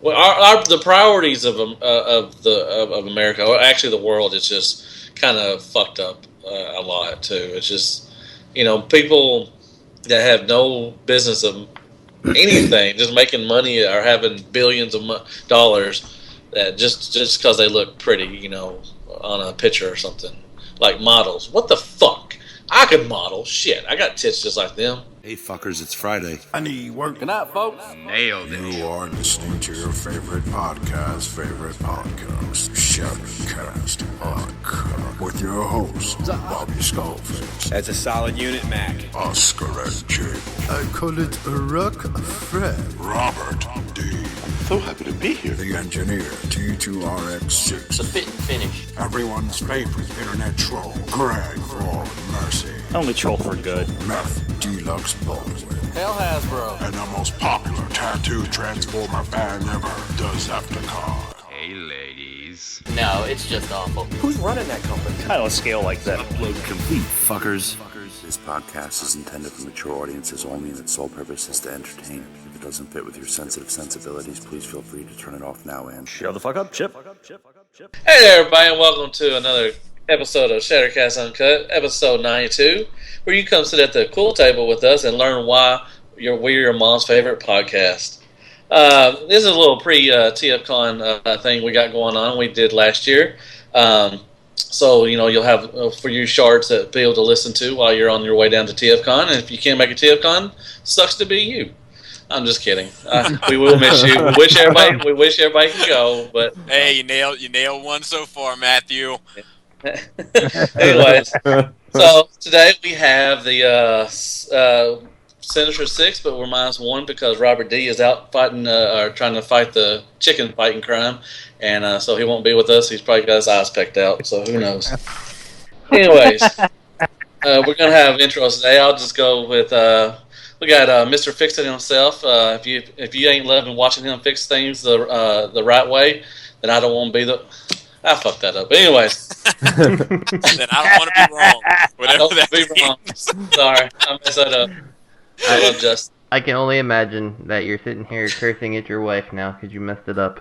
Well, the priorities of America, or actually the world, is just kind of fucked up a lot too. It's just, people that have no business of anything, just making money or having billions of dollars, that just because they look pretty, on a picture or something, like models. What the fuck? I could model. Shit, I got tits just like them. Hey fuckers, it's Friday. I need work. Good night, folks. Nailed it. You are listening to your favorite podcast, Cast Uncut, with your host, Bobby Skullface. That's a solid unit, Mac. Oscar and Jake. I call it a rock Fred. Robert D. So happy to be here. The engineer, T2RX6. It's a fit and finish. Everyone's favorite internet troll, Greg for Mercy. Only troll for good. Meth, Deluxe Baldwin. HAIL Hasbro. And the most popular tattoo transformer band ever, the Zepticon. Hey, ladies. No, it's just awful. Who's running that company? I don't scale like that. Upload complete, fuckers. This podcast is intended for mature audiences only, and its sole purpose is to entertain. If it doesn't fit with your sensitive sensibilities, please feel free to turn it off now and Shut the fuck up, Chip. Hey there, everybody, and welcome to another episode of Cast Uncut, episode 92, where you come sit at the cool table with us and learn why we're your mom's favorite podcast. This is a little pre-TFCon thing we got going on. We did last year. So, you'll have for you shards to be able to listen to while you're on your way down to TFCon. And if you can't make a TFCon, sucks to be you. I'm just kidding. We will miss you. We wish everybody could go, but Hey, you nailed one so far, Matthew. anyways, so today we have the Sinister 6, but we're -1 because Robert D is out fighting or trying to fight the chicken fighting crime, and so he won't be with us. He's probably got his eyes pecked out, so who knows. Anyways, we're gonna have intros today. I'll just go with we got Mr. Fix It himself. If you ain't loving watching him fix things the right way, then I don't want to be the. I fucked that up. But anyways. Then I don't want to be wrong. Whatever that means. Sorry, I messed that up. I love Justin. I can only imagine that you're sitting here cursing at your wife now because you messed it up.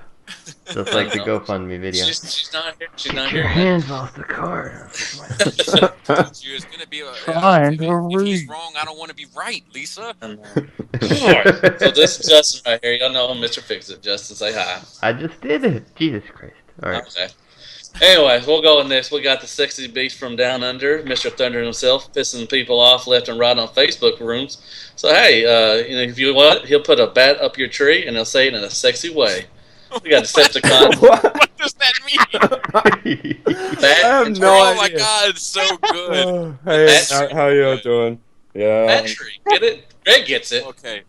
Just like the GoFundMe video. She's not here. She's not Get here. your hands off the card. It's gonna be if he's wrong, I don't want to be right, Lisa. Alright, so this is Justin right here. Y'all know him, Mr. Fix It. Justin, say hi. I just did it. Jesus Christ. Alright. Okay. Anyways, we'll go with next. We got the sexy beast from down under, Mr. Thunder himself, pissing people off left and right on Facebook rooms. So hey, if you want, he'll put a bat up your tree and he'll say it in a sexy way. We got Decepticon. What does that mean? Bat I have no Oh idea. my god, it's so good. Hey, Bat how you doing? Yeah. Bat tree. Get it? Greg gets it. Okay,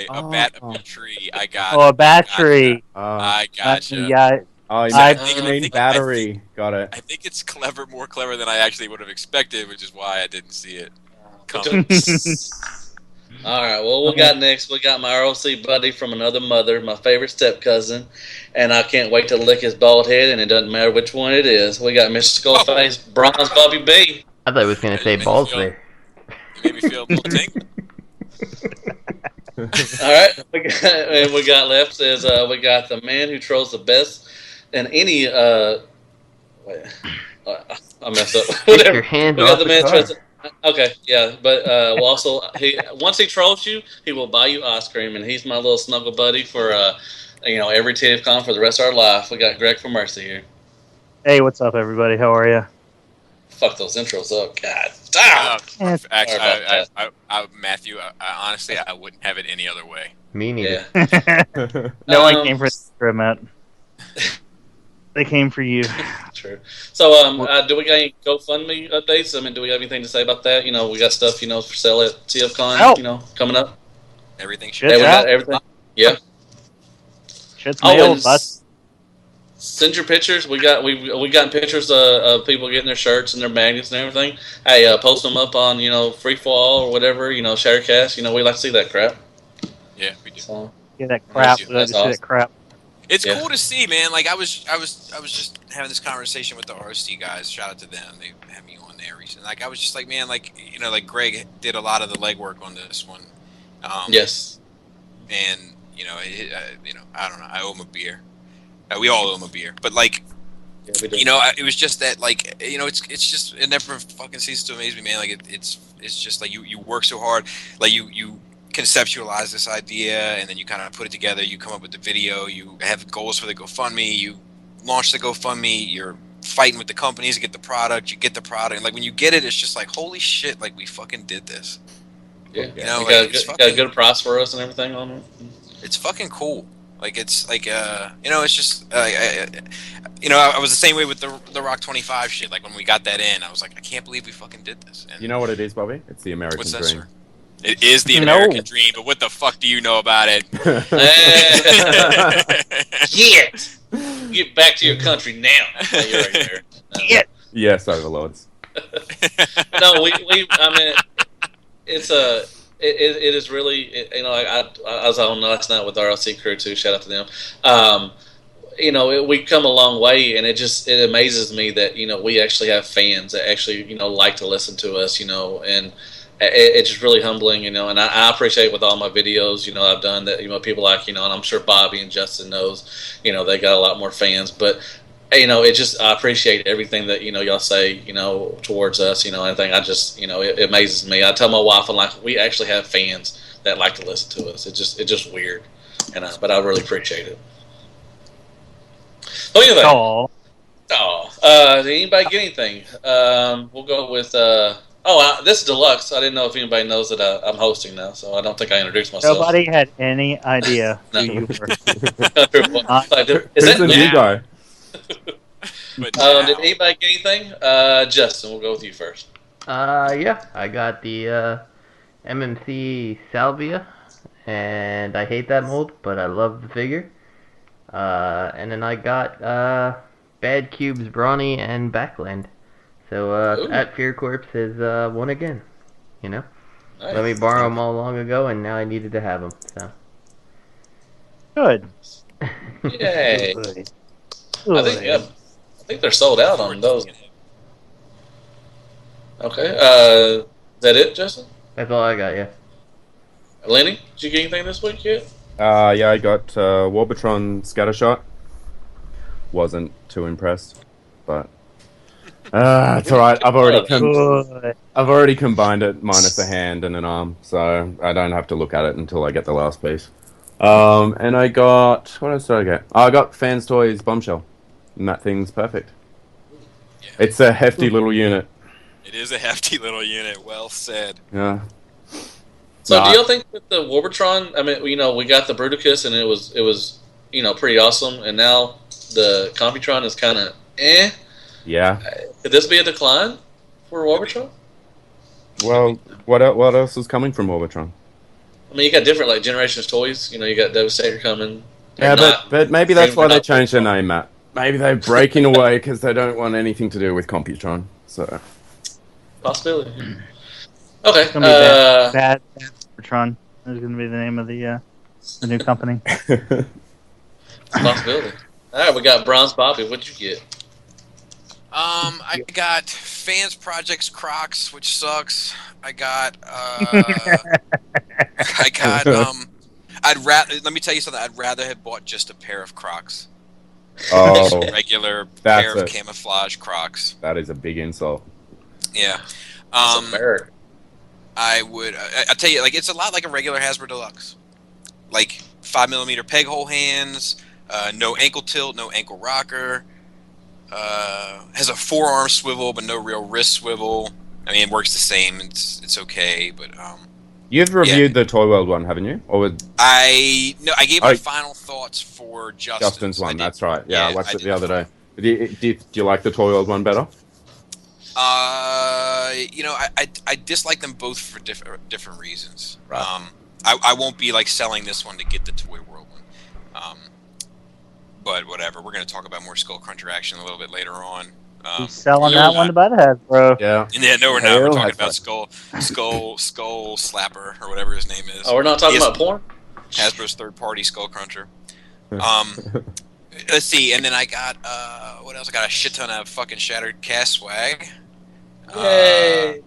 a bat up a tree. I got Oh, a battery. I gotcha. Yeah. Oh, you I mean battery. Got it. I think it's more clever than I actually would have expected, which is why I didn't see it coming. Alright, well, we got next. We got my ROC buddy from another mother, my favorite step cousin, and I can't wait to lick his bald head, and it doesn't matter which one it is. We got Mr. Skullface, Bronze Bobby B. I thought he was going to say balls there. You made me feel a little tingle. Alright, we got left is we got the man who trolls the best in any wait, I messed up. Get your hands We got off the the man car. trolls. Okay, yeah, but we'll also once he trolls you, he will buy you ice cream, and he's my little snuggle buddy for every TFCon for the rest of our life. We got Greg from Mercy here. Hey, what's up, everybody? How are you? Fuck those intros up, god damn. Actually, Sorry about Matthew, honestly, I wouldn't have it any other way. Me neither. Yeah. No one came for the Matt. They came for you. True. So, do we got any GoFundMe updates? I mean, do we have anything to say about that? We got stuff, for sale at TFCon, coming up. Everything Shit, Hey, we yeah. got everything. Yeah. Shit's Oh, mailed, and but send your pictures. We got pictures of people getting their shirts and their magnets and everything. Hey, post them up on Free Fall or whatever. Shattercast. We like to see that crap. Yeah, we do. So, get that crap. That's I just see awesome. that crap. It's Yeah. cool to see, man. Like I was just having this conversation with the RST guys. Shout out to them. They had me on there recently. Like I was just like, man, like Greg did a lot of the legwork on this one. yes. And I don't know. I owe him a beer. We all owe him a beer. But like, Yeah, we do. it was just that like, it's just it never fucking ceases to amaze me, man. Like it's just like you work so hard, like you conceptualize this idea and then you kind of put it together. You come up with the video. You have goals for the GoFundMe. You launch the GoFundMe. You're fighting with the companies to get the product. You get the product. And like when you get it, it's just like holy shit! Like we fucking did this. Yeah, You know, got, it's got a fucking- good price for us and everything on it. It's fucking cool. Like it's like it's just I was the same way with the Rock 25 shit. Like when we got that in, I was like, I can't believe we fucking did this. And You know what it is, Bobby? It's the American what's that, dream. sir? It is the No. American dream, but what the fuck do you know about it? Get back to your country now. Yeah, you're right there. Yeah. Yes, overlords. No, I mean, it's it is really, I was on last night with the RLC crew too. Shout out to them. We've come a long way, and it amazes me that we actually have fans that actually like to listen to us, and it's just really humbling, and I appreciate with all my videos I've done that people like and I'm sure Bobby and Justin knows they got a lot more fans, but it just I appreciate everything that y'all say towards us, I think I just it amazes me. I tell my wife, I'm like, we actually have fans that like to listen to us. It's just weird, but I really appreciate it. So anyway, did anybody get anything? We'll go with this is Deluxe. I didn't know if anybody knows that I'm hosting now, so I don't think I introduced myself. Nobody had any idea who you were. Is Who's that the new guy? But did anybody get anything? Justin, we'll go with you first. Yeah, I got the MMC Salvia, and I hate that mold, but I love the figure. And then I got Bad Cubes Brawny and Backland. So at Fear Corpse has won again. Nice. Let me borrow them all long ago, and now I needed to have them. So Good. Yay! Good. I think they're sold out on those. Okay. Is that it, Justin? that's all I got. Yeah. Lenny, did you get anything this week yet? Yeah, I got Warbatron Scattershot. Wasn't too impressed, but it's alright. I've already combined it minus a hand and an arm, so I don't have to look at it until I get the last piece. And I got what else did I get? I got Fanstoys Bombshell, and that thing's perfect. Yeah. It's a hefty little unit. It is a hefty little unit. Well said. Yeah. So, do y'all think that the Warbatron? I mean, we got the Bruticus, and it was pretty awesome, and now the Computron is kind of eh. Yeah. Could this be a decline for Warbatron? Well, what else is coming from Warbatron? I mean, you got different Generations toys. You got Devastator coming. Yeah, but maybe that's why they changed their name, Matt. Maybe they're breaking away because they don't want anything to do with Computron. So Possibility. Okay. It's gonna be Bad Patron. Is going to be the name of the new company. Possibility. All right, we got Bronze Bobby. What'd you get? I got Fans Projects Crocs, which sucks. I got let me tell you something. I'd rather have bought just a pair of Crocs. Oh, Regular that's pair of it. camouflage Crocs. That is a big insult. Yeah. It's American. I would. I tell you, like it's a lot like a regular Hasbro Deluxe, like 5mm peg hole hands, no ankle tilt, no ankle rocker. Has a forearm swivel, but no real wrist swivel. I mean, it works the same. It's okay, but You've reviewed the Toy World one, haven't you? Or with I gave my final thoughts for Justin's one. That's right. Yeah, I watched it the other day. day. Do you like the Toy World one better? I dislike them both for different reasons. Right. I won't be like selling this one to get the Toy World one. But whatever. We're going to talk about more Skullcruncher action a little bit later on. He's selling that one to buy the Hasbro. Yeah. Yeah, no, we're not. We're HAIL talking about Hasbro. Skull Slapper or whatever his name is. Oh, we're not talking about porn? Hasbro's third party Skullcruncher. Let's see, and then I got what else? I got a shit ton of fucking Shattered Cast swag. Yay!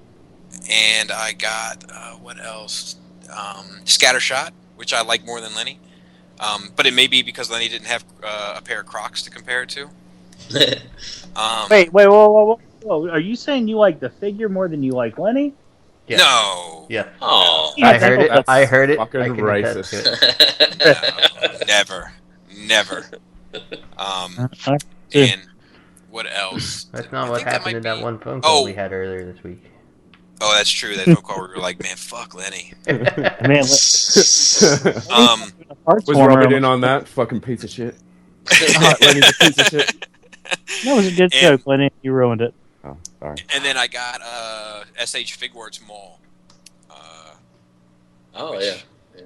And I got what else? Scattershot, which I like more than Lenny. But it may be because Lenny didn't have a pair of Crocs to compare it to. Wait, whoa. Are you saying you like the figure more than you like Lenny? Yeah. No. Yeah. Oh. I heard it. I heard it. Fucking I can attest to it. No, never. And what else? That's not I what think that happened might in that be- one phone call Oh. we had earlier this week. Oh, that's true. That phone call where we were like, man, fuck Lenny. Man, Was Robert in on that? Fucking piece of shit. Lenny's a piece of shit. That was a good joke, Lenny. You ruined it. Oh, sorry. And then I got SH Figuarts Mall. Oh yeah.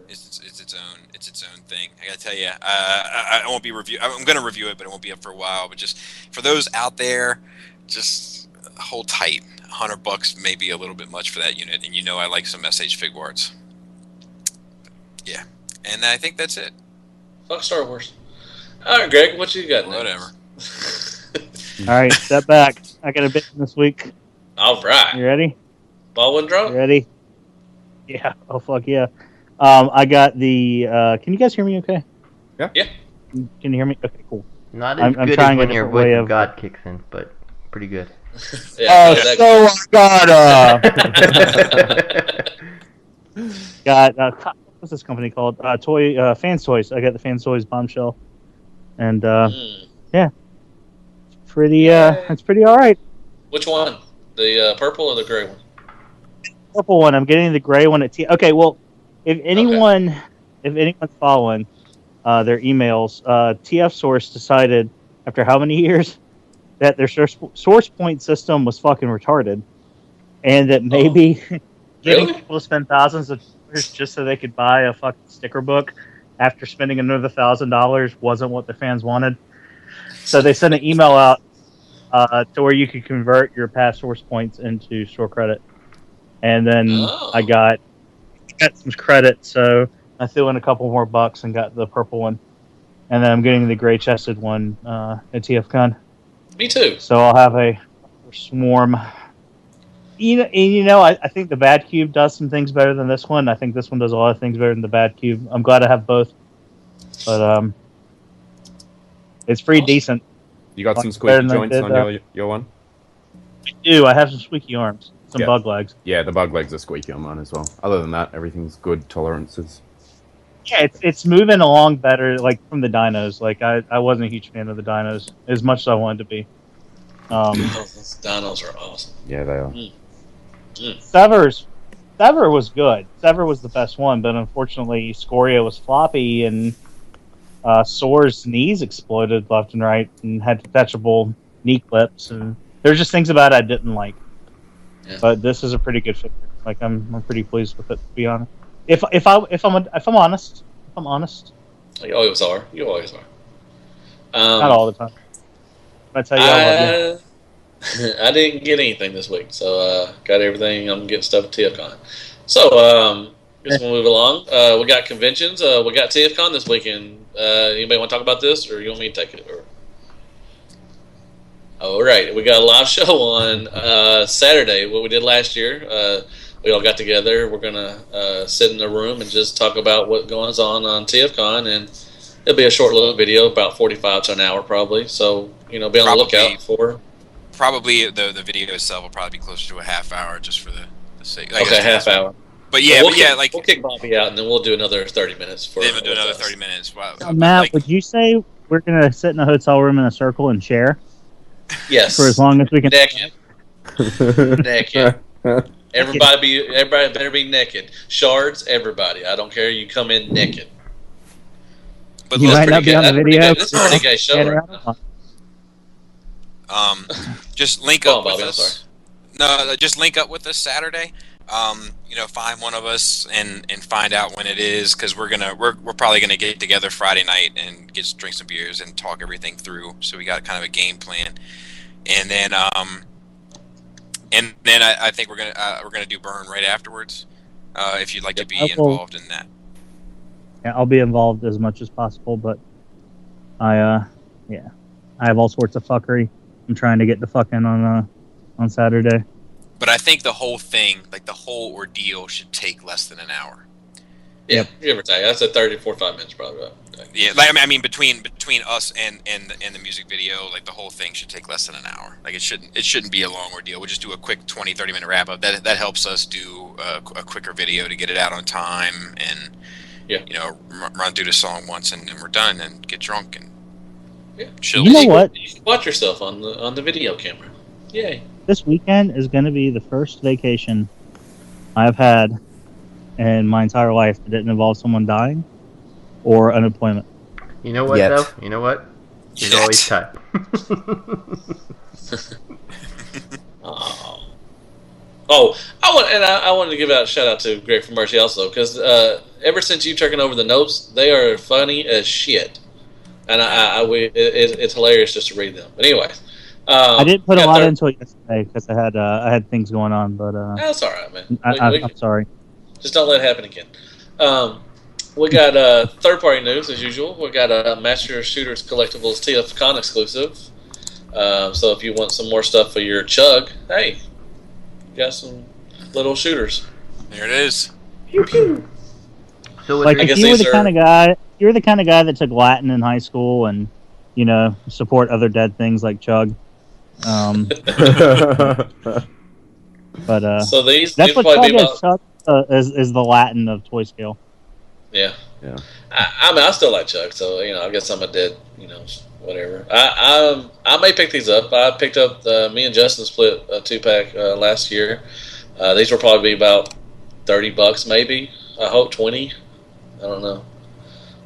It's its own thing. I gotta tell you, I won't be I'm gonna review it, but it won't be up for a while. But just for those out there, just hold tight. $100 may be a little bit much for that unit, and I like some SH Figuarts. Yeah, and I think that's it. Fuck Star Wars. All right, Greg, what you got? Whatever. All right, step back. I got a bit this week. All right. You ready? Baldwin drop? You ready? Yeah. Oh, fuck yeah. I got the... can you guys hear me okay? Yeah. Can you hear me? Okay, cool. Not as I'm good trying as when a your different voice way of of... God kicks in, but pretty good. Yeah, so I got... what's this company called? Fanstoys. I got the Fanstoys bombshell. And, yeah. It's pretty alright. Which one? The purple or the gray one? Purple one. I'm getting the gray one at Okay, well, if anyone's following their emails, TF Source decided after how many years that their source point system was fucking retarded, and that maybe getting people to spend thousands of dollars just so they could buy a fucking sticker book after spending another $1,000 wasn't what the fans wanted. So they sent an email out to where you could convert your past source points into store credit. And then I got some credit, so I threw in a couple more bucks and got the purple one. And then I'm getting the gray chested one at TFCon. Me too. So I'll have a swarm. I think the Bad Cube does some things better than this one. I think this one does a lot of things better than the Bad Cube. I'm glad I have both. But it's pretty decent. You got some squeaky joints on your one? I do. I have some squeaky arms. Some bug legs. Yeah, the bug legs are squeaky on mine as well. Other than that, everything's good tolerances. Yeah, it's moving along better, like, from the dynos. Like, I wasn't a huge fan of the dynos as much as I wanted to be. Those dynos are awesome. Yeah, they are. Sever was good. Sever was the best one, but unfortunately, Scoria was floppy, and Soar's knees exploded left and right, and had detachable knee clips, and there's just things about it I didn't like. Yeah. But this is a pretty good figure. Like, I'm pretty pleased with it, to be honest. If I'm honest. You always are. You always are. Not all the time. I tell you, I didn't get anything this week, so got everything. I'm getting stuff at TFCon. So guess we'll move along. We got conventions. We got TFCon this weekend. Anybody want to talk about this, or you want me to take it? Or... All right, we got a live show on Saturday. What we did last year. We all got together. We're gonna sit in the room and just talk about what goes on TFCon, and it'll be a short little video, about 45 to an hour probably. So be on the lookout for. Probably the video itself will probably be closer to a half hour, just for the sake. Okay, half hour. But yeah, we'll kick Bobby out, and then we'll do another 30 minutes. Then we'll do another 30 minutes. Wow. Matt, would you say we're gonna sit in a hotel room in a circle and share? Yes. For as long as we can. Naked. Everybody better be naked. Shards, everybody. I don't care. You come in naked. But you might not be on the video. This is a pretty gay show. Just link up with us. No, just link up with us Saturday. Find one of us and find out when it is, because we're probably gonna get together Friday night and drink some beers and talk everything through. So we got kind of a game plan, and then I think we're gonna do Burn right afterwards. If you'd like to be involved in that. Yeah, I'll be involved as much as possible, but I have all sorts of fuckery. I'm trying to get the fuck in on Saturday. But I think the whole thing, like the whole ordeal, should take less than an hour. Yeah, give or take. I said 30 to 45 minutes probably. Yeah, like I mean, between us and the music video, like the whole thing should take less than an hour. Like it shouldn't be a long ordeal. We'll just do a quick 20-30 minute wrap up. That helps us do a quicker video to get it out on time and run through the song once and we're done and get drunk and chill. You know what? You can watch yourself on the video camera. Yay! This weekend is going to be the first vacation I've had in my entire life that didn't involve someone dying or unemployment. You know what, though? You know what? There's always time. I wanted to give out a shout out to Greg for Mercy also, because ever since you taken over the notes, they are funny as shit, and it's hilarious just to read them. But anyways, I didn't put a lot into it yesterday because I had things going on, but that's all right, man. I'm sorry. Just don't let it happen again. We got third party news as usual. We got a MasterShooters Collectables TFCon exclusive. So if you want some more stuff for your chug, hey, got some little shooters. There it is. Pew pew. So like if you were the kind of guy, you're the kind of guy that took Latin in high school and support other dead things like chug. But so that's what chug is. Chug is the Latin of toy scale. Yeah. I mean, I still like Chuck, so I guess I'm a dead, whatever. I may pick these up. I picked up me and Justin split a 2-pack last year. These will probably be about $30 maybe. I hope 20. I don't know.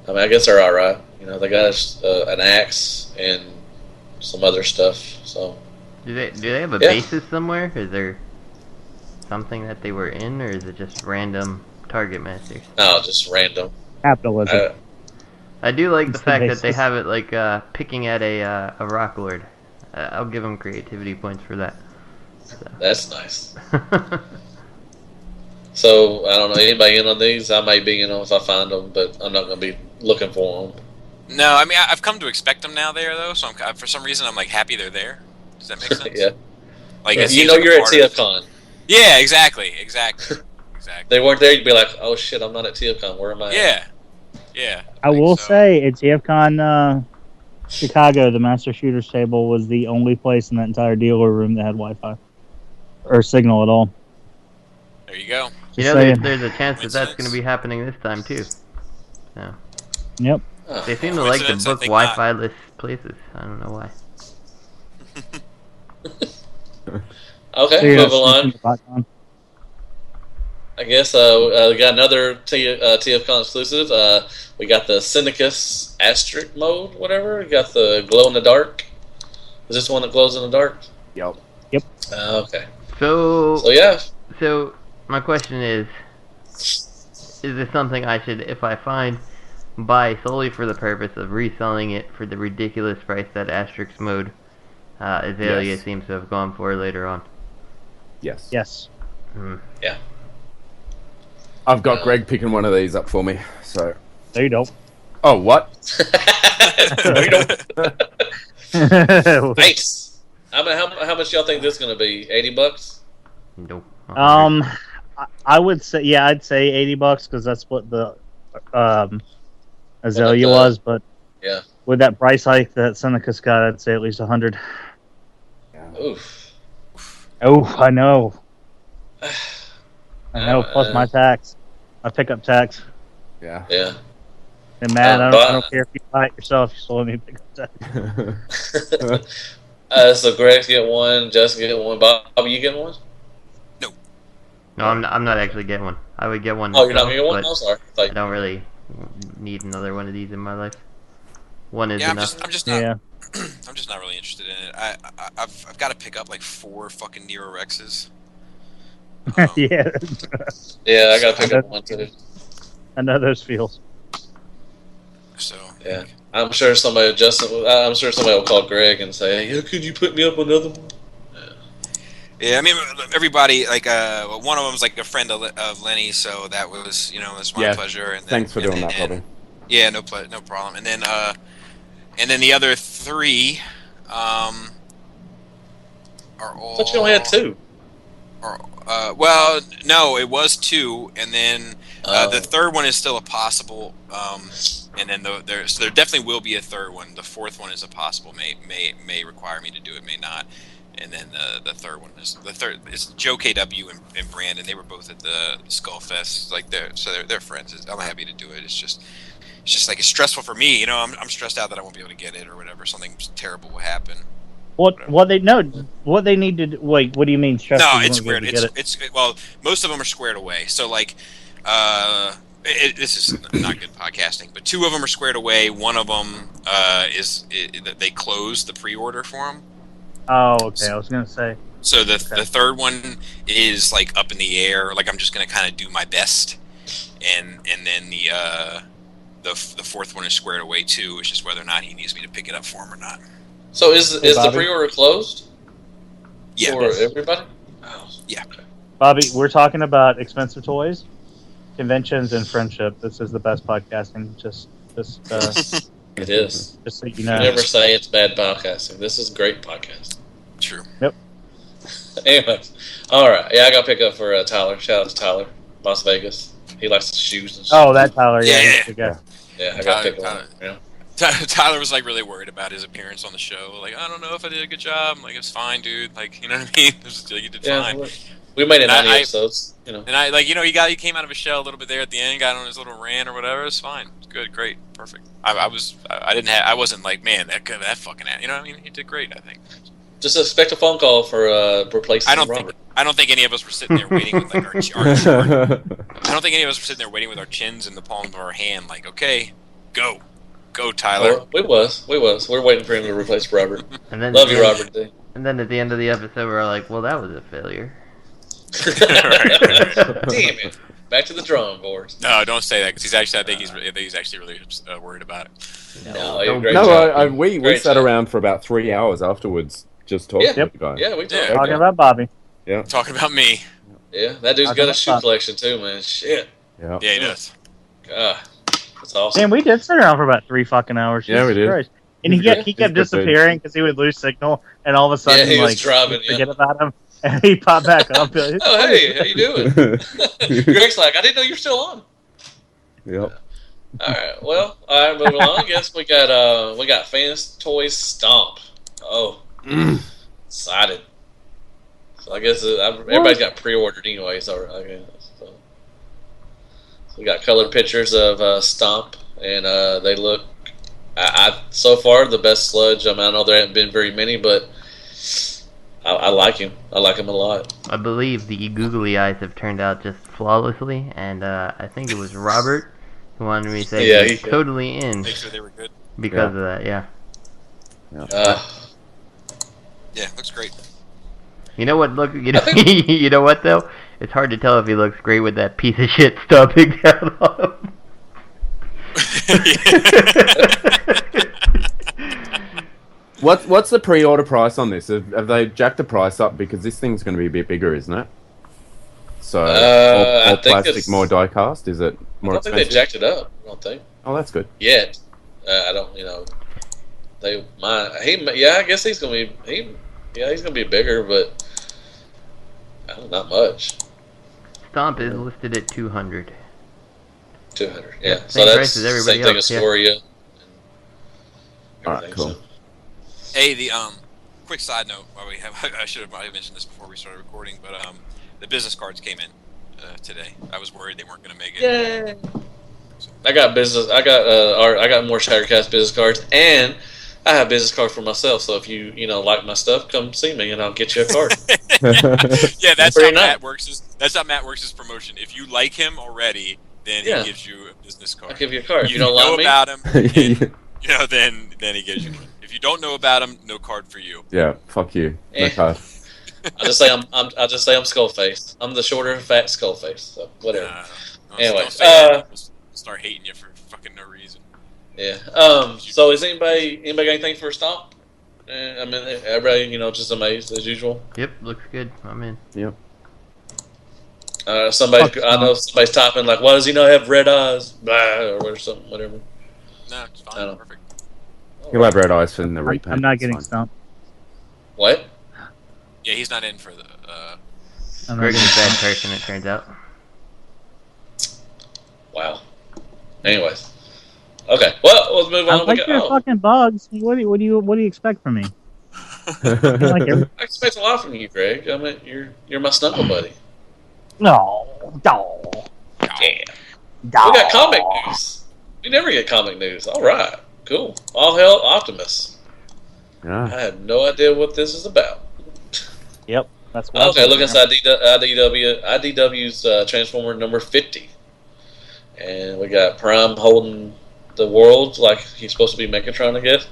I mean, I guess they're all right. They got us an axe and some other stuff. So do they have a basis somewhere? Is there something that they were in, or is it just random target masters? No, just random. Capitalism. I do like the fact that they have it like picking at a rock lord. I'll give them creativity points for that. So. That's nice. So I don't know, anybody in on these? I may be in on if I find them, but I'm not going to be looking for them. No, I mean I've come to expect them now there though. So for some reason I'm like happy they're there. Does that make sense? Yeah. Like you're at TFCon. Yeah, exactly. They weren't there. You'd be like, oh shit, I'm not at TFCon. Where am I? Yeah. I will say at TFCon Chicago, the MasterShooters table was the only place in that entire dealer room that had Wi-Fi or signal at all. There you go. There's a chance that's going to be happening this time too. So. Yep. They seem to like to book Wi-Fi-less places. I don't know why. Okay, move along. I guess we got another TFCon exclusive. We got the Cynicus Asterisk mode, whatever. We got the glow in the dark. Is this one that glows in the dark? Yep. Okay. So yeah. So my question is this something I should, if I find, buy solely for the purpose of reselling it for the ridiculous price that Asterisk mode Azalea seems to have gone for later on? Yes. Yeah. I've got Greg picking one of these up for me. So. No, you don't. Oh, what? No, you don't. Nice. I mean, how much y'all think this is going to be? $80? Nope. I would say, I'd say $80 because that's what the Azalea was. But with that price hike that Cynicus got, I'd say at least 100. Yeah. Oof. Oh, I know. Plus my tax. My pickup tax. Yeah. And Matt, I don't care if you buy it yourself, you still let me pick up tax. So Greg's get one, Justin get one. Bob, you getting one? No, I'm not actually getting one. I would get one. Oh, you're not going to get one? I'm sorry. I don't really need another one of these in my life. One is enough. I'm just not. I'm just not really interested in it. I've got to pick up like 4 fucking Nero Rexes. Yeah, I gotta pick up one too. I know those feels. So yeah, I'm sure somebody will call Greg and say, "Hey, could you put me up another one?" Yeah, I mean, everybody like one of them's like a friend of Lenny, so that was it's my pleasure. And thanks for doing that, Bobby. Yeah, no problem. And then the other 3 are all. But you only had 2. Well, no, it was 2, and then The third one is still a possible, and then there definitely will be a third one. The fourth one is a possible. May require me to do it, may not. And then the third one is Joe KW and Brandon. They were both at the Skull Fest. Like they're friends. I'm happy to do it. It's just like it's stressful for me. You know, I'm stressed out that I won't be able to get it or whatever. Something terrible will happen. What they need to do, wait, what do you mean stressful? No, it's weird. It's well, most of them are squared away. So like, this is not good podcasting, but two of them are squared away. One of them they closed the pre-order for them. Oh, okay. I was gonna say. So the third one is like up in the air. Like I'm just gonna kind of do my best, and then the fourth one is squared away too. It's just whether or not he needs me to pick it up for him or not. So is the pre-order closed? Yeah. For everybody? Oh. Yeah. Bobby, we're talking about expensive toys, conventions, and friendship. This is the best podcasting. Just it is. Just so you know. You never say it's bad podcasting. This is great podcasting. True. Yep. Anyways, all right. Yeah, I got to pick up for Tyler. Shout out to Tyler, Las Vegas. He likes the shoes and shit. Oh, that Tyler. Yeah. Yeah, I got to pick one. Yeah. Tyler was like really worried about his appearance on the show. Like, I don't know if I did a good job. I'm like, it's fine, dude. Like, you know what I mean? You did fine. We made it 90 episodes. You know. And I like, he came out of his shell a little bit there at the end. Got on his little rant or whatever. It's fine. It's good, great, perfect. I wasn't like, man, that fucking, you know what I mean? He did great, I think. Just expect a phone call for replacing Robert. I don't think any of us were sitting there waiting with like I don't think any of us were sitting there waiting with our chins in the palm of our hand. Like, okay, go, Tyler. We was. We're waiting for him to replace Robert. And then Love you, Robert. And then at the end of the episode, we're like, well, that was a failure. Damn it! Back to the drawing board. No, don't say that because I think he's actually really worried about it. We sat around for about 3 hours afterwards. Just talking to the guy. Yeah, we talked. Talking about Bobby. Yeah. Talking about me. Yeah, that dude's got a shoe collection too, man. Shit. Yeah. Yeah, he does. God, that's awesome. Man, we did sit around for about 3 fucking hours. Yeah, we did. Christ. And he kept disappearing because he would lose signal, and all of a sudden, he was driving, forget about him, and he popped back up. Oh, hey, how you doing? Greg's like, I didn't know you were still on. Yep. All right, well, moving along. I guess we got Fanstoys Stomp. Oh, excited. So I guess everybody's got pre-ordered anyway. So I guess. So we got colored pictures of Stomp, and they look. So far the best sludge. I know there haven't been very many, but I like him. I like him a lot. I believe the googly eyes have turned out just flawlessly, and I think it was Robert who wanted me to say he's totally in. Make sure they were good because of that. Yeah. Yeah, looks great. You know what? You know what though? It's hard to tell if he looks great with that piece of shit stomping down on him. What's the pre-order price on this? Have they jacked the price up because this thing's going to be a bit bigger, isn't it? So more plastic, more die cast. Is it more expensive? I don't think they jacked it up. I don't think. Oh, that's good. Yet, I don't. I guess he's gonna be. He's gonna be bigger, but not much. Stomp is listed at 200. 200, yeah. Same So price that's as the everybody same thing else, as Scoria. Alright, cool. Hey, the quick side note. While we have, I should have mentioned this before we started recording, but the business cards came in today. I was worried they weren't going to make it. Yay! I got more Shattercast business cards, and I have business cards for myself. So if you like my stuff, come see me, and I'll get you a card. Yeah, that's how Matt works. That's how Matt works his promotion. If you like him already, then he gives you a business card. I'll give you a card. If you don't know about him, then he gives you one. If you don't know about him, no card for you. Yeah, fuck you. No card. I'll just say I'm Skullface. I'm the shorter, fat Skullface. So whatever. Anyway, start hating you for fucking no reason. Yeah. So is anybody got anything for a Stomp? I mean, everybody, just amazed as usual. Yep, looks good. I'm in. Yep. I know somebody's typing like, why does he not have red eyes? Blah, or something, whatever. No, it's fine. Perfect. He'll have red eyes for the repaint. I'm not getting Stomp. What? Yeah, he's not in for the. Greg's a bad person, it turns out. Wow. Anyways. Okay. Well, let's move I on. like your fucking bugs. What do you expect from me? Like I expect a lot from you, Greg. I mean, you're my snuggle buddy. no. Yeah. We got comic news. We never get comic news. All right. Cool. All hail Optimus. Yeah. I have no idea what this is about. Yep. That's what Okay, look inside IDW's Transformer number 50. And we got Prime holding the world like he's supposed to be Megatron, I guess.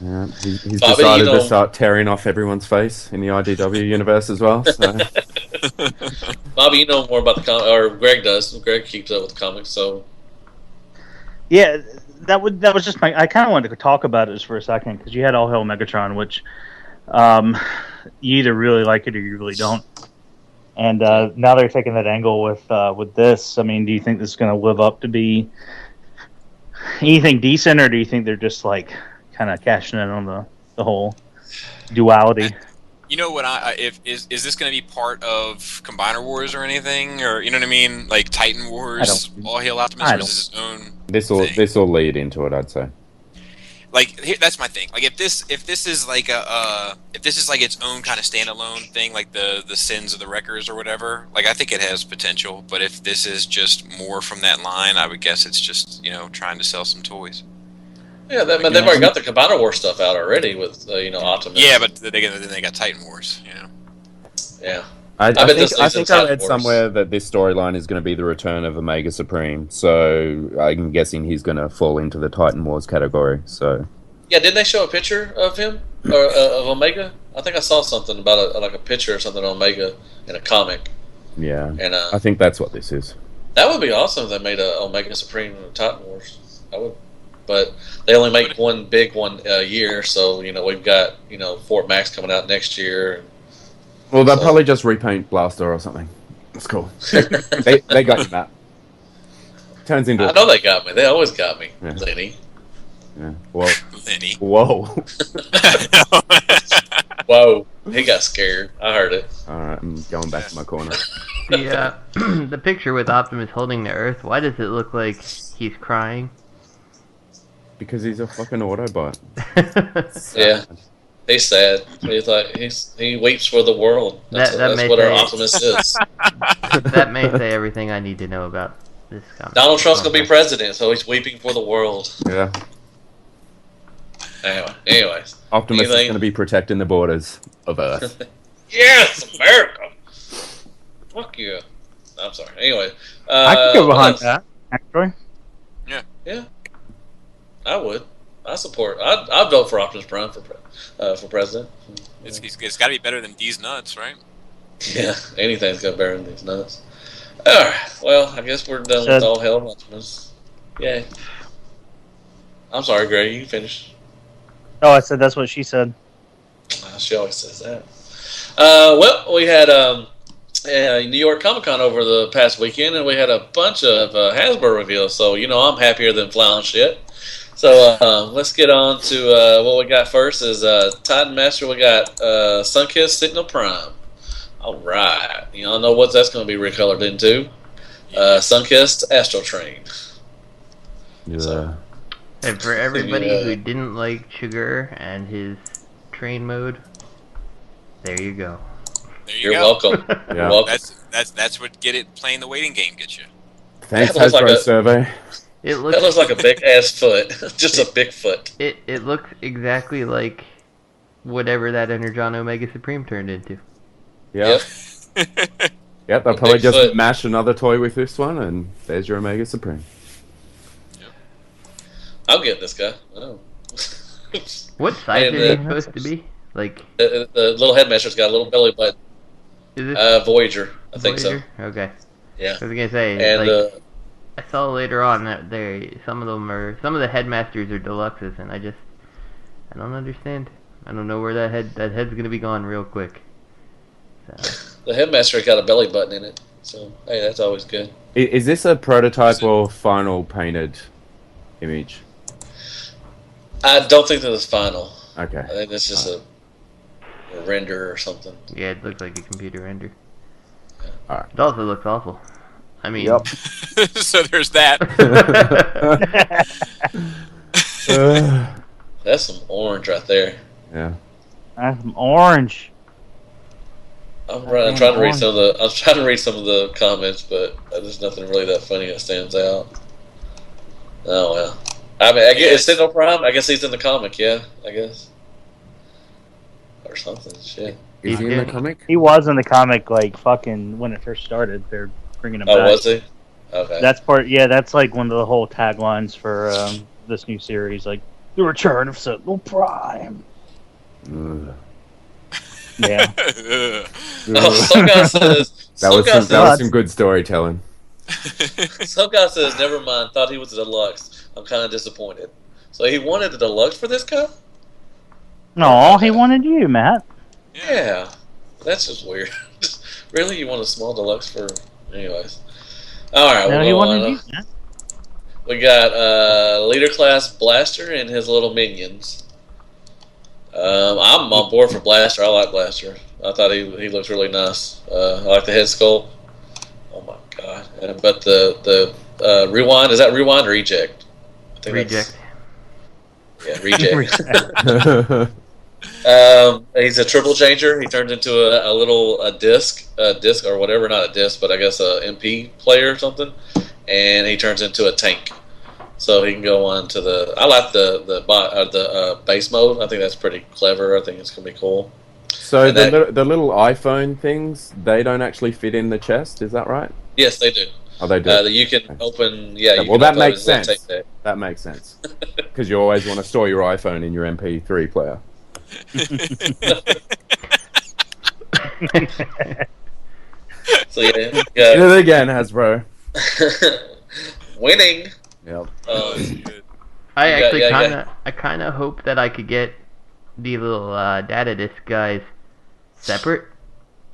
Yeah, he's Bobby, decided to start tearing off everyone's face in the IDW universe as well. So. Bobby, you know more about the comic, or Greg does. Greg keeps up with the comics, so. Yeah, that was just my. I kind of wanted to talk about it just for a second because you had All Hail Megatron, which you either really like it or you really don't. And now they're taking that angle with this. I mean, do you think this is going to live up to be anything decent, or do you think they're just like kind of cashing in on the whole duality? You know what? Is this going to be part of Combiner Wars or anything, or you know what I mean, like Titan Wars, All Hail Optimus, or is this its own? This will lead into it, I'd say. Like that's my thing. Like if this is like its own kind of standalone thing, like the Sins of the Wreckers or whatever, like I think it has potential. But if this is just more from that line, I would guess it's just trying to sell some toys. Yeah, they've already got the Combiner War stuff out already with Optimus. Yeah, but then they got Titan Wars. Yeah. I think I read somewhere that this storyline is going to be the return of Omega Supreme, so I'm guessing he's going to fall into the Titan Wars category. So yeah, didn't they show a picture of him or of Omega? I think I saw something about a picture or something of Omega in a comic. Yeah, and I think that's what this is. That would be awesome if they made a Omega Supreme in Titan Wars. I would, but they only make one big one a year, so we've got Fort Max coming out next year. Well, they'll probably just repaint Blaster or something. That's cool. they got you, Matt. Turns into. I know they got me. They always got me, yeah. Lenny. Yeah. Well. Lenny. Whoa. Whoa. He got scared. I heard it. All right, I'm going back to my corner. The picture with Optimus holding the Earth. Why does it look like he's crying? Because he's a fucking Autobot. Yeah. He's sad. He weeps for the world. That's what our Optimus is. That may say everything I need to know about this comic. Donald Trump's gonna be president, so he's weeping for the world. Yeah. Anyways. Optimus is going to be protecting the borders of Earth. Yes, America. Fuck you. I'm sorry. Anyway, I could go behind that. Actually. Yeah. I would. I support. I'd vote for Optimus Prime for president. It's got to be better than these nuts, right? Yeah, anything's got better than these nuts. All right. Well, I guess we're done with All Hail Optimus. Yay. I'm sorry, Greg. You finished. Oh, I said that's what she said. She always says that. Well, we had New York Comic Con over the past weekend, and we had a bunch of Hasbro reveals. So I'm happier than flying shit. So let's get on to what we got first. Is Titan Master. We got Sunkist Sentinel Prime. All right, y'all know what that's going to be recolored into. Sunkist Astro Train. Yeah. So, and for everybody who didn't like Sugar and his train mode, there you go. You're welcome. Yeah. You're welcome. That's what playing the waiting game gets you. Thanks, Hasbro survey. That looks like a big ass foot. Just a big foot. It looks exactly like whatever that Energon Omega Supreme turned into. Yep. Yep, they'll probably just mash another toy with this one, and there's your Omega Supreme. Yep. I'll get this guy. Oh. What size is he supposed to be? Like the little headmaster's got a little belly button. Is it Voyager? I think so. Okay. Yeah. I was gonna say, and I saw later on that some of the headmasters are deluxes, and I don't understand. I don't know where that head's gonna be gone real quick. So. The headmaster got a belly button in it, so hey, that's always good. Is this a prototype or final painted image? I don't think that it's final. Okay. I think it's just a render or something. Yeah, it looks like a computer render. Yeah. Alright. It also looks awful. I mean, Yep. So there's that. That's some orange right there. Yeah. That's some orange. I'm trying to read some of the. I was trying to read some of the comments, but there's nothing really that funny that stands out. Oh well. I mean, I guess it's Sentinel Prime. I guess he's in the comic. Yeah, I guess. Or something. Shit. Is he in the comic? He was in the comic, like fucking when it first started. They're bringing him back. Oh, was he? Okay. That's part. Yeah, that's like one of the whole taglines for this new series, like the return of Sentinel Prime. Yeah. Some guy says that was some good storytelling. Some guy says, "Never mind. Thought he was a deluxe. I'm kind of disappointed." So he wanted the deluxe for this guy? No, he wanted you, Matt. Yeah, that's just weird. Really, you want a small deluxe for? Anyways, all right. No, he wanted you, Matt. We got Leader Class Blaster and his little minions. I'm on board for Blaster. I like Blaster. I thought he looks really nice. I like the head sculpt. Oh my god! But the rewind, is that rewind or eject? I think reject. Yeah, reject. He's a triple changer. He turns into a little disc or whatever, not a disc, but I guess a MP player or something, and he turns into a tank. So he can go on to the. I like the base mode. I think that's pretty clever. I think it's gonna be cool. So the little iPhone things, they don't actually fit in the chest. Is that right? Yes, they do. Oh, they do. You can open. Yeah. Well, that makes sense. That makes sense. Because you always want to store your iPhone in your MP3 player. So yeah. Did it again, Hasbro. Winning. Yep. I actually kind of hope that I could get the little data disc guys separate,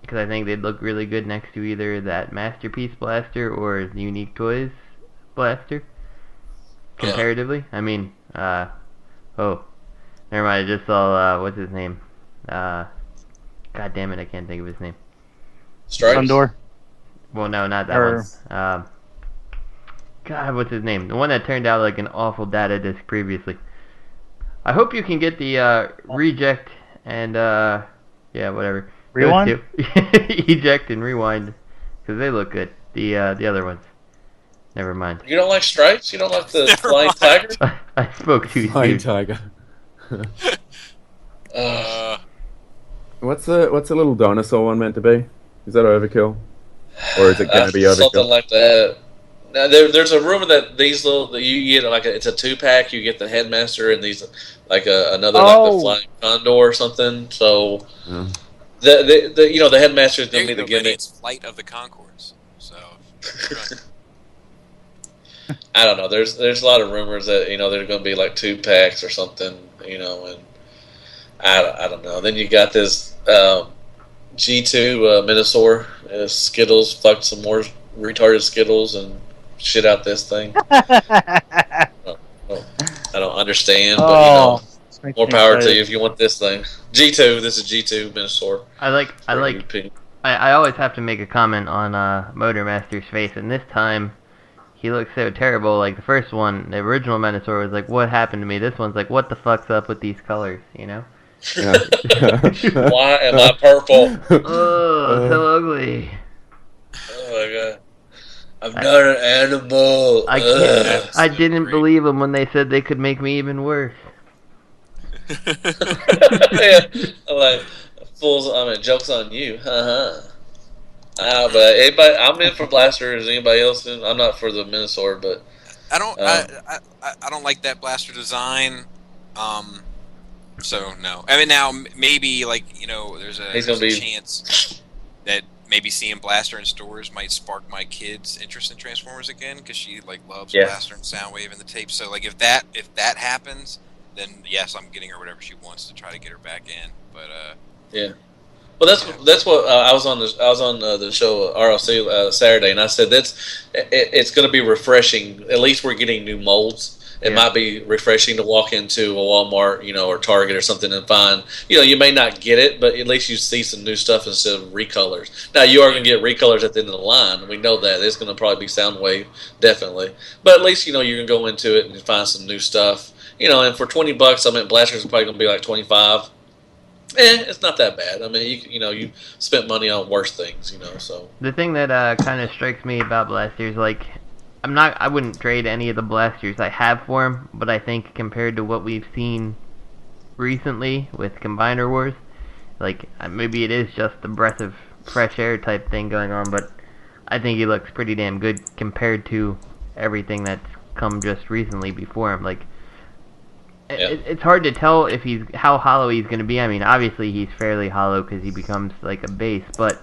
because I think they'd look really good next to either that Masterpiece Blaster or the Unique Toys Blaster. Comparatively, I mean, never mind. I just saw what's his name? God damn it, I can't think of his name. Stripes? Condor? Well, no, not that one. God, what's his name? The one that turned out like an awful data disc previously. I hope you can get the reject and whatever. Rewind? Eject and rewind, because they look good. The other ones. Never mind. You don't like Stripes? You don't like the Flying Tiger? I spoke too soon. Flying Tiger. What's the little dinosaur one meant to be? Is that overkill, or is it going to be overkill? Something like that. Now, there's a rumor that these little you get like it's a 2-pack. You get the Headmaster and these like another like the Flying Condor or something. So the Headmaster is going to be the gimmick. It's Flight of the Conchords. So I don't know. There's a lot of rumors that there's going to be like 2-packs or something. And I don't know. Then you got this G2 Minosaur Skittles. Fucked some more retarded Skittles and shit out this thing. I don't understand, but more power to you if you want this thing. G2, this is G2 Minosaur. I always have to make a comment on Motormaster's face, and this time he looks so terrible. Like the first one, the original Minosaur was like, "What happened to me?" This one's like, "What the fuck's up with these colors?" Yeah. Why am I purple? Oh, so ugly. Oh my god. I'm not an animal. I can't. I didn't believe them when they said they could make me even worse. Yeah, like fools. I mean, jokes on you, but anybody, I'm in for Blaster. Is anybody else in? I'm not for the Minosaur, but I don't. I don't like that Blaster design. So no. I mean, now maybe like there's a chance that maybe seeing Blaster in stores might spark my kid's interest in Transformers again, because she loves Blaster and Soundwave and the tape. So like if that happens, then yes, I'm getting her whatever she wants to try to get her back in. But yeah. Well, that's what I was on the show RLC Saturday, and I said it's going to be refreshing. At least we're getting new molds. It might be refreshing to walk into a Walmart, or Target or something and find, you may not get it, but at least you see some new stuff instead of recolors. Now, you are going to get recolors at the end of the line. We know that. It's going to probably be Soundwave, definitely. But at least, you can go into it and find some new stuff. And for $20, I mean, blasters are probably going to be like 25. It's not that bad. I mean, you spent money on worse things, so. The thing that kind of strikes me about blasters, like, I wouldn't trade any of the blasters I have for him, but I think compared to what we've seen recently with Combiner Wars, like, maybe it is just the breath of fresh air type thing going on, but I think he looks pretty damn good compared to everything that's come just recently before him. Like, it's hard to tell if how hollow he's going to be. I mean, obviously he's fairly hollow because he becomes like a base, but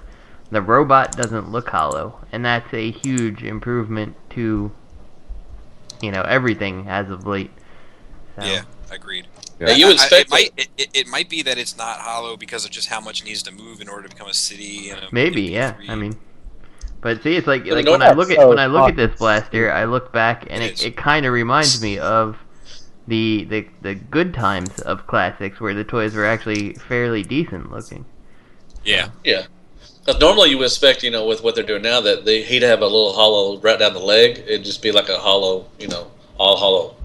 the robot doesn't look hollow, and that's a huge improvement to, everything as of late. So. Yeah, agreed. Yeah. You expect it might be that it's not hollow because of just how much it needs to move in order to become a city. Maybe, yeah. I mean, but see, it's like when I look at this blaster, I look back and it kind of reminds me of the good times of classics where the toys were actually fairly decent looking. Yeah. Yeah. Because normally you would expect, with what they're doing now, that he'd have a little hollow right down the leg. It'd just be like a hollow, all hollow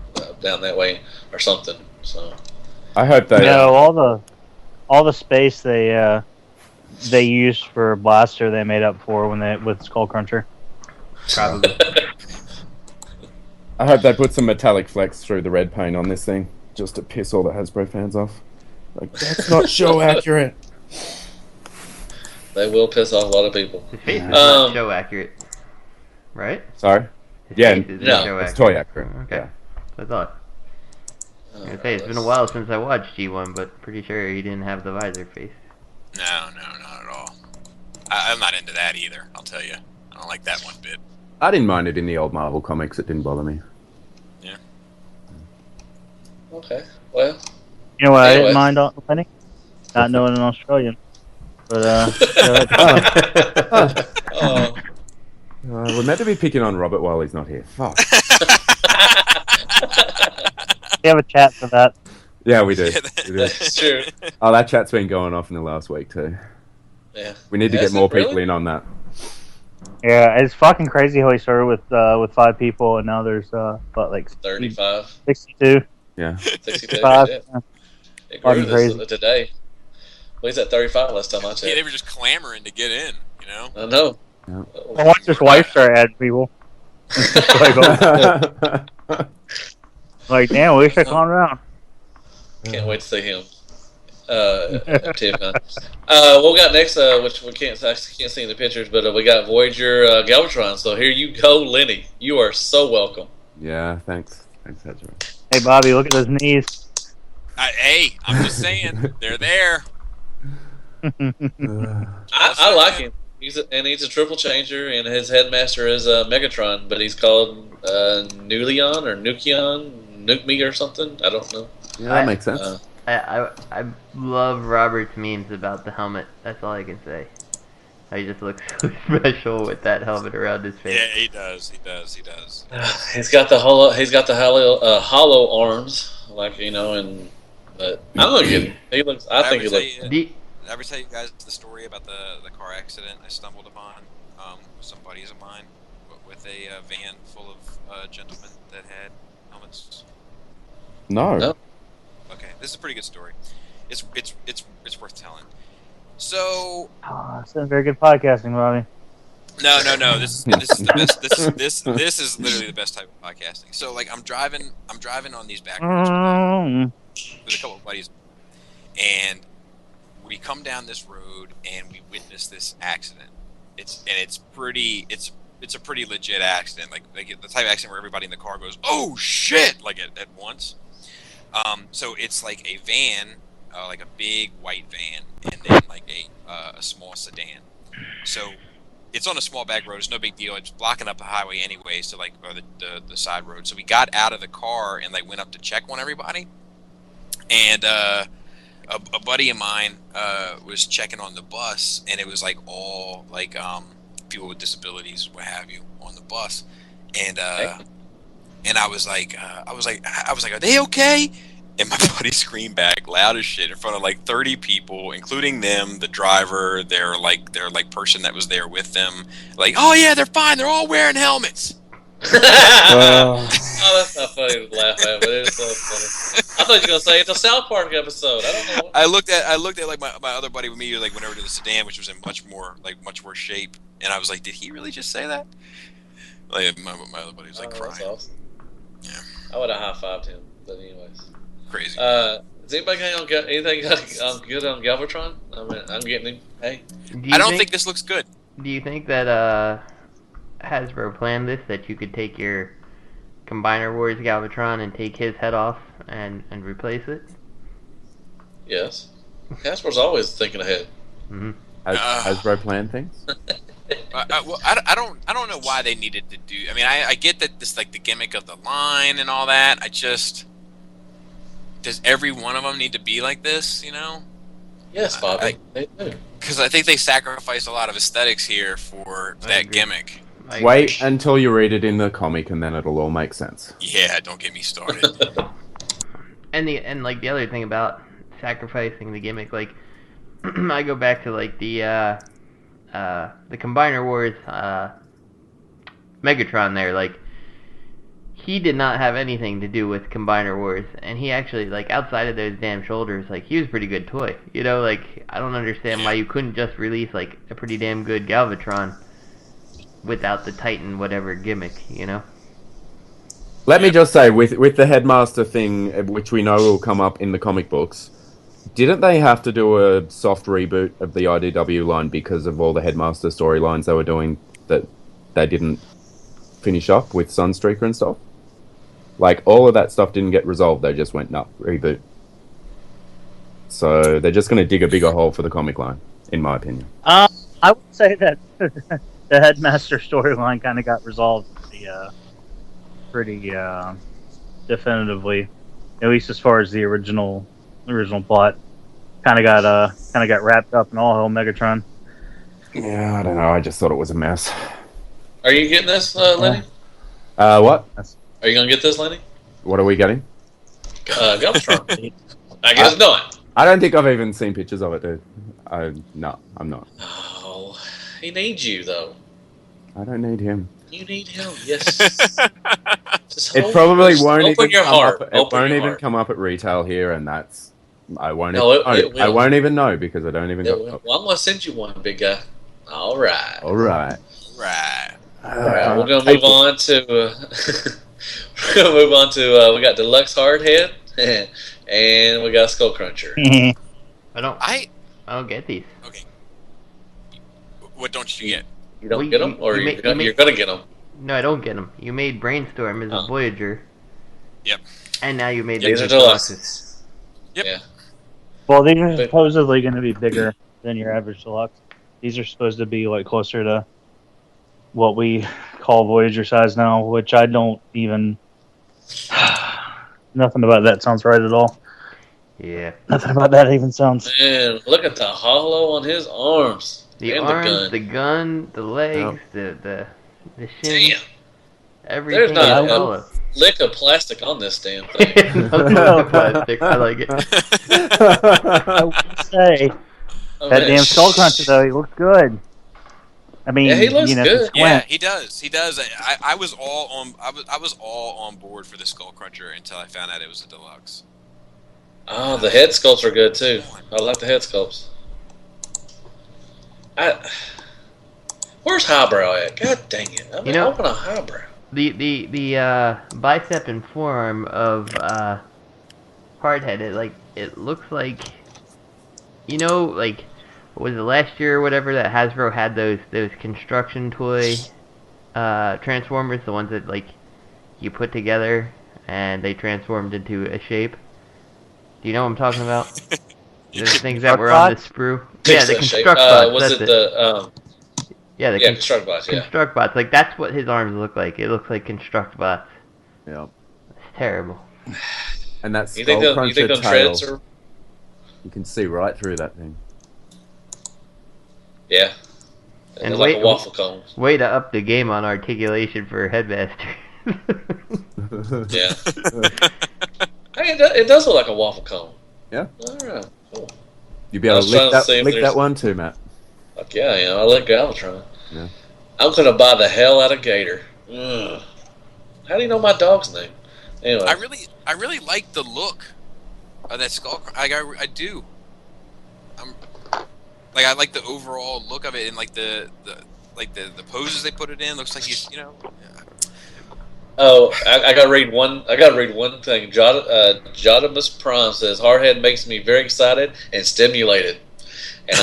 down that way or something. So I hope they. all the space they used for Blaster they made up for with Skullcruncher. Probably. I hope they put some metallic flecks through the red paint on this thing, just to piss all the Hasbro fans off. Like, that's not show accurate. They will piss off a lot of people. His face is not show accurate, right? Sorry? No, it's toy accurate. Okay, Yeah. I thought. I was gonna say, it's been a while since I watched G1, but pretty sure he didn't have the visor face. No, not at all. I'm not into that either, I'll tell you. I don't like that one bit. I didn't mind it in the old Marvel comics. It didn't bother me. Yeah. Okay, well. You know what I didn't mind on Penny? Not knowing an Australian. But, we're meant to be picking on Robert while he's not here. Fuck. We have a chat for that. Yeah, we do. That's true. Oh, that chat's been going off in the last week, too. Yeah. We need to get more people in on that. Yeah, it's fucking crazy how he started with 5 people, and now there's, 35. 62. Yeah. 62. 5. Yeah. It grew this today. Well, he's at 35 last time I checked. Yeah, they were just clamoring to get in, I know. Yeah. Well, once his wife started adding people. Like, damn, we should calm down. Can't wait to see him. At TFCon. What we got next, which we can't see in the pictures, but we got Voyager Galvatron. So here you go, Lenny. You are so welcome. Yeah, thanks. Thanks, Hedgerow. Hey, Bobby, look at those knees. Hey, I'm just saying, they're there. I like him. He's a triple changer, and his headmaster is Megatron, but he's called Nuleon or Nuke Me or something. I don't know. Yeah, that makes sense. I love Robert's memes about the helmet. That's all I can say. He just looks so special with that helmet around his face. Yeah, he does. He's got the hollow arms, but I'm gonna get him. He looks. I think he looks. Did I ever tell you guys the story about the car accident I stumbled upon with some buddies of mine with a van full of gentlemen that had helmets? No. Okay, this is a pretty good story. It's worth telling. So. It's been very good podcasting, Bobby. No. This is the best. This is literally the best type of podcasting. So like I'm driving on these back roads with a couple of buddies, and we come down this road and we witness this accident. It's a pretty legit accident. Like the type of accident where everybody in the car goes, "Oh shit!" like at once. So it's like a van, like a big white van, and then like a small sedan. So it's on a small back road. It's no big deal. It's blocking up the highway anyway, so like or the side road. So we got out of the car and like went up to check on everybody. And a buddy of mine was checking on the bus, and it was like all like people with disabilities, what have you, on the bus. And and I was like, are they okay? And my buddy screamed back loud as shit in front of like 30 people, including them, the driver, their person that was there with them. Like, oh yeah, they're fine. They're all wearing helmets. Oh, that's not funny to laugh at, but it's so funny. I thought you were gonna say it's a South Park episode. I don't know. I looked at like my other buddy with me, like went over to the sedan, which was in much worse shape, and I was like, did he really just say that? Like my other buddy was like crying. That's awesome. Yeah, I would have high-fived him, but anyways. crazy. Has anybody got anything good on Galvatron? I mean, I'm getting him. Hey, I don't think this looks good. Do you think that Hasbro planned this, that you could take your Combiner Wars Galvatron and take his head off and replace it? yes. Hasbro's always thinking ahead. Mm-hmm. Hasbro planned things? Well, I don't know why they needed to do. I mean, I get that this like the gimmick of the line and all that. I just, does every one of them need to be like this? You know? Yes, Bobby. They do. Because I think they sacrifice a lot of aesthetics here for that gimmick. Wait until you read it in the comic, and then it'll all make sense. Yeah, don't get me started. And the other thing about sacrificing the gimmick, like I go back to like the Combiner Wars Megatron there, like he did not have anything to do with Combiner Wars, and he actually, like, outside of those damn shoulders, like, he was a pretty good toy, you know, like, I don't understand why you couldn't just release, like, a pretty damn good Galvatron without the Titan whatever gimmick, you know? Let me just say, with the Headmaster thing, which we know will come up in the comic books, didn't they have to do a soft reboot of the IDW line because of all the Headmaster storylines they were doing that they didn't finish up with Sunstreaker and stuff? Like, all of that stuff didn't get resolved, they just went, no, reboot. So, they're just going to dig a bigger hole for the comic line, in my opinion. I would say that the Headmaster storyline kind of got resolved pretty definitively, at least as far as the original plot. Kind of got wrapped up in all hell Megatron. Yeah, I don't know, I just thought it was a mess. Are you getting this, Lenny? What? Are you going to get this, Lenny? What are we getting? Galvatron. I guess not. I don't think I've even seen pictures of it, dude. No, I'm not. Oh, he needs you, though. I don't need him. You need him, yes. It probably won't even your come heart. up. It won't even come up at retail here, and that's I won't. No, even, I won't even know because I don't even. Well, I'm gonna send you one, big guy. All right. All right. Right. We're gonna move on to. We got Deluxe Hardhead, and we got Skullcruncher. I don't get these. Okay. What don't you get? You don't get them, or you're gonna get them? No, I don't get them. You made Brainstorm as a Voyager. Yep. And now you made these are Deluxes. Yep. Yeah. Well, these are supposedly going to be bigger than your average Deluxe. These are supposed to be like closer to what we call Voyager size now, which I don't even. Nothing about that sounds right at all. Yeah. Nothing about that even sounds. Man, look at the hollow on his arms. The and arms, the gun, the legs, the shin. Damn. Everything There's not is hollow. Lick of plastic on this damn thing. No plastic. I like it. I would say that damn Skullcruncher though, he looks good. I mean, yeah, he looks good. Yeah, he does. He does. I was all on. I was all on board for the Skullcruncher until I found out it was a Deluxe. Oh, the head sculpts are good too. I like the head sculpts. Where's Highbrow at? God dang it! I mean, I want a Highbrow. The bicep and forearm of Hardhead, it looks like, you know, like, was it last year or whatever that Hasbro had those construction toy Transformers, the ones that like you put together and they transformed into a shape. Do you know what I'm talking about? Those things that were on the sprue. Yeah, the construct bots. Was it the Yeah, the construct bots. Yeah, construct bots. Like, that's what his arms look like. It looks like construct bots. Yeah, it's terrible. And that's you think those treads are? You can see right through that thing. Yeah, and like a waffle cone. Way to up the game on articulation for Headmaster. Yeah. Hey, it does look like a waffle cone. Yeah. All right. Cool. You'd be able to lick that one too, Matt. Fuck yeah, I like Galvatron. Yeah. I'm gonna buy the hell out of Gator. Ugh. How do you know my dog's name? Anyway, I really like the look of that skull. I do. I like the overall look of it and like the poses they put it in. Looks like he's Yeah. Oh, I gotta read one. I gotta read one thing. Jotimus Prime says Hardhead makes me very excited and stimulated, and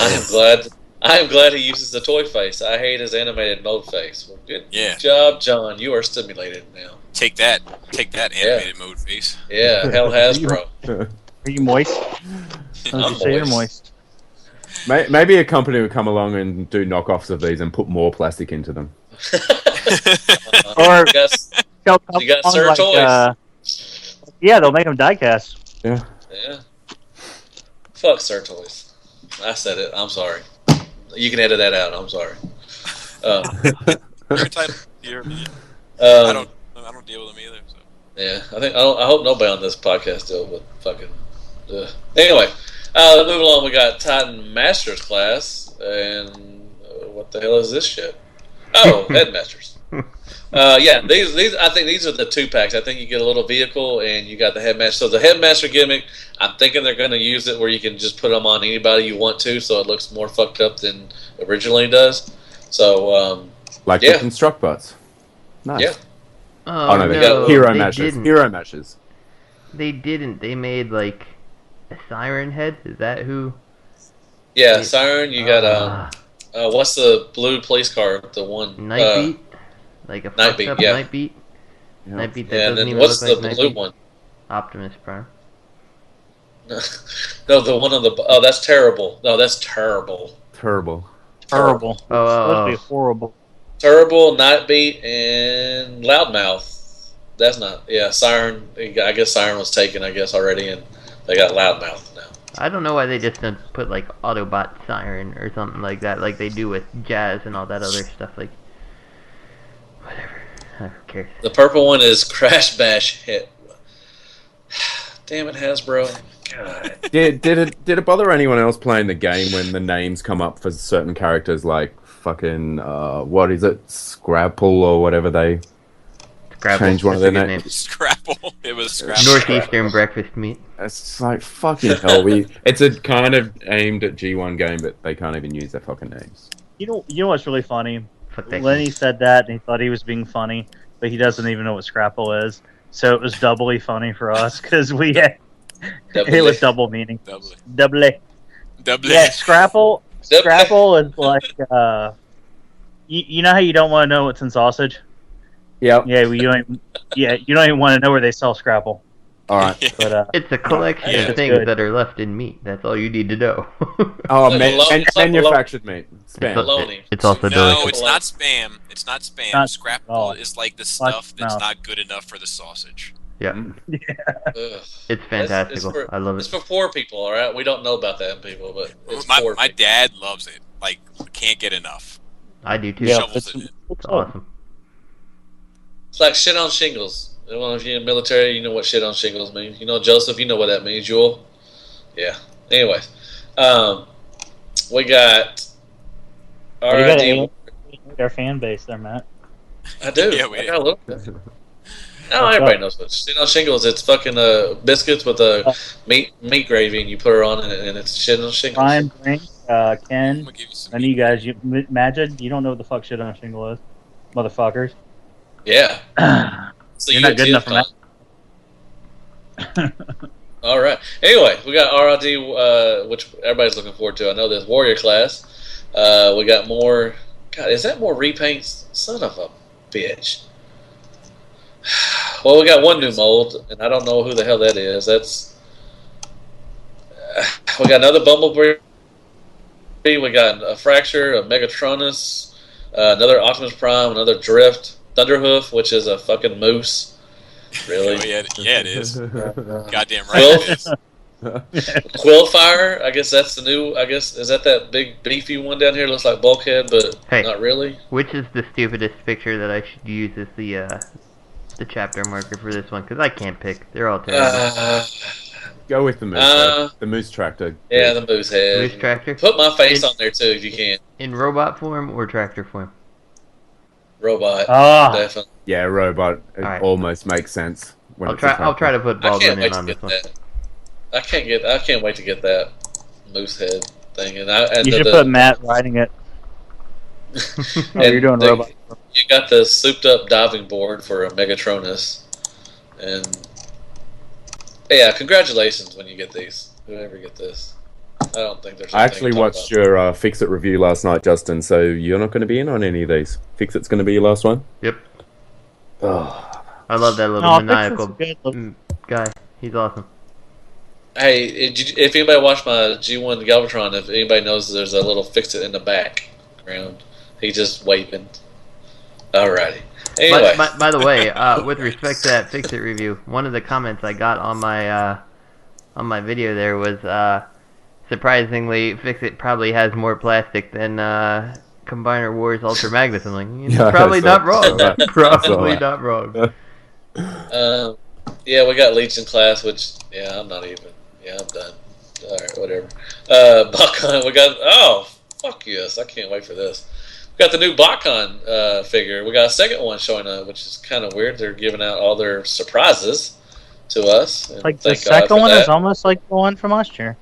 I am glad he uses the toy face. I hate his animated mode face. Well, good job, John. You are stimulated now. Take that animated mode face. Yeah, hell Hasbro. Are you moist? I'm say you're moist. Maybe a company would come along and do knockoffs of these and put more plastic into them. Or you got Sir Toys. Yeah, they'll make them die-cast. Yeah. Fuck Sir Toys. I said it. I'm sorry. You can edit that out. I'm sorry. You're entitled. I don't deal with them either. So. Yeah, I hope nobody on this podcast deals with fucking. Anyway, moving along. We got Titan Masters class, and what the hell is this shit? Oh, Headmasters. Yeah, these I think these are the 2-packs. I think you get a little vehicle and you got the Headmaster. So the Headmaster gimmick, I'm thinking they're going to use it where you can just put them on anybody you want to, so it looks more fucked up than originally does. So the construct bots. Nice. Yeah. Oh no, they got hero matches. Hero matches. They didn't. They made like a Siren Head. Is that who? Yeah, Siren. You got what's the blue police car? The one Nightbeat. Like a fucked up Nightbeat. Yeah. Nightbeat that doesn't even what's look the like blue Nightbeat? one? Optimus Prime. No, the one on the. Oh, that's terrible. No, that's terrible. Terrible. It's supposed to be horrible. Terrible, Nightbeat, and Loudmouth. That's not. Yeah, Siren. I guess Siren was taken. I guess already, and they got Loudmouth now. I don't know why they just don't put like Autobot Siren or something like that, like they do with Jazz and all that other stuff. Like, whatever. Who cares? The purple one is Crash Bash Hit. Damn it, Hasbro. God. Did it bother anyone else playing the game when the names come up for certain characters like fucking what is it, Scrapple or whatever they changed one of their names? Scrapple. It was Scrapple. Northeastern breakfast meat. It's like fucking hell. It's a kind of aimed at G1 game, but they can't even use their fucking names. You know what's really funny? Lenny said that and he thought he was being funny, but he doesn't even know what Scrapple is. So it was doubly funny for us because we had it was double meaning. Double. Yeah, Scrapple. Scrapple is like you know how you don't want to know what's in sausage. Yep. Yeah. You don't even want to know where they sell Scrapple. All right, but it's a collection of things that are left in meat. That's all you need to know. Manufactured meat. Spam. It's also no, delicious. it's not spam. It's not spam. Scrapple is like the stuff that's not good enough for the sausage. Yeah. It's fantastic. I love it. It's for poor people, all right? We don't know about that, people, but it's my dad loves it. Like, can't get enough. I do too. Shovels it in. It's awesome. It's like shit on shingles. Well, if you're in the military, you know what shit on shingles means. You know, Joseph, you know what that means, Jewel. Yeah. Anyways, we got our fan base there, Matt. I do. Yeah, I got a little bit. No, everybody knows what shit on shingles. It's fucking biscuits with a meat gravy, and you put her on, and it's shit on shingles. Brian, Brink, Ken, I know you guys. Imagine you don't know what the fuck shit on a shingle is, motherfuckers. Yeah. So you're not good enough for that. All right. Anyway, we got RID, which everybody's looking forward to. I know this Warrior class. We got more. God, is that more repaints? Son of a bitch. Well, we got one new mold, and I don't know who the hell that is. That's. We got another Bumblebee. We got a Fracture, a Megatronus, another Optimus Prime, another Drift, Thunderhoof, which is a fucking moose. Really? Oh, yeah, it is. Goddamn right it is. Quillfire, I guess that's the new. I guess is that big beefy one down here? Looks like Bulkhead, but not really. Which is the stupidest picture that I should use as the the chapter marker for this one? Because I can't pick. They're all terrible. Go with the moose head. The moose tractor. Yeah, the moose head. Moose tractor? Put my face on there too if you can. In robot form or tractor form? Robot. Definitely. Yeah, robot. It Alright. almost makes sense. When I'll it's a try to put I can't Baldwin wait in to on this get one. that. I can't wait to get that moose head thing. And You should put Matt riding it. You're doing robot. You got the souped up diving board for a Megatronus, and yeah, congratulations when you get these. Whoever get this, I don't think there's. I actually watched your Fix It review last night, Justin. So you're not going to be in on any of these. Fix It's going to be your last one. Yep. Oh. I love that little maniacal guy. He's awesome. Hey, if anybody watched my G1 Galvatron, if anybody knows there's a little Fix It in the background, he's just waving. Alrighty. Anyway. By the way, with respect to that Fix It review, one of the comments I got on my video there was, surprisingly, Fix It probably has more plastic than Combiner Wars Ultra Magnus. I'm like, Yeah, probably not wrong. Right. Probably not wrong. Yeah, we got Legion class, which I'm not even. Yeah, I'm done. All right, whatever. Botcon, we got. Oh, fuck yes! I can't wait for this. We got the new Botcon figure. We got a second one showing up, which is kind of weird. They're giving out all their surprises to us. And Like the second one is almost like the one from last year.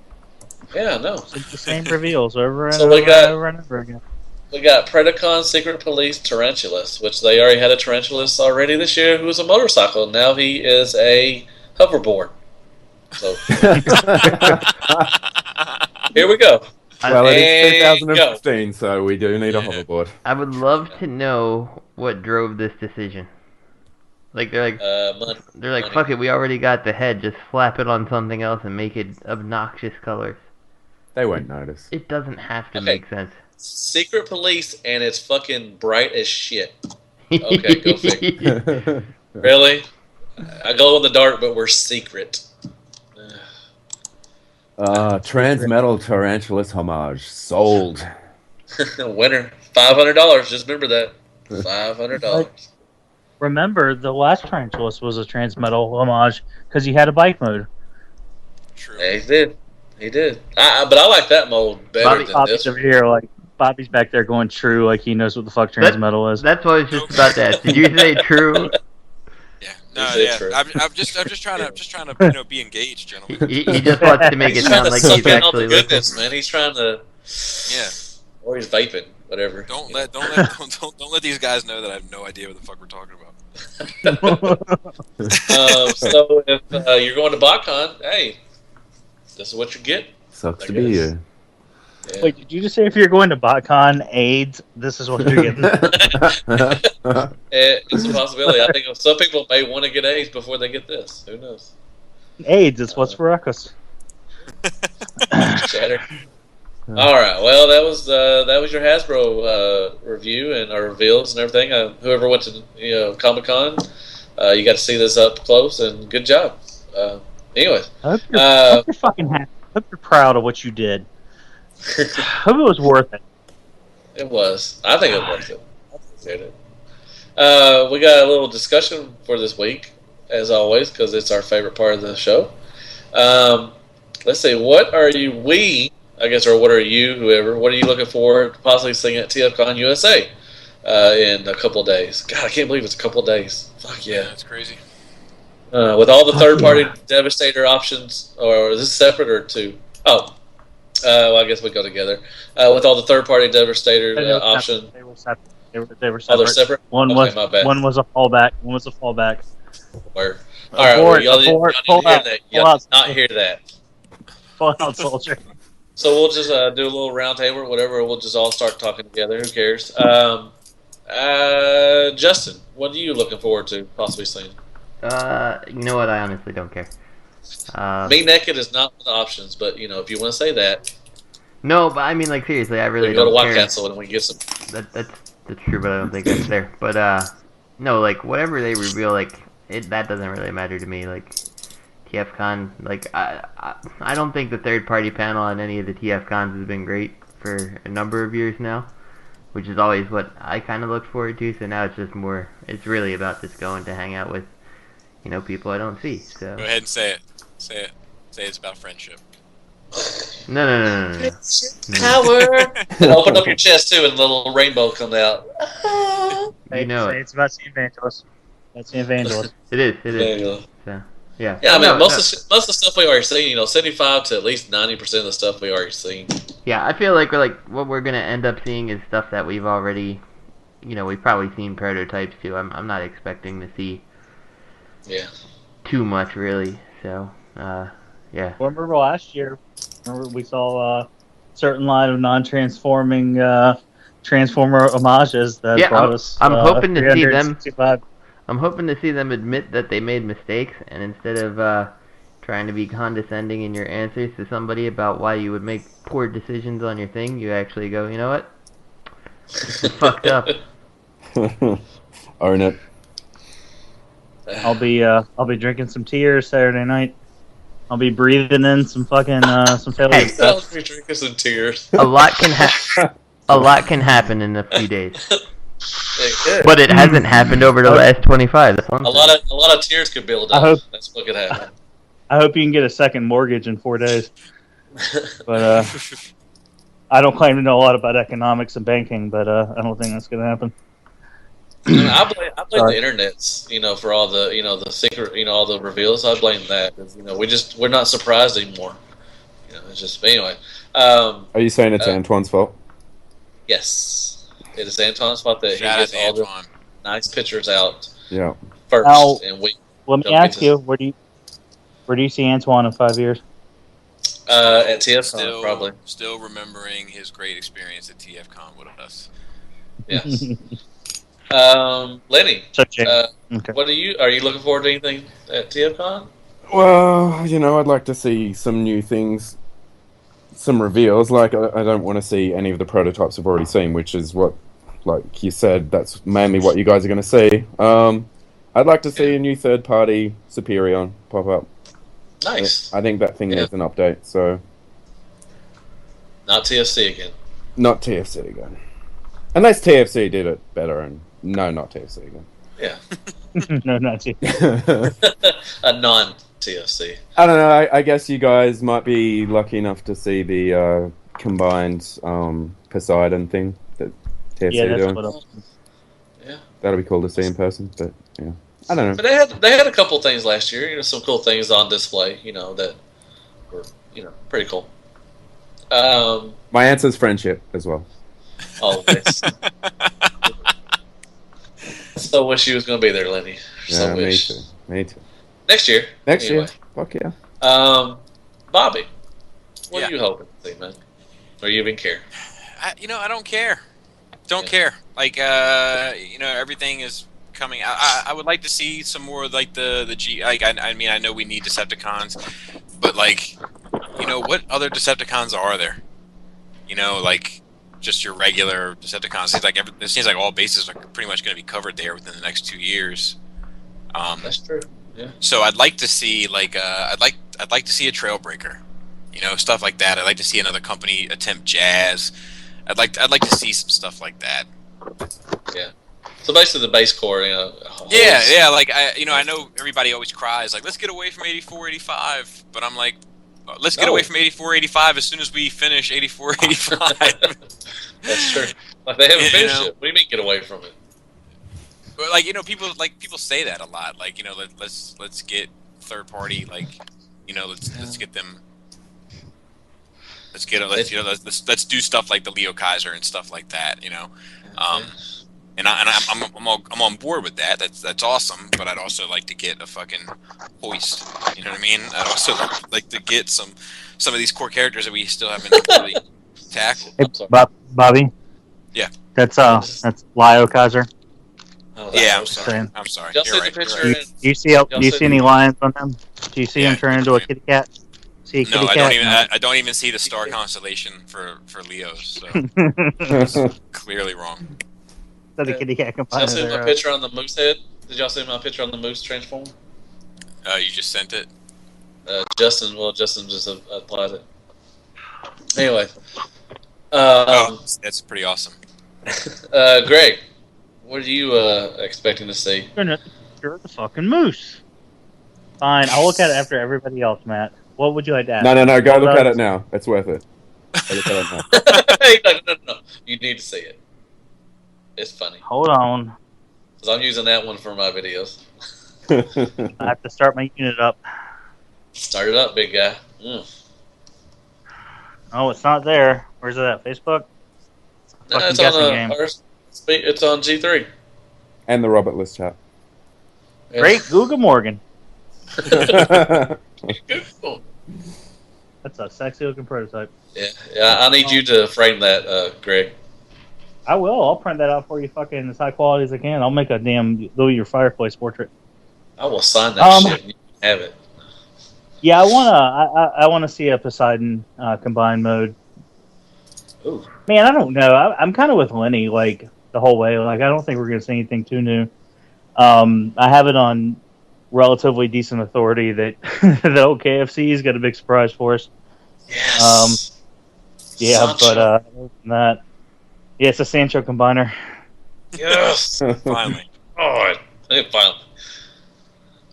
Yeah, I know. It's like the same reveals over and So over we got- and over and over again. We got Predacon Secret Police Tarantulas, which they already had a Tarantulas already this year who was a motorcycle. Now he is a hoverboard. So here we go. Well, it And is 2015, so we do need a hoverboard. I would love to know what drove this decision. Like they're like, fuck it, we already got the head, just slap it on something else and make it obnoxious colors. They won't notice. It doesn't have to make sense. Secret Police, and it's fucking bright as shit. Okay, go figure. Really? I glow in the dark, but we're secret. Transmetal Tarantulas homage sold. Winner, $500. Just remember that. $500. Remember, the last Tarantulas was a Transmetal homage because he had a bike mode. True. Yeah, he did. He did. But I like that mold better than Bobby's this over one. here, like Bobby's back there going true, like he knows what the fuck Transmetal is. That's what I was just about to ask. Did you say true? Yeah. No, Is it yeah. true? I'm just trying to be engaged, gentlemen. He just wants to make it He's trying sound to like suck he's in all the actually listening. goodness, man. He's trying to. Yeah. Or he's vaping, whatever. Don't let these guys know that I have no idea what the fuck we're talking about. So if you're going to Botcon, hey, this is what you get. Sucks I to be guess. you. Yeah. Wait, did you just say if you're going to Botcon AIDS, this is what you're getting? It's a possibility. I think some people may want to get AIDS before they get this. Who knows? AIDS, it's what's for ruckus. Chatter. All right. Well, that was your Hasbro review and our reveals and everything. Whoever went to Comic-Con, you got to see this up close, and good job. Anyways, I hope you're fucking happy. I hope you're proud of what you did. I hope it was worth it. it was. I think it was worth it. I appreciate it. We got a little discussion for this week, as always, because it's our favorite part of the show. Let's see. What are you? What are you? Whoever. What are you looking for to possibly seeing at TFCon USA in a couple of days? God, I can't believe it's a couple of days. Fuck yeah. That's crazy. With all the third-party Devastator options, or is this separate or two? Oh, well, I guess we go together. With all the third-party Devastator options. They were separate. They were Oh, separate. they're separate? One Okay, my bad. was a fallback. One was a fallback. Where? All right, well, y'all Pull need to hear that. Y'all did not hear that. Fallout Soldier. So we'll just do a little round table or whatever. We'll just all start talking together. Who cares? Justin, what are you looking forward to possibly seeing? You know what? I honestly don't care. Me naked is not one of the options, but if you want to say that, No, but I mean, like, seriously, I we really can go to don't White care. Castle and we can get some. That's true, but I don't think that's there. But no, like, whatever they reveal, like, that doesn't really matter to me. Like, TFCon, like, I don't think the third party panel on any of the TFCons has been great for a number of years now. which is always what I kind of look forward to. So now it's just more. It's really about just going to hang out with, people I don't see. So Go ahead and say it. Say it. Say it's about friendship. No. Power. And open up your chest too, and a little rainbow comes out. You know it. It's about the evangelist. That's the evangelist. It is. There you go. So, yeah. Yeah, I mean, No, most of the stuff we already seen, 75 to at least 90% of the stuff we already seen. Yeah, I feel like what we're gonna end up seeing is stuff that we've already, we've probably seen prototypes too. I'm not expecting to see too much really. So, yeah. Remember last year? Remember we saw a certain line of non-transforming Transformer homages that brought us. I'm hoping to see them. 365. I'm hoping to see them admit that they made mistakes, and instead of trying to be condescending in your answers to somebody about why you would make poor decisions on your thing, you actually go, you know what? It's fucked up. Own it. I'll be drinking some tears Saturday night. I'll be breathing in some fucking some failure stuff. I'll be drinking some tears. A lot can happen in a few days. Good. But it hasn't happened over the last 25. That's one a lot of tears could build up. That's what could happen. I hope you can get a second mortgage in 4 days. But I don't claim to know a lot about economics and banking, but I don't think that's going to happen. I blame the internets, for all the, the secret, all the reveals. I blame that because we're not surprised anymore. It's just anyway. Are you saying it's Antoine's fault? Yes, it is Antoine's fault that Shout he gets all Antoine. the nice pictures out. Yeah. First, Now, and we. Let me ask you, where do you see Antoine in 5 years? At TFCon, probably. Still remembering his great experience at TFCon with us. Yes. Lenny, Okay. what are you looking forward to anything at TFCon? Well, I'd like to see some new things, some reveals. Like, I don't want to see any of the prototypes I've already seen, which is what, like you said, that's mainly what you guys are going to see. I'd like to see a new third-party Superion pop up. Nice. I think that thing needs an update, so... Not TFC again. Not TFC again. Unless TFC did it better, and... No, not TFC again. Yeah. No, not TFC. A non-TFC. I don't know, I guess you guys might be lucky enough to see the combined Poseidon thing that TFC are doing. Yeah. That'll be cool to see in person, but yeah. I don't know. But they had a couple things last year, some cool things on display, that were, pretty cool. My answer's friendship as well. Always. So wish you was going to be there, Lenny. Yeah, me too. Me too. Next year. Next year. Fuck yeah. Bobby, what are you hoping to see, man? Or you even care? I don't care. Don't care. Like, everything is coming. I would like to see some more like the G. Like, I mean, I know we need Decepticons, but like, what other Decepticons are there? Like just your regular Decepticons. It seems like all bases are pretty much going to be covered there within the next 2 years. That's true. Yeah. So I'd like to see I'd like to see a Trailbreaker, stuff like that. I'd like to see another company attempt Jazz. I'd like to see some stuff like that. Yeah. So basically, the base core, Yeah. Like I know everybody always cries like, let's get away from 84, 85, but I'm like, let's get away from 84, 85 as soon as we finish 84, 85. That's true. Like they haven't finished it. What do you mean get away from it? But people say that a lot. Like let's get third party. Like let's get them. Let's do stuff like the Leo Kaiser and stuff like that. And I'm on board with that. That's awesome. But I'd also like to get a fucking hoist. You know what I mean? I'd also like to get some of these core characters that we still haven't really tackled. Hey, Bobby. Yeah. That's Leo Kaiser. Oh, yeah, I'm sorry. Y'all You're see right. the picture? You're right. Do you see any lions on them? Do you see him turn into a kitty cat? See a kitty cat? I don't even see the star constellation for Leos. So it's clearly wrong. So the kitty cat Did y'all component see my there. picture on the moose head? Did y'all see my picture on the moose transform? You just sent it. Justin just applied it. Anyway. That's pretty awesome. Greg, what are you expecting to see? You're the fucking moose. Fine, I'll look at it after everybody else, Matt. What would you like to ask? No. Go look at it now. It's worth it. Go look at it now. No. You need to see it. It's funny. Hold on. Because I'm using that one for my videos. I have to start my unit up. Start it up, big guy. Oh, it's not there. Where's it at? Facebook? No, it's on G3. And the Robert List chat. Yeah. Great Google Morgan. Google. That's a sexy looking prototype. Yeah. I need you to frame that, Greg. I will. I'll print that out for you, fucking as high quality as I can. I'll make a damn your fireplace portrait. I will sign that shit. And you can have it. Yeah, I wanna see a Poseidon combined mode. Ooh. Man, I don't know. I'm kind of with Lenny like the whole way. Like I don't think we're gonna see anything too new. I have it on relatively decent authority that the old KFC's got a big surprise for us. Yes. Yeah, Sancho. but other than that, yeah, it's a Sancho combiner. Yes. Finally. Oh, finally.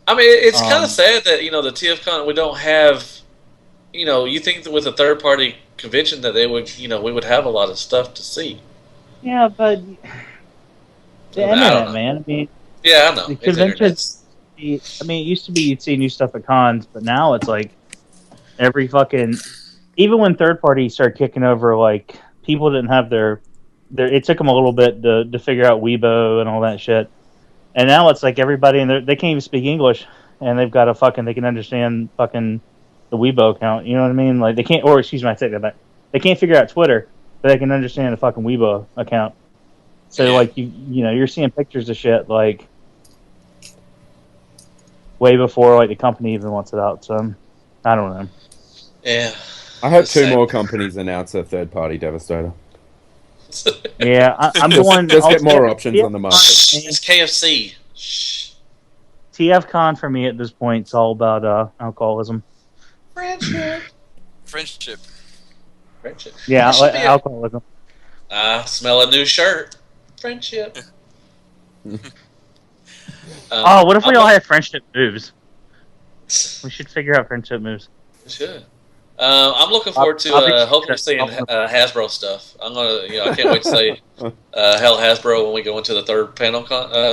I mean, it's kind of sad that, the TFCon, we don't have, you think that with a third-party convention that they would, we would have a lot of stuff to see. Yeah, but the internet, man. I mean, yeah, I know. The conventions. I mean, it used to be you'd see new stuff at cons, but now it's like every fucking. Even when third parties started kicking over, like people didn't have their. It took them a little bit to figure out Weibo and all that shit, and now it's like everybody and they can't even speak English, and they've got they can understand fucking the Weibo account. You know what I mean? Like they can't, or excuse me, I take that back. They can't figure out Twitter, but they can understand the fucking Weibo account. So like you're seeing pictures of shit like way before like the company even wants it out. So I don't know. Yeah. I hope two more companies announce a third-party Devastator. Yeah, I'm the one. Just get more options on the market. It's KFC. TFCon for me at this point is all about alcoholism. Friendship. Yeah, alcoholism. I smell a new shirt. Friendship. What if we all had friendship moves? We should figure out friendship moves. We should. I'm looking forward to hopefully seeing Hasbro stuff. I'm gonna, I can't wait to say HAIL Hasbro when we go into the third panel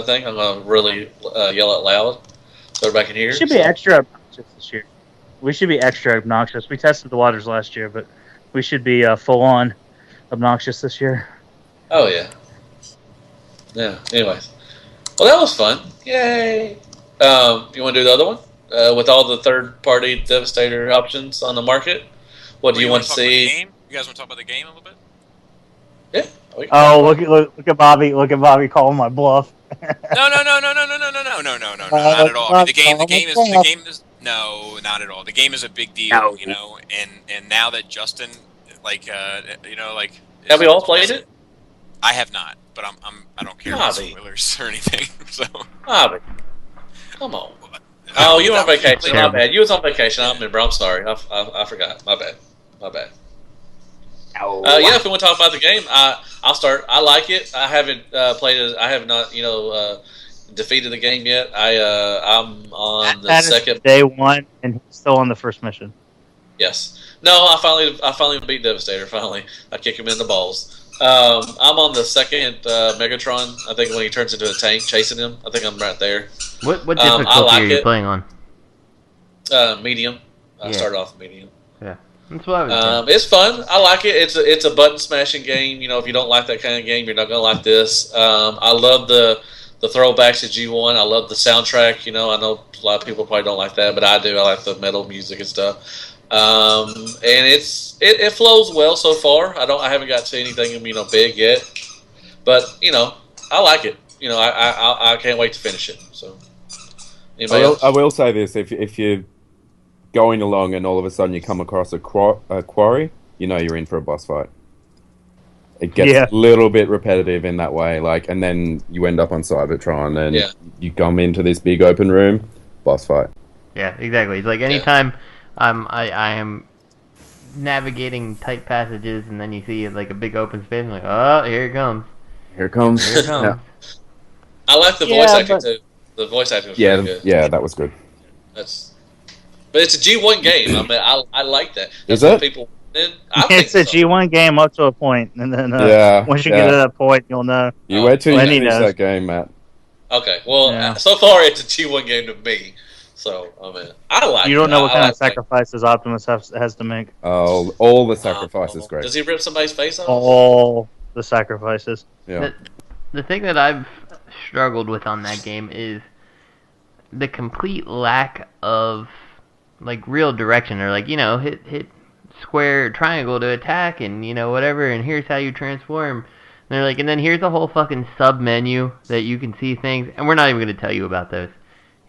thing. I'm gonna really yell out loud so everybody can hear. We should be extra obnoxious this year. We should be extra obnoxious. We tested the waters last year, but we should be full on obnoxious this year. Oh yeah. Yeah. Anyways, well that was fun. Yay! You want to do the other one? With all the third-party Devastator options on the market, what do you want to see? You guys want to talk about the game a little bit? Yeah. Oh, look at Bobby! Look at Bobby calling my bluff. No, not at all. I mean, the game is no, not at all. The game is a big deal, and now that Justin, have we all played it? I have not, but I don't care about spoilers or anything. So, Bobby, come on. Oh, you were on vacation. My bad. You was on vacation. I remember. I'm sorry. I forgot. My bad. Yeah, if we want to talk about the game, I'll start. I like it. I haven't played it. I have not, defeated the game yet. I'm on the second day one, and he's still on the first mission. Yes. No, I finally beat Devastator. Finally, I kick him in the balls. I'm on the second Megatron. I think when he turns into a tank, chasing him. I think I'm right there. What difficulty are you playing on? Medium. I started off medium. Yeah, that's what I was it's fun. I like it. It's a button smashing game. If you don't like that kind of game, you're not gonna like this. I love the throwbacks to G1. I love the soundtrack. I know a lot of people probably don't like that, but I do. I like the metal music and stuff. And it flows well so far. I haven't got to anything big yet, but I like it. I can't wait to finish it. So, I will say this: if you're going along and all of a sudden you come across a quarry, you're in for a boss fight. It gets a little bit repetitive in that way, and then you end up on Cybertron and you come into this big open room, boss fight. Yeah, exactly. It's like anytime I am navigating tight passages and then you see like a big open space, I'm like, oh, here it comes. Here it comes. Here it comes. Yeah. I like the voice acting too. The voice acting was pretty good. Yeah, that was good. But it's a G1 game. I mean, I like that. That's Is what it? people. I think It's a so. G1 game up to a point, and then once you get to that point, you'll know. You wait till you Lenny finish knows. that game, Matt. Okay, well, Yeah. so far it's a G1 game to me. So I mean, I like. You don't know what kind I of sacrifices Optimus has to make. Oh, all the sacrifices, great. Does he rip somebody's face off? All the sacrifices. Yeah. The thing that I've struggled with on that game is the complete lack of like real direction, or like, you know, hit square triangle to attack, and you know, whatever, and here's how you transform. And they're like, and then here's a whole fucking sub menu that you can see things, and we're not even going to tell you about those.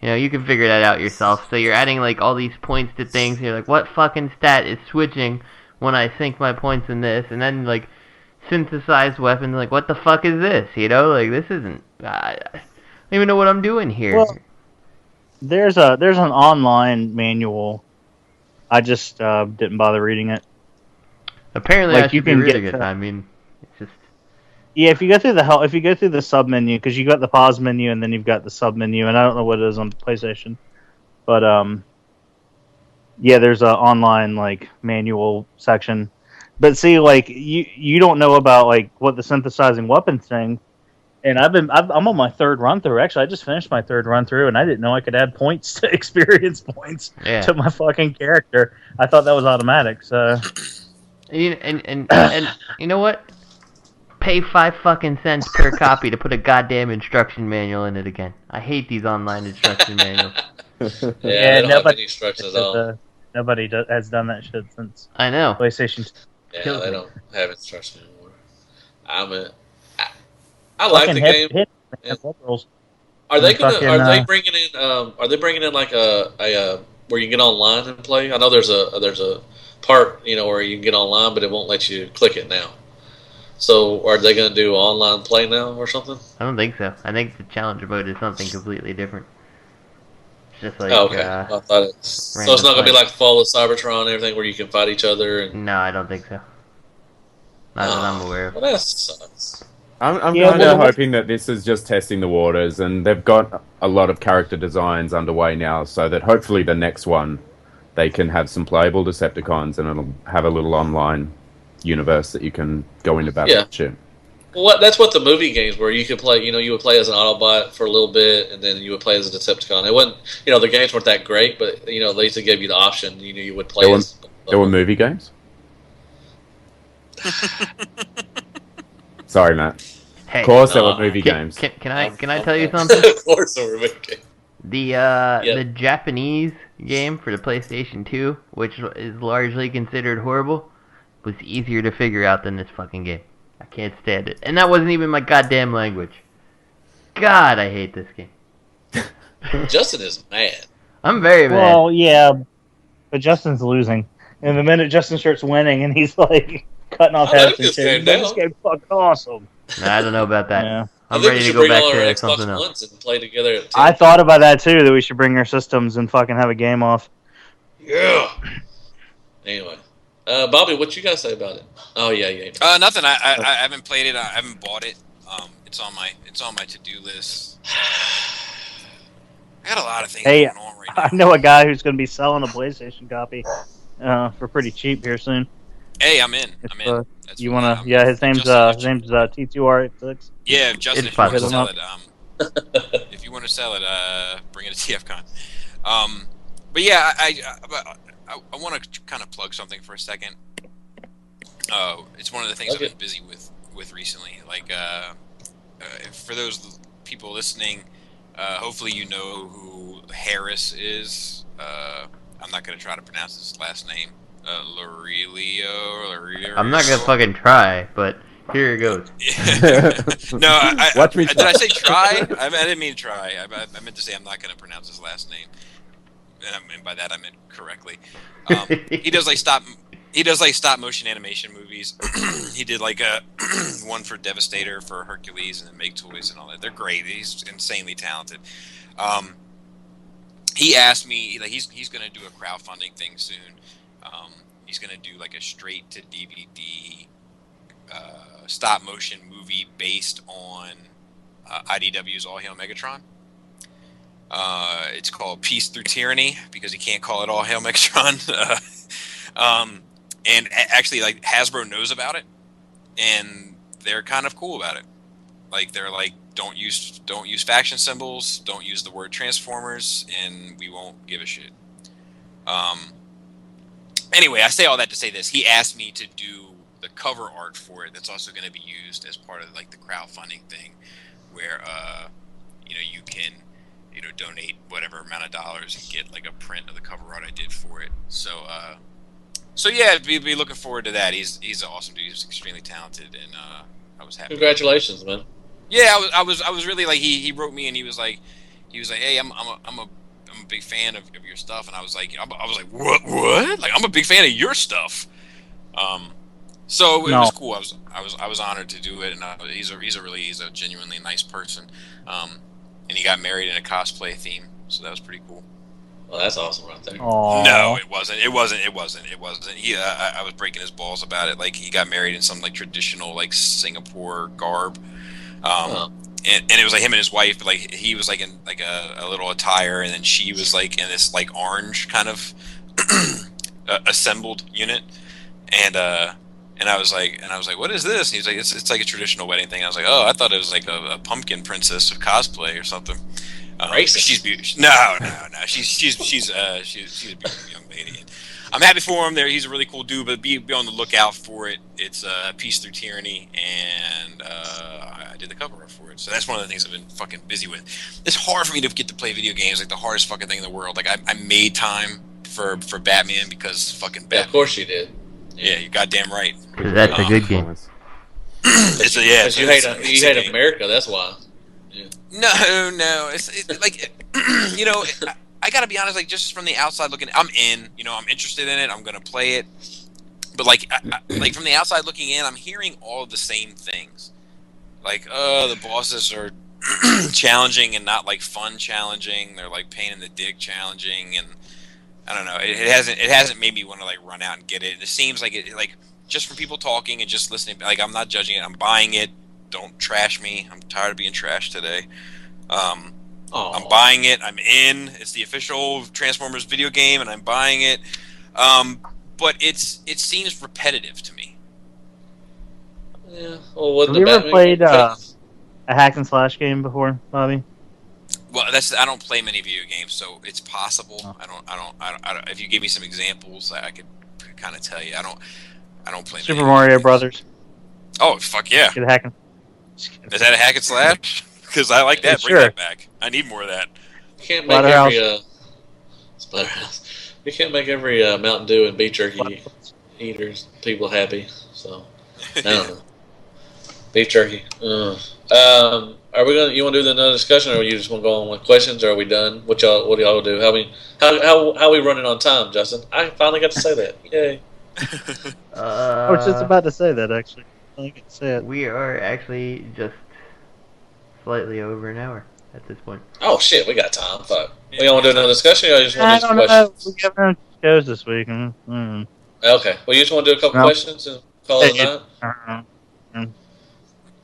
You know, you can figure that out yourself. So you're adding like all these points to things, and you're like, what fucking stat is switching when I sink my points in this? And then like synthesized weapons, like, what the fuck is this? You know, like, this isn't, I don't even know what I'm doing here. Well, there's an online manual. I just didn't bother reading it. Apparently, like, that you should be can really get good. to- I mean, it's just, Yeah, if you go through the sub menu, because you got the pause menu and then you've got the sub menu, and I don't know what it is on PlayStation, but yeah, there's an online like manual section. But see, like you don't know about like what the synthesizing weapons thing, and I'm on my third run through. Actually, I just finished my third run through, and I didn't know I could add points to experience points to my fucking character. I thought that was automatic. So, and you know what? Pay 5 fucking cents per copy to put a goddamn instruction manual in it again. I hate these online instruction manuals. Yeah, they don't have any instructions at all. Nobody has done that shit since I know PlayStation. Yeah, they don't have instruction anymore. I like the game. Are they bringing in like a where you can get online and play? I know there's a part, you know, where you can get online, but it won't let you click it now. So are they going to do online play now or something? I don't think so. I think the challenger mode is something completely different. It's just like, okay. I thought so it's not going to be like Fall of Cybertron and everything where you can fight each other. And... No, I don't think so. Not that I'm aware of. Well, that sucks. I'm kind of hoping that this is just testing the waters, and they've got a lot of character designs underway now, so that hopefully the next one they can have some playable Decepticons, and it'll have a little online universe that you can go into battle and shit. Well, that's what the movie games were. You could play, you know, you would play as an Autobot for a little bit, and then you would play as a Decepticon. It wasn't, you know, the games weren't that great, but you know, at least it gave you the option. You know, you would play. There were movie games. Sorry, Matt. Hey, of course, there were movie games. Can I tell you something? Of course, there were movie games. The Japanese game for the PlayStation 2, which is largely considered horrible, was easier to figure out than this fucking game. I can't stand it. And that wasn't even my goddamn language. God, I hate this game. Justin is mad. I'm very mad. Well, yeah, but Justin's losing. And the minute Justin starts winning, and he's like cutting off heads and shit, this game's fucking awesome. I don't know about that. Yeah. I'm ready to go back to something else. And play together at 10. I thought about that too, that we should bring our systems and fucking have a game off. Yeah. Anyway. Bobby, what you gotta say about it? Oh yeah. Nothing. I haven't played it. I haven't bought it. It's on my to-do list. I got a lot of things going on right now. I know a guy who's going to be selling a PlayStation copy for pretty cheap here soon. Hey, I'm in. You want to? Yeah, his name's T2R86. Yeah, Justin, if you want to sell it, if you want to sell it, bring it to TFCon. But yeah, I want to kind of plug something for a second. It's one of the things I've been busy with recently. Like, for those people listening, hopefully you know who Harris is. I'm not going to try to pronounce his last name. Lorilio. I'm not going to fucking try, but here it goes. No, Watch me did I say try? I didn't mean try. I meant to say I'm not going to pronounce his last name. And by that I meant correctly. He does like stop motion animation movies. He did like a one for Devastator for Hercules and then Make Toys and all that. They're great. He's insanely talented. He asked me, like, he's going to do a crowdfunding thing soon. He's going to do like a straight to DVD stop motion movie based on IDW's All Hail Megatron. It's called Peace Through Tyranny because you can't call it All Hail Megatron. And actually, like, Hasbro knows about it, and they're kind of cool about it. Like, they're like, don't use faction symbols, don't use the word Transformers, and we won't give a shit. Anyway, I say all that to say this. He asked me to do the cover art for it. That's also going to be used as part of like the crowdfunding thing, where you can donate whatever amount of dollars and get like a print of the cover art I did for it. So yeah, be looking forward to that. He's an awesome dude. He's extremely talented, and I was happy. Congratulations, man. Yeah, I was really like he wrote me and he was like, hey, I'm a big fan of your stuff, and I was like what? Like, I'm a big fan of your stuff. So it was cool. I was honored to do it, and he's a genuinely nice person. And he got married in a cosplay theme, so that was pretty cool. Well, that's awesome right there. Aww. No, it wasn't. He, I was breaking his balls about it. Like, he got married in some like traditional like Singapore garb, and it was like him and his wife. But like, he was like in like a little attire, and then she was like in this like orange kind of assembled unit, and I was like, what is this? And he's like, it's like a traditional wedding thing. I was like, oh, I thought it was like a pumpkin princess of cosplay or something. She's beautiful. No. She's a beautiful young lady. And I'm happy for him. There, he's a really cool dude. But be on the lookout for it. It's Peace Through Tyranny, and I did the cover art for it. So that's one of the things I've been fucking busy with. It's hard for me to get to play video games. Like, the hardest fucking thing in the world. Like, I made time for Batman because fucking Batman. Yeah, of course you did. Yeah, you're goddamn right. Because that's a good game. Because you hate America. That's why. Yeah. No, it's like, I gotta be honest, like, just from the outside looking, I'm in, I'm interested in it, I'm gonna play it, but like, like from the outside looking in, I'm hearing all of the same things, like, the bosses are challenging and not like fun challenging, they're like pain in the dick challenging, and I don't know, it hasn't made me want to like run out and get it. It seems like it, like, just from people talking and just listening, like, I'm not judging it, I'm buying it. Don't trash me. I'm tired of being trashed today. I'm buying it. I'm in. It's the official Transformers video game, and I'm buying it. But it seems repetitive to me. Yeah. Well, have you ever played a hack and slash game before, Bobby? Well, I don't play many video games, so it's possible. Oh. I don't. If you gave me some examples, I could kind of tell you. I don't play Super Mario Brothers. Oh, fuck yeah! Get a hack and... Is that a hack and slash? Because I like that. Bring that back. I need more of that. You can't make every Splatterhouse. You can't make every Mountain Dew and beef jerky eaters people happy. So I don't know. Beef jerky. Are we gonna? You want to do another discussion, or you just want to go on with questions? Or are we done? What do y'all do? How we running on time, Justin? I finally got to say that. Yay! I was just about to say that, actually. I can say it. We are actually just slightly over an hour at this point. Oh shit, we got time. Fuck. We want to do another discussion, or you just want I to do don't some know. questions? We have no shows this week. Mm-hmm. Okay. Well, you just want to do a couple questions and call it a night?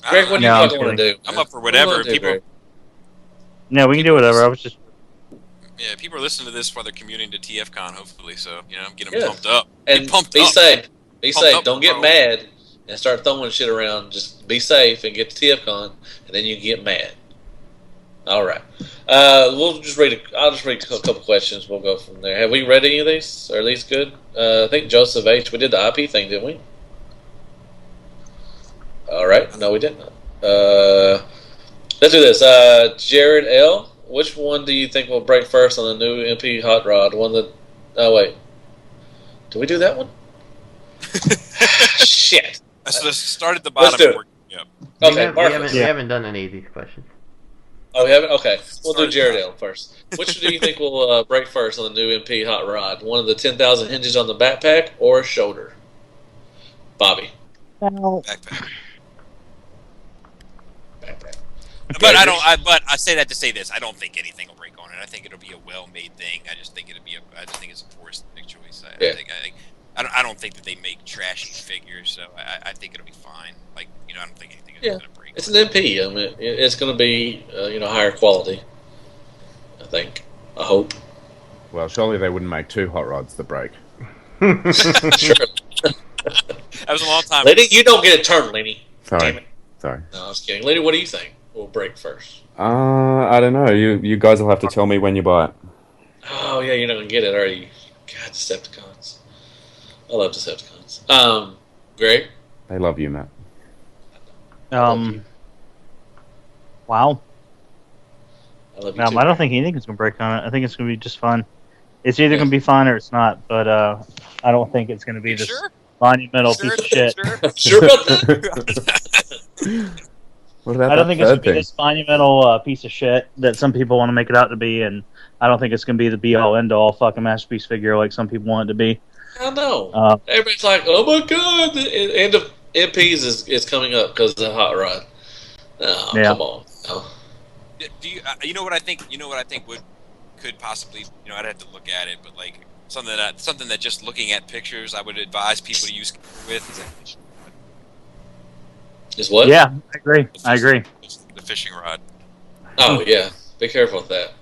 Greg, what do you fucking want to do? I'm up for whatever. No, we can do whatever. I was just... Yeah, people are listening to this while they're commuting to TFCon, hopefully, so, get them pumped up. And be safe. Be safe. Don't get mad and start throwing shit around. Just be safe and get to TFCon, and then you can get mad. All right. I'll just read a couple questions. We'll go from there. Have we read any of these? Or are these good? I think Joseph H. We did the IP thing, didn't we? All right. No, we didn't. Let's do this. Jared L. Which one do you think will break first on the new MP Hot Rod? One that... Oh, wait. Did we do that one? Shit. Let's start at the bottom. Let's do it. Yep. Okay, we haven't done any of these questions. Oh, we haven't? Okay. We'll do Jared L. first. Which do you think will break first on the new MP Hot Rod? One of the 10,000 hinges on the backpack or a shoulder? Bobby. Backpack. But I say that to say this. I don't think anything will break on it. I think it'll be a well-made thing. I just think it's a poor choice. I think I don't think that they make trashy figures, so I think it'll be fine. Like, I don't think anything is going to break. It's an MP. I mean, it's going to be higher quality. I think. I hope. Well, surely they wouldn't make 2 hot rods that break. Sure. That was a long time. Lady, you don't get a turn, Lenny. Sorry. Damn it. Sorry. No, I was kidding. Lady, what do you think will break first? I don't know. You guys will have to tell me when you buy it. Oh yeah, you're not gonna get it, are you? God, Decepticons. I love Decepticons. Greg? They love you, Matt. Wow. I love you too. I don't think anything's gonna break on it. I think it's gonna be just fun. It's either gonna be fun or it's not. But I don't think it's gonna be this monumental piece of shit. Sure about that? What about I don't that think it's gonna third be thing? this monumental piece of shit that some people want to make it out to be, and I don't think it's gonna be the be all end all fucking masterpiece figure like some people want it to be. I know. Everybody's like, "Oh my god, the end of MPs is coming up because of the hot rod." No, come on. No. Do you? You know what I think? You know what I think could possibly. I'd have to look at it, but like something that just looking at pictures, I would advise people to use with. Is what? Yeah, I agree. I agree. The fishing rod. Oh yeah, be careful with that.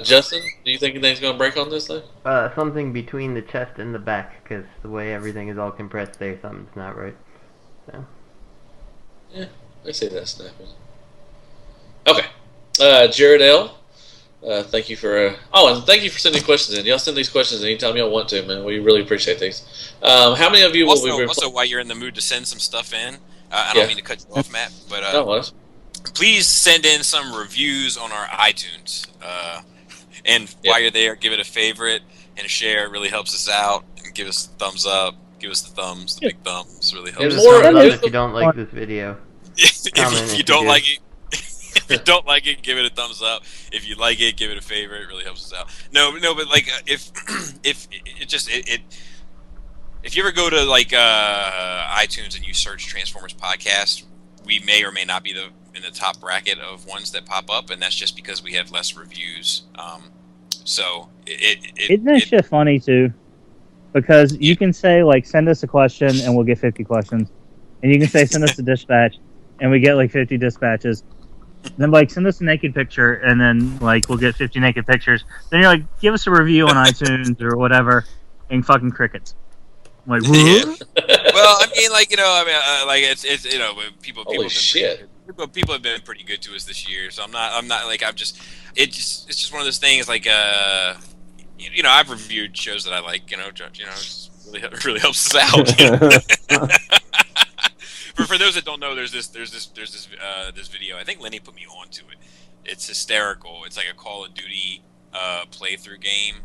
Justin, do you think anything's gonna break on this thing? Something between the chest and the back, because the way everything is all compressed there, something's not right. So. Yeah, I see that snapping. Okay, Jared L. Thank you for and thank you for sending questions in. Y'all send these questions anytime y'all want to, man. We really appreciate these. How many of you will be also while you're in the mood to send some stuff in? I don't mean to cut you off, Matt, but please send in some reviews on our iTunes. And while you're there, give it a favorite and a share. It really helps us out. And give us a thumbs up. Give us the thumbs, the big thumbs. Really helps us out. If you don't like this video. If you don't like it, if you don't like it, give it a thumbs up. If you like it, give it a favorite. It really helps us out. No, but like if you ever go to like iTunes and you search Transformers podcast, we may or may not be in the top bracket of ones that pop up, and that's just because we have less reviews. So isn't that shit funny too? Because you can say like send us a question and we'll get 50 questions, and you can say send us a dispatch and we get like 50 dispatches. Then like send us a naked picture and then like we'll get 50 naked pictures. Then you're like give us a review on iTunes or whatever, and fucking crickets. Like well, I mean, like like it's people. Holy shit. People have been pretty good to us this year, so I'm not like it's just one of those things. Like I've reviewed shows that I like. It's really helps us out. For those that don't know, there's this video. I think Lenny put me onto it. It's hysterical. It's like a Call of Duty playthrough game.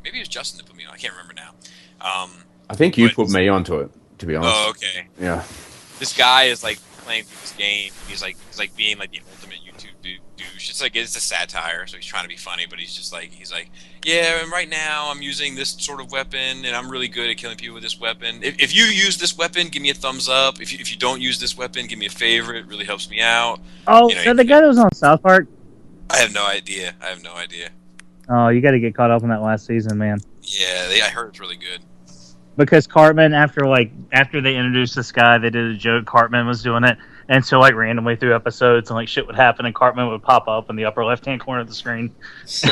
Maybe it was Justin that put me on. I can't remember now. I think you put me onto it, to be honest. Oh, okay. Yeah. This guy is like playing through this game. He's like being like the ultimate YouTube douche. It's a satire, so he's trying to be funny, but he's like, yeah, and right now I'm using this sort of weapon, and I'm really good at killing people with this weapon. If you use this weapon, give me a thumbs up. If you don't use this weapon, give me a favorite. It really helps me out. Oh, is that the guy that was on South Park? I have no idea. Oh, you got to get caught up in that last season, man. Yeah, I heard it's really good. Because Cartman, after they introduced this guy, they did a joke. Cartman was doing it, and so like randomly through episodes, and like shit would happen, and Cartman would pop up in the upper left-hand corner of the screen,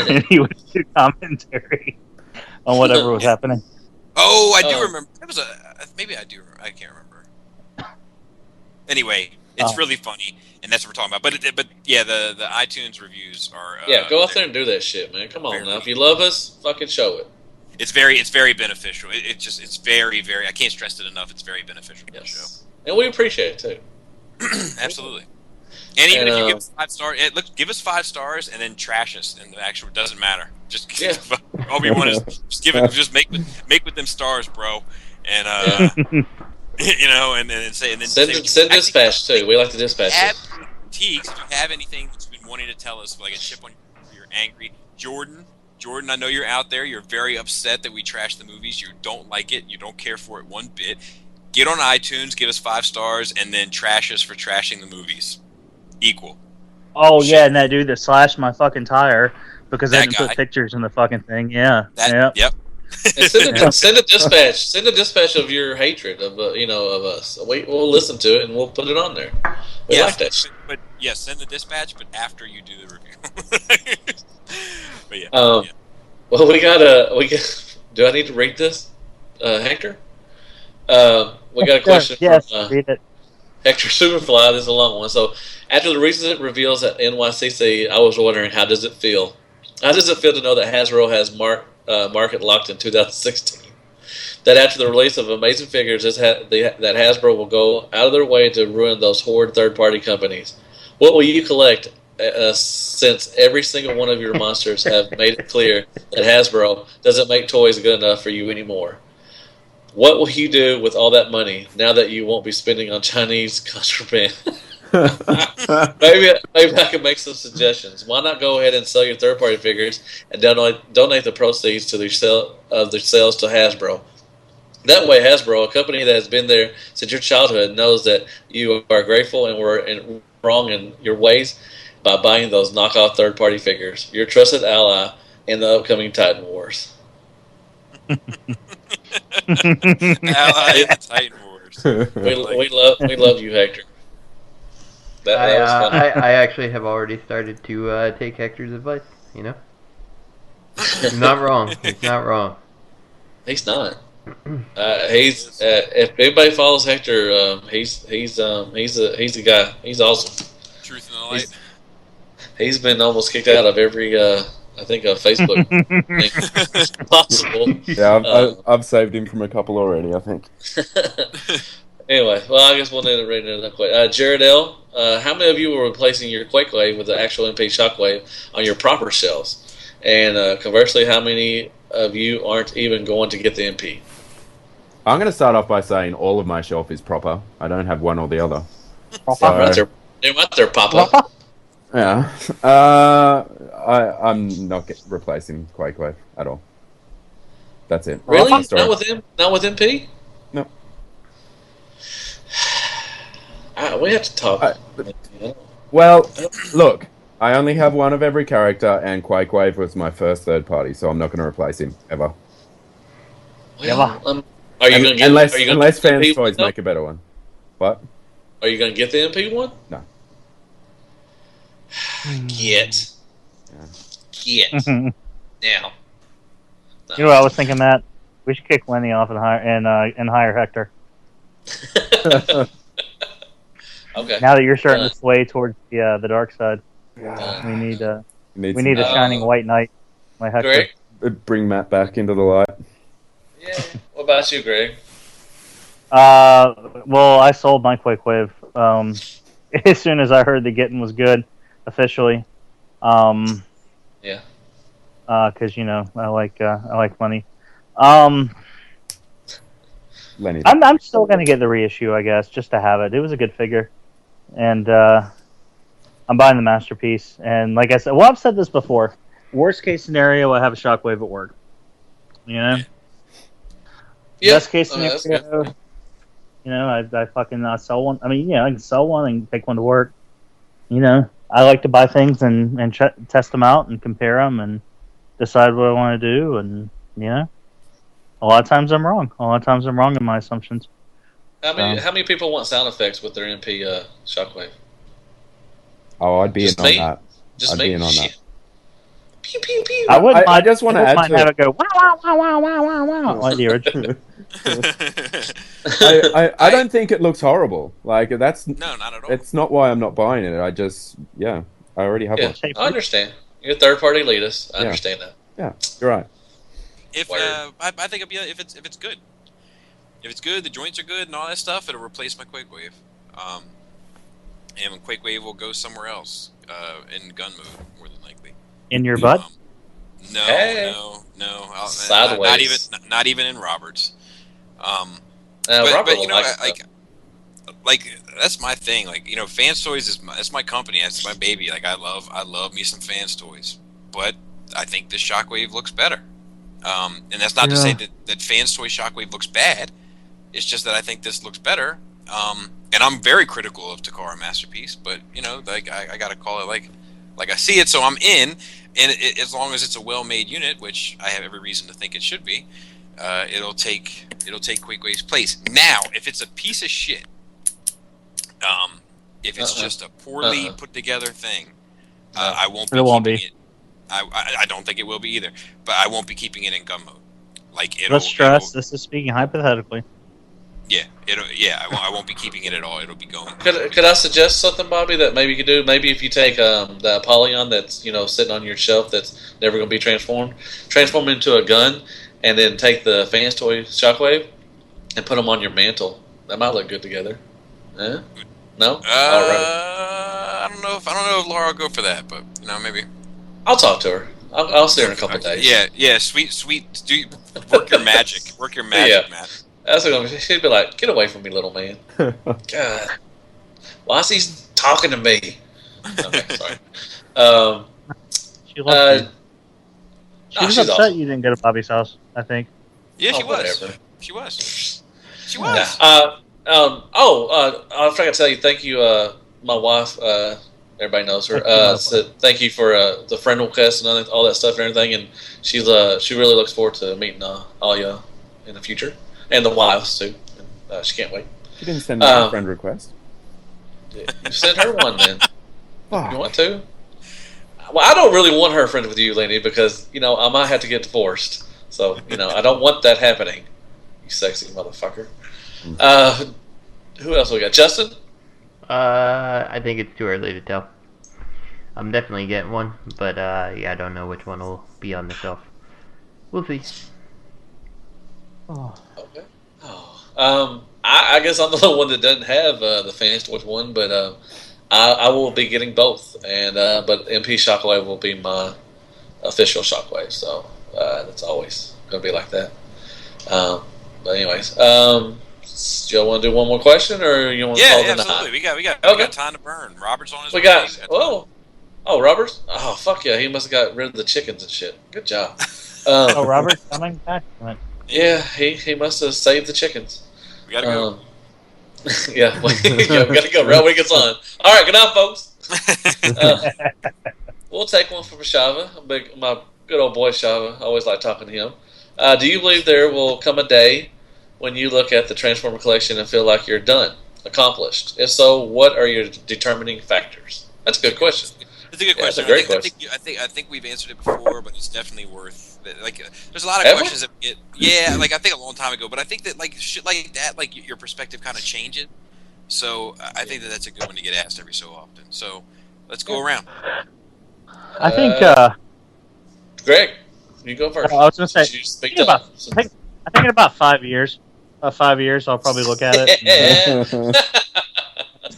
and he would do commentary on whatever was happening. Oh, I do remember. It was maybe I do. I can't remember. Anyway, it's really funny, and that's what we're talking about. But yeah, the iTunes reviews are go out there and do that shit, man. Come on now, if you love us, fucking show it. It's very beneficial. It's very, very. I can't stress it enough. It's very beneficial to the show, and we appreciate it too. Absolutely. And even if you give us 5 stars, give us 5 stars and then trash us. And the actual doesn't matter. Just all we want is just give it. Just make with them stars, bro. And and send dispatch too. We like to dispatch. If you have anything that you've been wanting to tell us, like a chip on you're angry, Jordan, I know you're out there. You're very upset that we trash the movies. You don't like it. You don't care for it one bit. Get on iTunes, give us 5 stars, and then trash us for trashing the movies. Equal. Oh, yeah, and that dude that slashed my fucking tire because I didn't put pictures in the fucking thing. Yeah. Yep. And send a dispatch. Send a dispatch of your hatred of of us. We'll listen to it and we'll put it on there. We like that. But yes, send the dispatch, but after you do the review. But yeah. Well, we got. Do I need to read this, Hector? We got a question from read it. Hector Superfly. This is a long one. So, after the recent reveals at NYCC, I was wondering, how does it feel? How does it feel to know that Hasbro has market locked in 2016? That after the release of amazing figures, that Hasbro will go out of their way to ruin those horrid third-party companies. What will you collect, since every single one of your monsters have made it clear that Hasbro doesn't make toys good enough for you anymore? What will you do with all that money now that you won't be spending on Chinese contraband? maybe I can make some suggestions. Why not go ahead and sell your third-party figures and donate the proceeds to the sales to Hasbro? That way, Hasbro, a company that has been there since your childhood, knows that you are grateful and were wrong in your ways by buying those knockoff third-party figures. Your trusted ally in the upcoming Titan Wars. Ally in the Titan Wars. We love you, Hector. That was fun. I actually have already started to take Hector's advice. You know, he's not wrong. He's not wrong. He's not. If anybody follows Hector, he's a guy. He's awesome. Truth in the light. He's been almost kicked out of every I think a Facebook thing possible. Yeah, I've saved him from a couple already, I think. Anyway, well, I guess we'll need to read another question. Jared L., how many of you were replacing your Quakewave with the actual MP Shockwave on your proper shelves? And conversely, how many of you aren't even going to get the MP? I'm going to start off by saying all of my shelf is proper. I don't have one or the other. They're right there, Papa. Yeah. I'm not replacing Quakewave at all. That's it. Really? Not with MP? No. We have to talk. Well, look, I only have one of every character, and Quakewave was my first third party, so I'm not going to replace him ever. Well, are you going to get unless Fanstoys make a better one? What? Are you going to get the MP one? No. Get now. You know what I was thinking, Matt? We should kick Lenny off and hire Hector. Okay. Now that you're starting to sway towards the dark side, we need a shining white knight. My Hector. Greg? Bring Matt back into the light. Yeah. What about you, Greg? Well, I sold my Quakewave as soon as I heard the getting was good, officially. Yeah. Because I like money. Lenny. I'm still gonna get the reissue, I guess, just to have it. It was a good figure, and I'm buying the masterpiece. And like I said, I've said this before. Worst case scenario, I have a Shockwave at work. Yeah. Best case scenario, I sell one. I mean, I can sell one and take one to work. I like to buy things and test them out and compare them and decide what I want to do. And a lot of times I'm wrong. A lot of times I'm wrong in my assumptions. How many people want sound effects with their MP Shockwave? Oh, I'd be in on that. Just I'd me? be in on that. Pew, pew, pew. I just want to add to have it go wow wow wow wow wow wow wow like the original. I don't think it looks horrible. Like that's no, not at all. It's not why I'm not buying it. I already have one. I understand. You're a third party elitist. I understand that. Yeah, you're right. I think if it's good. If it's good, the joints are good and all that stuff, it'll replace my Quakewave. And Quakewave will go somewhere else in gun mode, more than likely. In your butt? No. Sideways. Not even in Robert's. Robert like that's my thing. Like Fanstoys that's my company. That's my baby. Like I love me some Fanstoys, but I think this Shockwave looks better. And that's not to say that Fanstoy Shockwave looks bad. It's just that I think this looks better. And I'm very critical of Takara Masterpiece, but I gotta call it like Like I see it, so I'm in, and as long as it's a well-made unit, which I have every reason to think it should be, it'll take Quakewave's place. Now, if it's a piece of shit, if it's just a poorly put together thing, I won't be keeping it. I don't think it will be either, but I won't be keeping it in gun mode. Like let's stress, this is speaking hypothetically. Yeah, I won't be keeping it at all. It'll be going. Could I suggest something, Bobby, that maybe you could do? Maybe if you take the Apollyon that's sitting on your shelf that's never going to be transform it into a gun, and then take the Fanstoys Shockwave and put them on your mantle. That might look good together. No. All right. I don't know if Laura will go for that, but maybe. I'll talk to her. I'll see her in a couple days. Yeah. Sweet. Work your magic. Work your magic, yeah. man. That's what she'd be like, "Get away from me, little man." God, why is he talking to me? Okay, sorry. She loves you. She was upset awesome. you didn't go to Bobby's house, I think. Yeah, she was. Whatever. She was. Yeah. I forgot to tell you, thank you, my wife. Everybody knows her. Said thank you for the friend request and all that stuff and everything, and she really looks forward to meeting all you in the future. And the wives, too. She can't wait. She didn't send me a friend request. You send her one, then. You want to? Well, I don't really want her friends with you, Lenny, because, I might have to get divorced. So, I don't want that happening. You sexy motherfucker. Who else we got? Justin? I think it's too early to tell. I'm definitely getting one, but, I don't know which one will be on the shelf. We'll see. Oh. Okay. I guess I'm the one that doesn't have the Fanstoys one, but I will be getting both, and but MP Shockwave will be my official Shockwave, so that's always going to be like that. But anyways, do y'all want to do one more question, or you want to call it a night? We got time to burn. Robert's on his way. Robert's? Oh, fuck yeah, he must have got rid of the chickens and shit. Good job. Robert's coming back. Yeah, he must have saved the chickens. We gotta go. Yeah, we gotta go right when it gets on. All right, good night, folks. We'll take one from Shava, my good old boy Shava. I always like talking to him. Do you believe there will come a day when you look at the Transformer collection and feel like you're done, accomplished? If so, what are your determining factors? That's a good question. It's a good question. That's a great question. I think we've answered it before, but it's definitely worth. There's a lot of questions that get. Yeah, I think a long time ago, but I think that shit like that, your perspective kind of changes. So I think that's a good one to get asked every so often. So let's go around. I think. Greg, you go first. I was going to say. I think in about 5 years. 5 years, I'll probably look at it.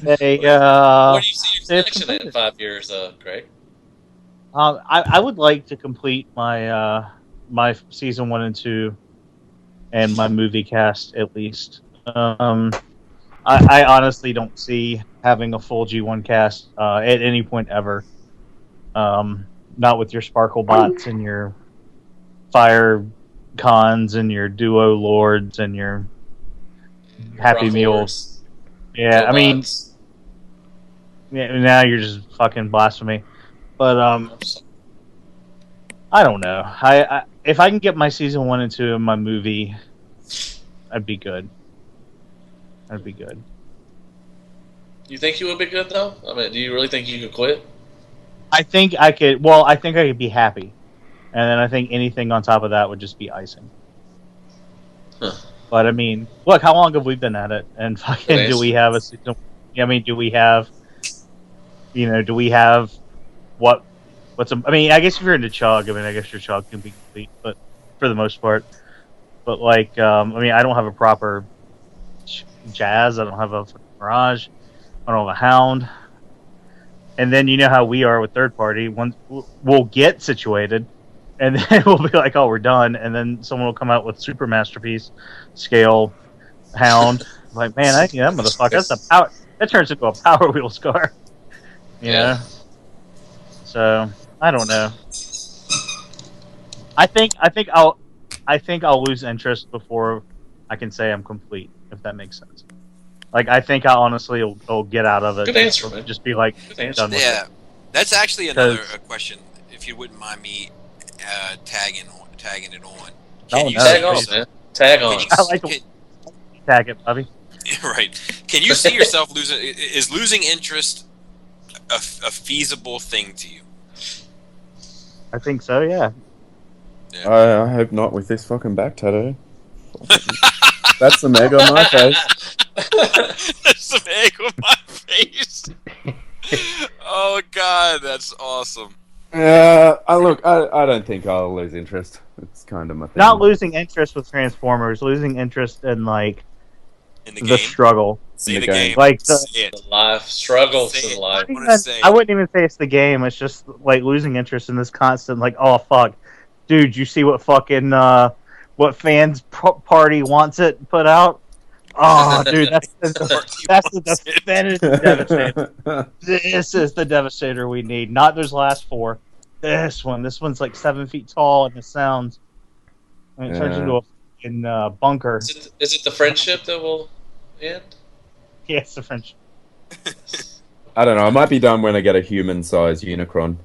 Where do you see your collection in 5 years, Greg? I would like to complete my my season 1 and 2 and my movie cast at least. I honestly don't see having a full G1 cast at any point ever. Not with your Sparkle Bots and your Fire Cons and your Duo Lords and your Happy Meals. Yeah, Robots. I mean, now you're just fucking blasphemy. But I don't know. I if I can get my season 1 and 2 in my movie, I'd be good. I'd be good. You think you would be good though? I mean, do you really think you could quit? I think I could. Well, I think I could be happy, and then I think anything on top of that would just be icing. Huh. But I mean, look, how long have we been at it? And fucking, do we have a season? I mean, do we have? Do we have what? I mean, I guess if you're into Chug, I mean, I guess your Chug can be complete, but for the most part. But like, I mean, I don't have a proper Jazz. I don't have a Mirage. I don't have a Hound. And then you know how we are with third party. We'll get situated, and then we'll be like, "Oh, we're done." And then someone will come out with super masterpiece scale Hound. Like, man, that motherfucker. That's a power. That turns into a Power Wheel Scar. You know. So I don't know. I think I'll lose interest before I can say I'm complete. If that makes sense. Like, I think I honestly will get out of it. Good answer, man. Just be like, done with it. That's actually another question. If you wouldn't mind me tagging it on. Can you tag on, man. Tag on. I like to tag it, Bobby. Right. Can you see yourself losing? Is losing interest a feasible thing to you? I think so. Yeah. I hope not with this fucking back tattoo. That's some egg on my face. That's some egg on my face. Oh God, that's awesome. Look, I don't think I'll lose interest. It's kind of my thing. Not losing interest with Transformers, losing interest in like in the struggle. Say the game. Like the life struggles in life. I wouldn't even say it's the game. It's just like losing interest in this constant. Like, oh fuck, dude, you see what fucking what fans party wants it put out? Oh, dude, that's the Devastator. This is the Devastator we need. Not those last four. This one's like 7 feet tall, and it sounds. And it turns into a fucking bunker. Is it the friendship that will end? Yes, the friendship. I don't know. I might be done when I get a human-sized Unicron.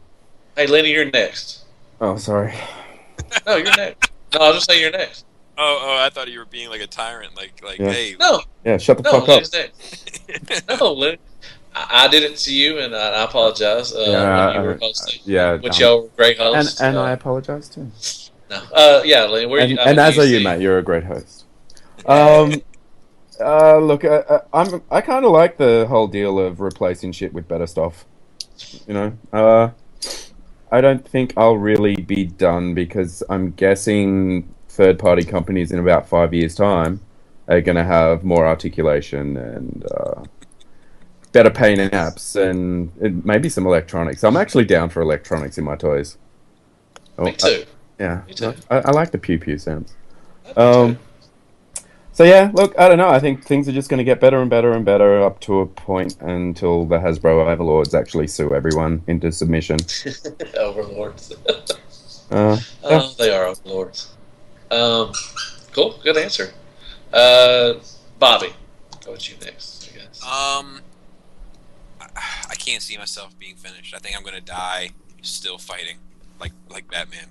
Hey, Lenny, you're next. Oh, sorry. No, you're next. No, I'll just say you're next. Oh, I thought you were being like a tyrant, like yeah. hey. No. Yeah, shut the fuck up. Next. No, Lenny. I did it to you, and I apologize when you were hosting. Yeah, which y'all were great hosts. And I apologize too. No, yeah, Lenny. And as are you, Matt. You're a great host. Look, I kind of like the whole deal of replacing shit with better stuff. You know, I don't think I'll really be done because I'm guessing third-party companies in about 5 years' time are going to have more articulation and better painting apps and maybe some electronics. I'm actually down for electronics in my toys. Me too. Yeah, Me too. I like the pew-pew sounds. So yeah, look, I don't know. I think things are just going to get better and better and better up to a point until the Hasbro overlords actually sue everyone into submission. Overlords. Yeah. They are overlords. Cool, good answer. Bobby, go with you next, I guess. I can't see myself being finished. I think I'm gonna die still fighting, like Batman.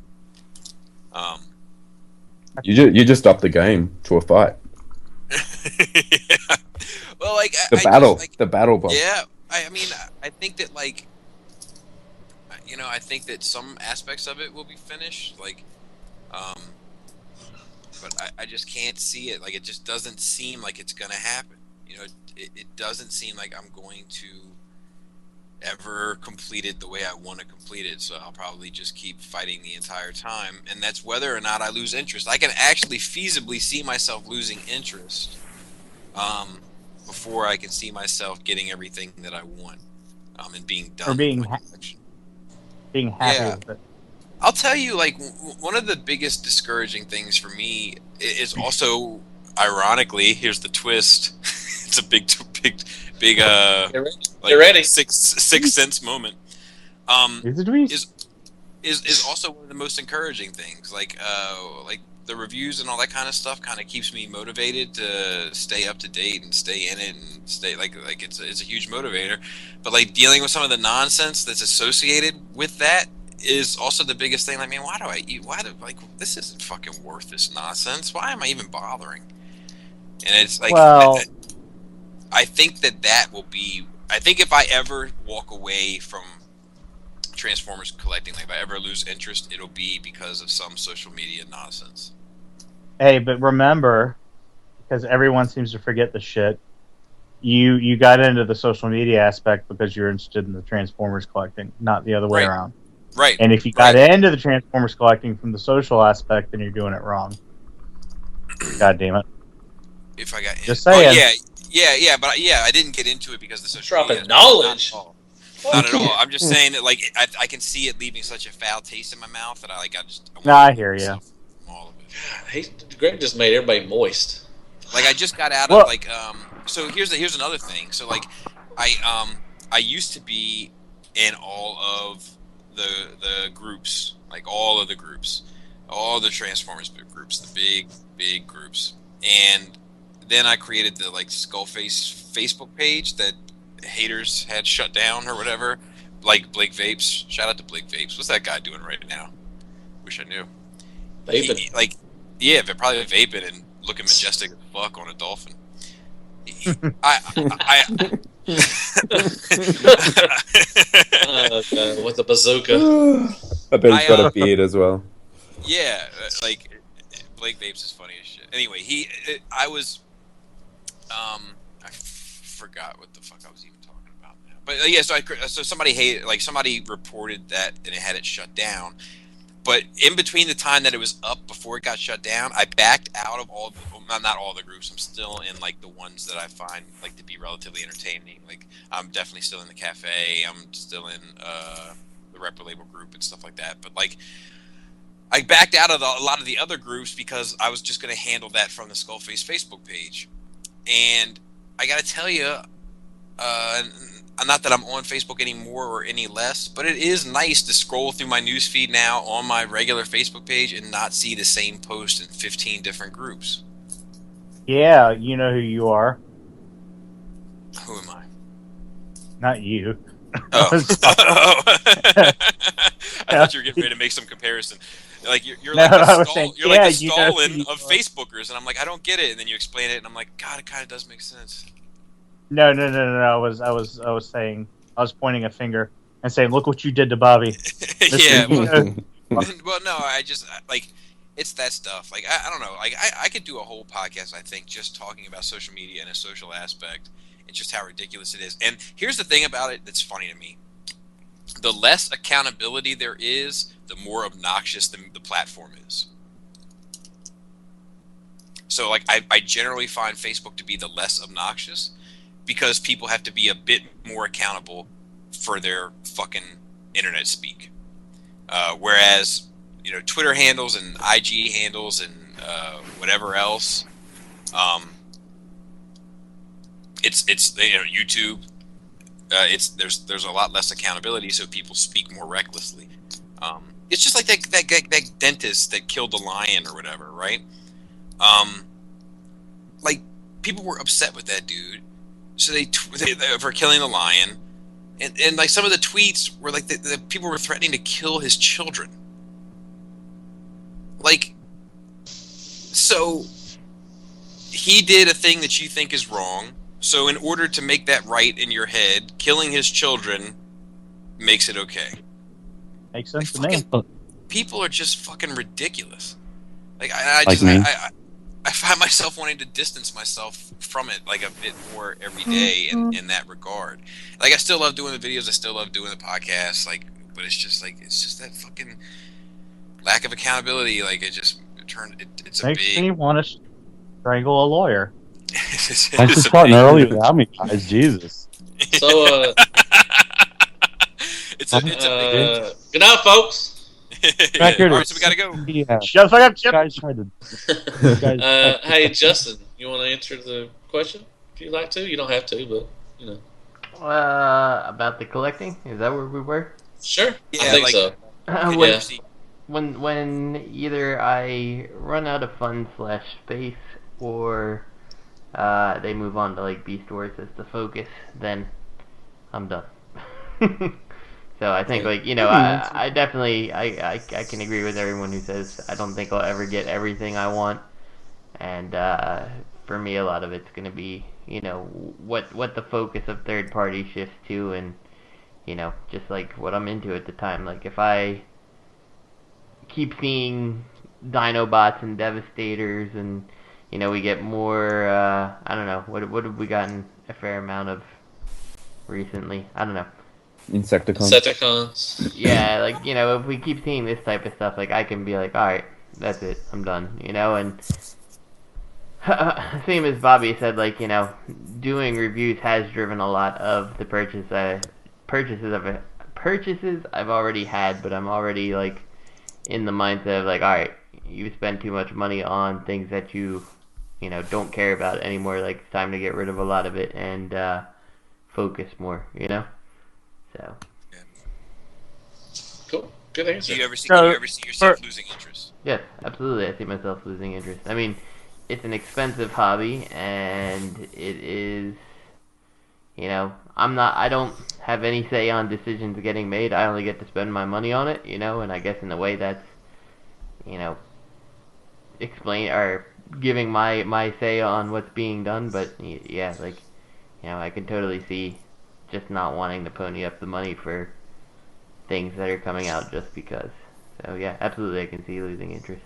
You just upped the game to a fight. Yeah. Well, like the battle boss. Yeah, I mean, I think that I think that some aspects of it will be finished, like, but I just can't see it. Like, it just doesn't seem like it's gonna happen. You know, it doesn't seem like I'm going to ever complete it the way I want to complete it, so I'll probably just keep fighting the entire time, and that's whether or not I lose interest. I can actually feasibly see myself losing interest before I can see myself getting everything that I want and being done. Or being happy with it. I'll tell you, like, one of the biggest discouraging things for me is also, ironically, here's the twist. It's a big Get ready. Sixth sense moment. Is also one of the most encouraging things. Like the reviews and all that kind of stuff kind of keeps me motivated to stay up to date and stay in it and stay like it's a huge motivator. But like dealing with some of the nonsense that's associated with that is also the biggest thing. Like, man, this isn't fucking worth this nonsense. Why am I even bothering? And it's like, well, I think that will be. I think if I ever walk away from Transformers collecting, like if I ever lose interest, it'll be because of some social media nonsense. Hey, but remember, because everyone seems to forget the shit, you got into the social media aspect because you're interested in the Transformers collecting, not the other way around. Right. And if you got into the Transformers collecting from the social aspect, then you're doing it wrong. God damn it. If I got just saying. But I didn't get into it because of the social dropping media. knowledge. Not at all. I'm just saying that, like, I can see it leaving such a foul taste in my mouth that I hear you. All of it. Greg just made everybody moist. Like, I just got out of like so here's another thing. So like I used to be in all of the groups, like all of the groups, all the Transformers groups, the big groups, and then I created the like Skullface Facebook page that haters had shut down or whatever, like Blake Vapes. Shout out to Blake Vapes. What's that guy doing right now? Wish I knew. Vaping. Yeah, they're probably vaping and looking majestic as fuck on a dolphin. I with the bazooka. I bet he's got a beard as well. Yeah, like Blake Vapes is funny as shit. Anyway, I forgot what the fuck I was even talking about now. But yeah, so somebody reported that and it had it shut down. But in between the time that it was up before it got shut down, I backed out of not all the groups. I'm still in like the ones that I find like to be relatively entertaining. Like I'm definitely still in the cafe. I'm still in the Repro-Label group and stuff like that. But like I backed out of a lot of the other groups because I was just going to handle that from the Skullface Facebook page. And I got to tell you, not that I'm on Facebook anymore or any less, but it is nice to scroll through my newsfeed now on my regular Facebook page and not see the same post in 15 different groups. Yeah, you know who you are. Who am I? Not you. Oh. I thought you were getting ready to make some comparison. Like you're like the Stalin of Facebookers, and I'm like, I don't get it. And then you explain it, and I'm like, God, it kind of does make sense. No. I was saying, I was pointing a finger and saying, "Look what you did to Bobby." Yeah. Well, no, it's that stuff. Like I don't know. Like I could do a whole podcast, I think, just talking about social media and a social aspect and just how ridiculous it is. And here's the thing about it that's funny to me: the less accountability there is, the more obnoxious the platform is. So, like, I generally find Facebook to be the less obnoxious because people have to be a bit more accountable for their fucking internet speak. Whereas, you know, Twitter handles and IG handles and whatever else, it's you know, YouTube. There's a lot less accountability, so people speak more recklessly. It's just like that dentist that killed the lion or whatever, right? Like people were upset with that dude, so they for killing the lion, and like some of the tweets were like the people were threatening to kill his children. Like, so he did a thing that you think is wrong. So in order to make that right in your head, killing his children makes it okay. Makes sense to me. People are just fucking ridiculous. Like I find myself wanting to distance myself from it like a bit more every day in that regard. Like I still love doing the videos, I still love doing the podcasts, like, but it's just that fucking lack of accountability. Like it's makes me want to strangle a lawyer. Thanks for starting early without me, guys. Jesus. So, good night, folks. Alright, so we gotta go. Yeah. Shut the fuck up, Chip. Guys tried to. Hey, Justin, you want to answer the question if you'd like to? You don't have to, but you know. About the collecting, is that where we were? Sure. Yeah, I think so. When either I run out of funds / space, or they move on to like Beast Wars as the focus, then I'm done. So I think, like, you know, I definitely I can agree with everyone who says I don't think I'll ever get everything I want, and for me a lot of it's gonna be, you know, what the focus of third party shifts to, and you know, just like what I'm into at the time. Like if I keep seeing Dinobots and Devastators, and you know, we get more I don't know, what have we gotten a fair amount of recently? I don't know. Insecticons. Yeah, like, you know, if we keep seeing this type of stuff, like, I can be like, alright, that's it, I'm done, you know, and same as Bobby said, like, you know, doing reviews has driven a lot of the purchases I've already had, but I'm already, like, in the mindset of, like, alright, you spend too much money on things that you know, don't care about anymore, like, it's time to get rid of a lot of it and focus more, you know? So. Cool. Good answer. Do you ever see yourself losing interest? Yes, absolutely. I see myself losing interest. I mean, it's an expensive hobby, and it is, you know, I don't have any say on decisions getting made. I only get to spend my money on it, you know, and I guess in a way that's, you know, explain or giving my say on what's being done. But yeah, like, you know, I can totally see just not wanting to pony up the money for things that are coming out just because. So yeah, absolutely, I can see losing interest.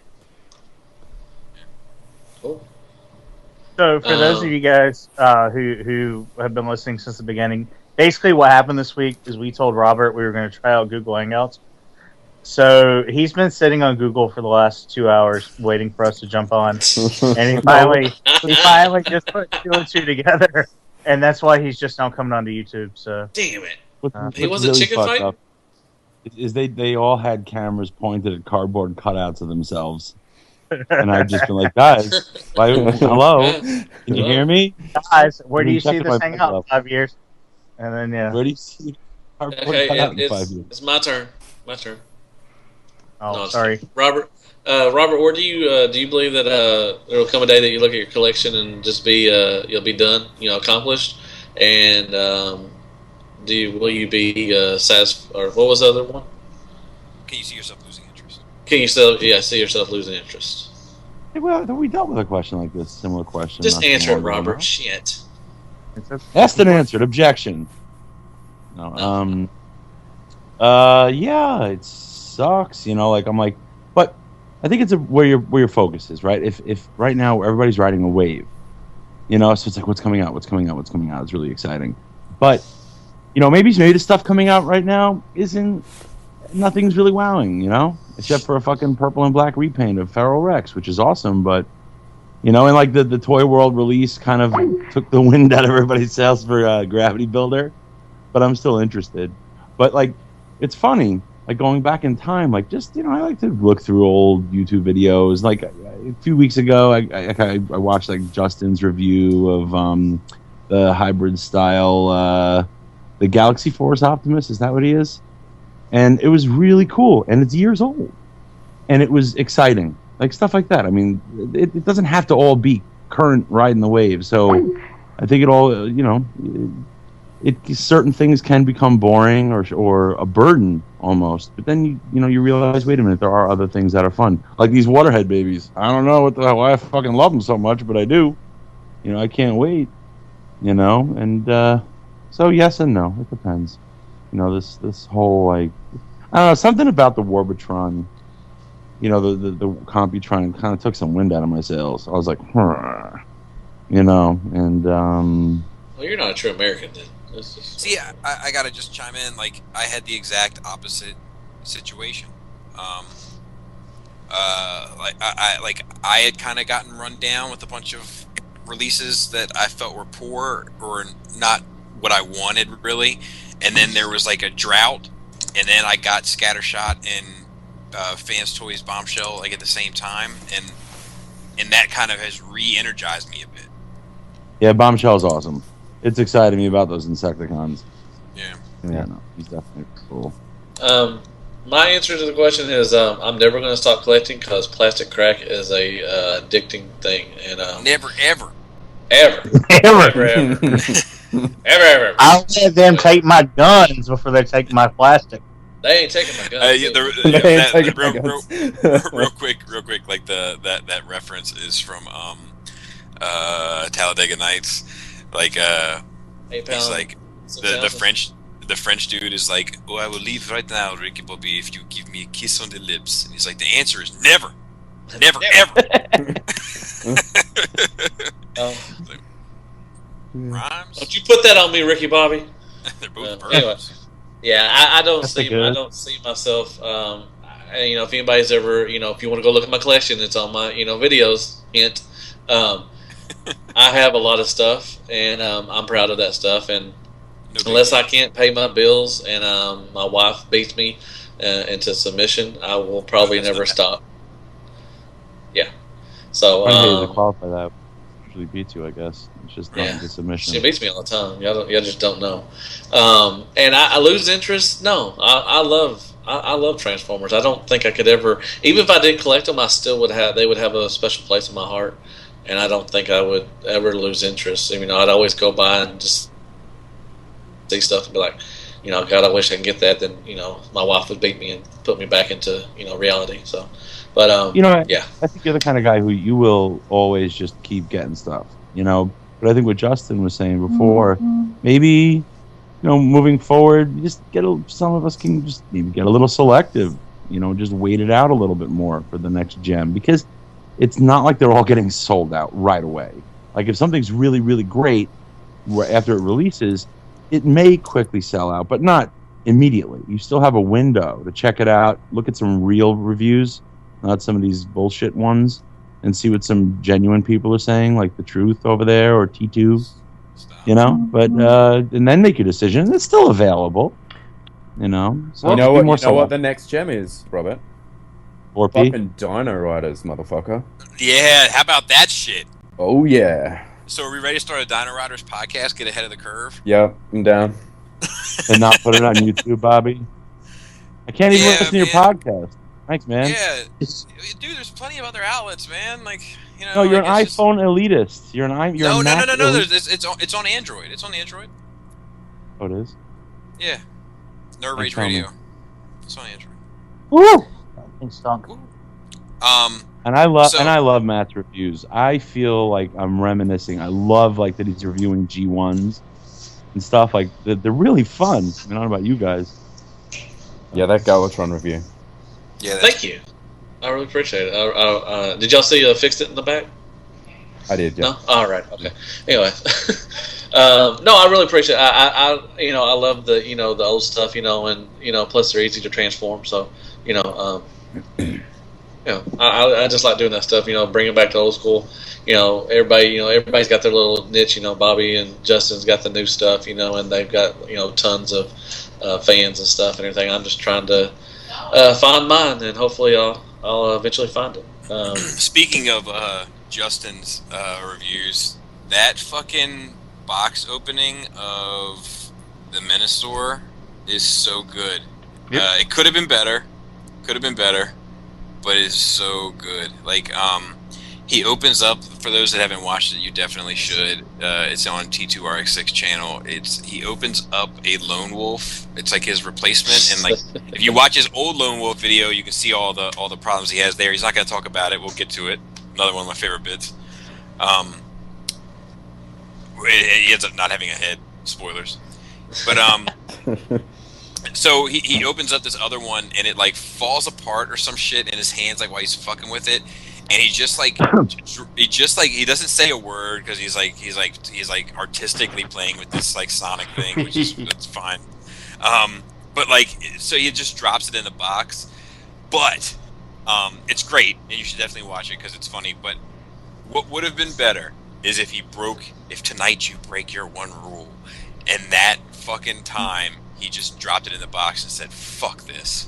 Cool. So for those of you guys who have been listening since the beginning, basically what happened this week is we told Robert we were going to try out Google Hangouts. So he's been sitting on Google for the last 2 hours waiting for us to jump on, and he finally just put 2 and 2 together, and that's why he's just now coming onto YouTube. So damn it, he wasn't chicken fighting. Is they all had cameras pointed at cardboard cutouts of themselves. And I've just been like, guys, hello, can you hear me? Guys, where do you see this hang out in 5 years? And then, yeah. Where do you see okay, it's my turn. My turn. Oh, no, sorry. Robert, where do you believe that there will come a day that you look at your collection and just be you'll be done, accomplished, and will you be satisfied, or what was the other one? Can you see yourself losing interest? Can you see yourself losing interest? Hey, well, we dealt with a question like this, similar question. Just answer it, Robert. Shit. Asked and answered. Objection. No. Yeah, it sucks. Like I'm like, but I think it's where your focus is, right? If right now everybody's riding a wave, so it's like what's coming out. It's really exciting, but maybe the stuff coming out right now nothing's really wowing, except for a fucking purple and black repaint of Feral Rex, which is awesome, but and like the Toy World release kind of took the wind out of everybody's sails for Gravity Builder, but I'm still interested. But like, it's funny, like going back in time, like just I like to look through old YouTube videos. Like a few weeks ago, I watched like Justin's review of the hybrid style, the Galaxy Force Optimus. Is that what he is? And it was really cool, and it's years old, and it was exciting, like stuff like that. I mean, it doesn't have to all be current riding the wave. So I think it all, certain things can become boring or a burden almost. But then you realize, wait a minute, there are other things that are fun, like these Waterhead babies. I don't know why I fucking love them so much, but I do. I can't wait. And so yes and no, it depends. This whole, like, I don't know, something about the Warbotron, the Computron kind of took some wind out of my sails. I was like, and well, you're not a true American then. See, I gotta just chime in. Like, I had the exact opposite situation. I had kind of gotten run down with a bunch of releases that I felt were poor or not what I wanted, really. And then there was like a drought, and then I got Scattershot and Fanstoys Bombshell like at the same time, and that kind of has re-energized me a bit. Yeah, Bombshell's awesome. It's exciting me about those Insecticons. Yeah. Yeah, no, he's definitely cool. My answer to the question is I'm never going to stop collecting because plastic crack is a addicting thing, and never ever. Ever. I'll let them take my guns before they take my plastic. They ain't taking my guns. Real quick, like that reference is from Talladega Nights. Like he's like the French dude is like, "Oh, I will leave right now, Ricky Bobby, if you give me a kiss on the lips." And he's like, "The answer is never ever." Rhymes? Don't you put that on me, Ricky Bobby? They're both anyway, yeah, I don't see myself. If anybody's ever, if you want to go look at my collection, it's on my, videos. Hint. I have a lot of stuff, and I'm proud of that stuff. And unless I can't pay my bills and my wife beats me into submission, I will probably never stop. Yeah. So to qualify that usually beats you, I guess. It's just not into submission. She beats me all the time. Y'all just don't know. And I lose interest. No, I love Transformers. I don't think I could ever, even if I didn't collect them, they would have a special place in my heart. And I don't think I would ever lose interest. I'd always go by and just see stuff and be like, God, I wish I can get that. Then my wife would beat me and put me back into reality. So, but yeah, I think you're the kind of guy who you will always just keep getting stuff. But I think what Justin was saying before, maybe moving forward, some of us can just maybe get a little selective. Just wait it out a little bit more for the next gem, because it's not like they're all getting sold out right away. Like if something's really, really great after it releases, it may quickly sell out, but not immediately. You still have a window to check it out, look at some real reviews, not some of these bullshit ones, and see what some genuine people are saying, like The Truth over there or T2, But and then make your decision. It's still available, So you know what the next gem is, Robert? 4P? Fucking Dino Riders, motherfucker. Yeah, how about that shit? Oh yeah. So are we ready to start a Dino Riders podcast? Get ahead of the curve? Yep, I'm down. And not put it on YouTube, Bobby. I can't even listen to your podcast. Thanks, man. Yeah, dude. There's plenty of other outlets, man. No, you're an iPhone elitist. You're an No. Mac It's on Android. It's on Android. Oh, it is. Yeah. Nerd Rage Radio. It's on Android. Woo! It stunk. And I love Matt's reviews. I feel like I'm reminiscing. I love that he's reviewing G1s and stuff. They're really fun. I don't know about you guys. Yeah, that Galvatron review. Yeah. Thank you. I really appreciate it. Did y'all see Fixed It in the back? I did. Yeah. No. All right. Okay. Anyway, no, I really appreciate it. I love the the old stuff, and plus they're easy to transform. So I just like doing that stuff. Bring it back to old school. Everybody's got their little niche. Bobby and Justin's got the new stuff. And they've got tons of fans and stuff and everything. I'm just trying to find mine, and hopefully I'll eventually find it. Speaking of Justin's reviews, that fucking box opening of the Menasor is so good. Yep. It could have been better. But it's so good. He opens up, for those that haven't watched it, you definitely should. It's on T2RX6 channel. He opens up a Lone Wolf. It's like his replacement, and if you watch his old Lone Wolf video, you can see all the problems he has there. He's not going to talk about it. We'll get to it. Another one of my favorite bits. He ends up not having a head. Spoilers. But so he opens up this other one, and it falls apart or some shit in his hands, while he's fucking with it, and he doesn't say a word because he's artistically playing with this sonic thing, which is that's fine. But so he just drops it in the box, but it's great, and you should definitely watch it because it's funny. But what would have been better is if tonight you break your one rule, and that fucking time he just dropped it in the box and said, "Fuck this."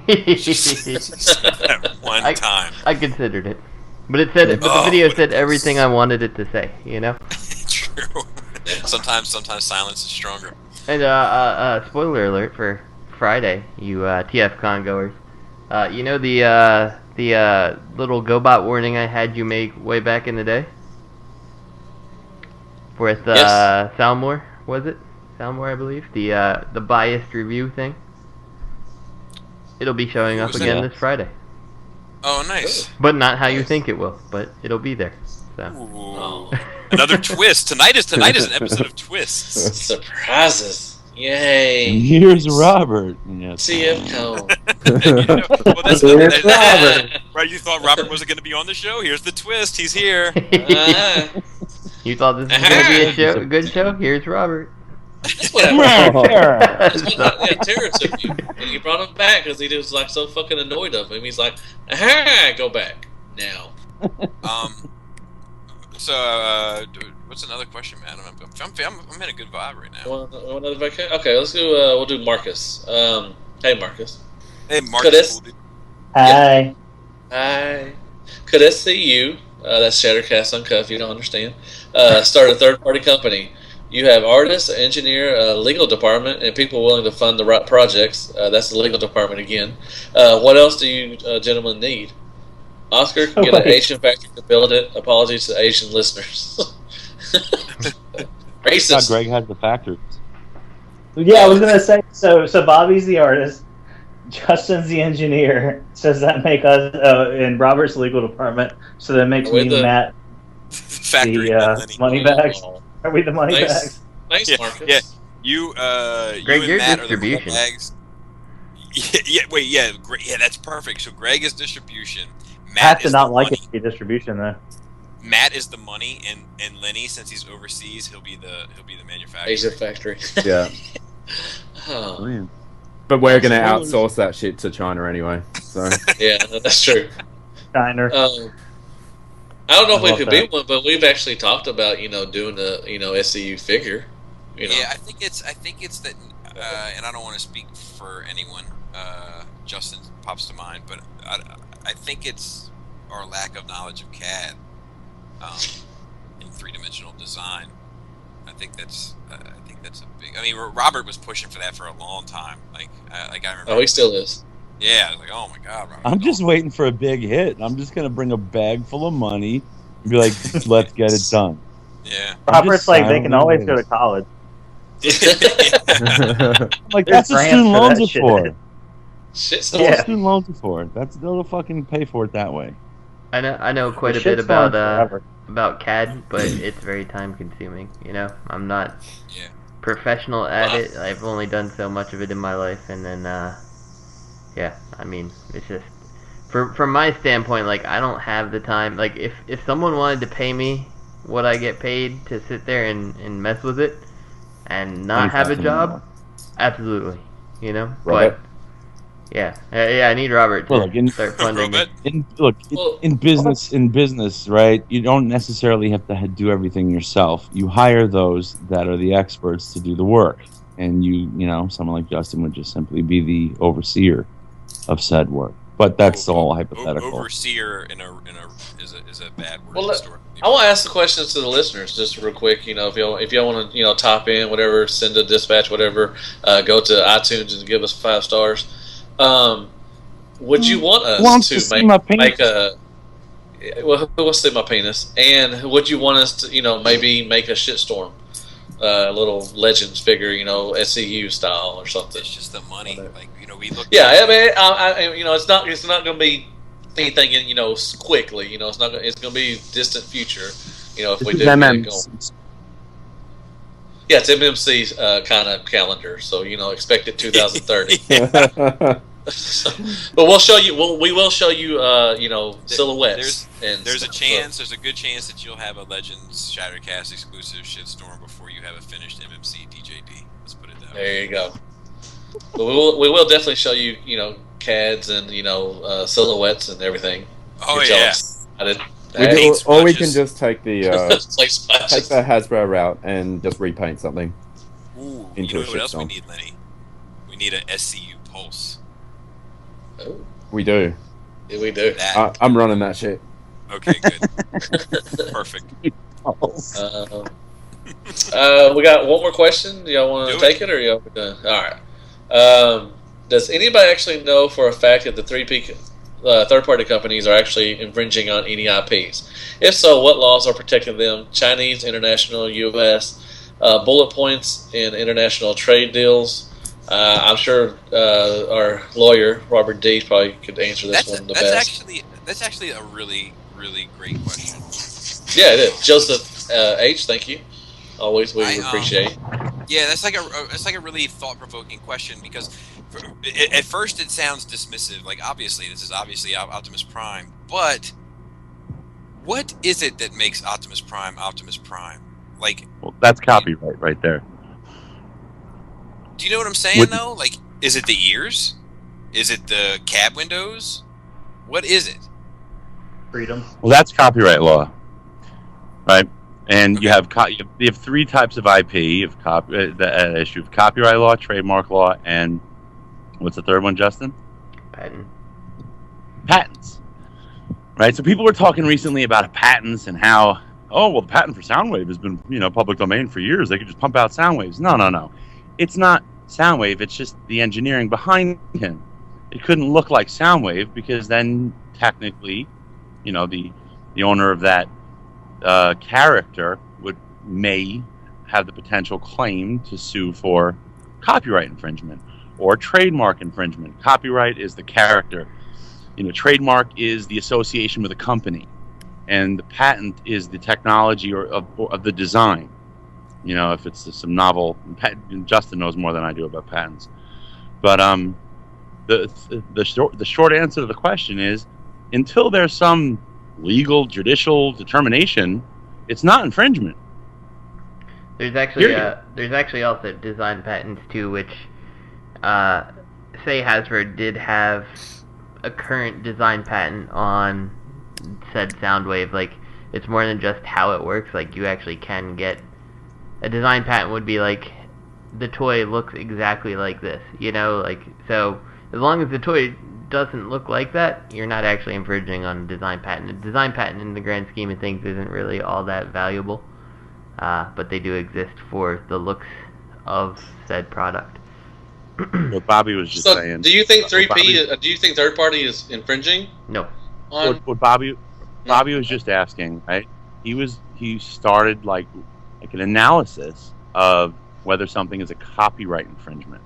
just that one time. I considered it, but the video said everything I wanted it to say. True. Sometimes silence is stronger. And spoiler alert for Friday, you TFCon goers. The little GoBot warning I had you make way back in the day with Yes. Salmore, was it? Salmore, I believe. The biased review thing. It'll be showing up again this Friday. Oh, nice. But not how you think it will. But it'll be there. So. Ooh. Another twist. Tonight is an episode of twists. Surprises. Yay. And here's Robert. Yes. TFCon. Robert. Right, you thought Robert wasn't going to be on the show? Here's the twist. He's here. You thought this was going to be a good show? Here's Robert. That's what happened. Tara took you. And you brought him back because he was so fucking annoyed of him. He's like, aha, go back now. So, what's another question, man? I'm in a good vibe right now. Okay, let's do. We'll do Marcus. Hey, Marcus. Hey, Marcus. Hi. Hi. Could SCU, that's Cast Uncut if you don't understand, start a third-party company? You have artists, engineer, legal department, and people willing to fund the right projects. That's the legal department again. What else do you gentlemen need? Oscar can get an Asian factory to build it. Apologies to Asian listeners. Racist. Greg has the factories. Yeah, I was gonna say. So Bobby's the artist. Justin's the engineer. Says that make us in Robert's legal department. So that makes me Matt factory money bags. Are we the money bags? Nice, yeah, Marcus. Yeah, you Greg, and Matt distribution. are the bags. Yeah, Greg, that's perfect. So Greg is distribution. Matt I have to is not the like money. it to be distribution though. Matt is the money, and Lenny, since he's overseas, he'll be the manufacturer. Asia factory. Yeah. Oh. Brilliant. But we're gonna outsource that shit to China anyway. So Yeah, that's true. China. I don't know if we love could that. be one, but we've actually talked about doing a SCU figure. Yeah, I think it's that, and I don't want to speak for anyone. Justin pops to mind, but I think it's our lack of knowledge of CAD in three-dimensional design. I think that's a big. I mean, Robert was pushing for that for a long time. Like I remember. Oh, he still is. Yeah, I was like, oh my god, Robert. I'm just waiting for a big hit. I'm just gonna bring a bag full of money and be like, let's get it done. Yeah. Robert's like they can always go to college. Like There's that's what grants student for loans that are shit. for. Shit, That's what student loans are for. They'll fucking pay for it that way. I know quite a The bit shitstorm forever. about CAD, but it's very time consuming. I'm not professional at it. I've only done so much of it in my life, and then I mean, it's just from my standpoint, like I don't have the time. Like if someone wanted to pay me what I get paid to sit there and mess with it and not have a job, absolutely, Robert? But yeah, I need Robert to Well, look, start funding it. In business, right? You don't necessarily have to do everything yourself. You hire those that are the experts to do the work, and someone like Justin would just simply be the overseer of said work. But that's all hypothetical. Overseer is a bad word. Well, I want to ask the questions to the listeners just real quick. If y'all want to top in, whatever, send a dispatch, whatever, go to iTunes and give us 5 stars. Would you want us to make a? Well, who wants to see my penis? And would you want us to, maybe make a shitstorm, a little Legends figure, SCU style or something? It's just the money, we look. Yeah, I mean, it's not going to be anything, quickly. It's not. It's going to be distant future. If we do get it going. Yeah, it's MMC's kind of calendar, so expect it 2030. But we'll show you. We will show you. Silhouettes. There's a good chance that you'll have a Legends Shattercast exclusive shitstorm before you have a finished MMC DJD. Let's put it that way. There you go. But we will definitely show you. CADs and silhouettes and everything. Oh Get yeah. Or we can just take the take the Hasbro route and just repaint something. Ooh, into what else we shitstorm. need, Lenny? We need an SCU Pulse. Oh, We do. yeah, we do. I'm running that shit. Okay, good. Perfect. We got one more question. Do y'all want to take it, or y'all done? All right. Does anybody actually know for a fact that the third-party companies are actually infringing on any IPs? If so, what laws are protecting them? Chinese, international, U.S., bullet points in international trade deals. I'm sure our lawyer, Robert D., probably could answer this one the best. That's actually a really, really great question. Yeah, it is. Joseph H., thank you. Always we appreciate. Yeah, that's like a really thought-provoking question because at first it sounds dismissive. Like this is obviously Optimus Prime, but what is it that makes Optimus Prime Optimus Prime? Well, that's copyright right there. Do you know what I'm saying though? Like, is it the ears? Is it the cab windows? What is it? Freedom. Well, that's copyright law, right? And you have 3 types of IP. You have the issue of copyright law, trademark law, and what's the third one, Justin? Patents. Right. So people were talking recently about patents and how, the patent for Soundwave has been public domain for years. They could just pump out sound waves. No. It's not Soundwave. It's just the engineering behind him. It couldn't look like Soundwave because then technically, the owner of that character may have the potential claim to sue for copyright infringement or trademark infringement. Copyright is the character. Trademark is the association with a company, and the patent is the technology of the design. If it's some novel, Justin knows more than I do about patents. But the short answer to the question is, until there's some legal judicial determination, it's not infringement. There's actually also design patents too, which say Hasbro did have a current design patent on said Soundwave. Like, it's more than just how it works. Like, you actually can get a design patent would be like, the toy looks exactly like this, so as long as the toy doesn't look like that, you're not actually infringing on a design patent. A design patent in the grand scheme of things isn't really all that valuable, but they do exist for the looks of said product. What Bobby was just saying. Do you think 3P? Do you think third party is infringing? No. What Bobby was just asking, right? He started like an analysis of whether something is a copyright infringement.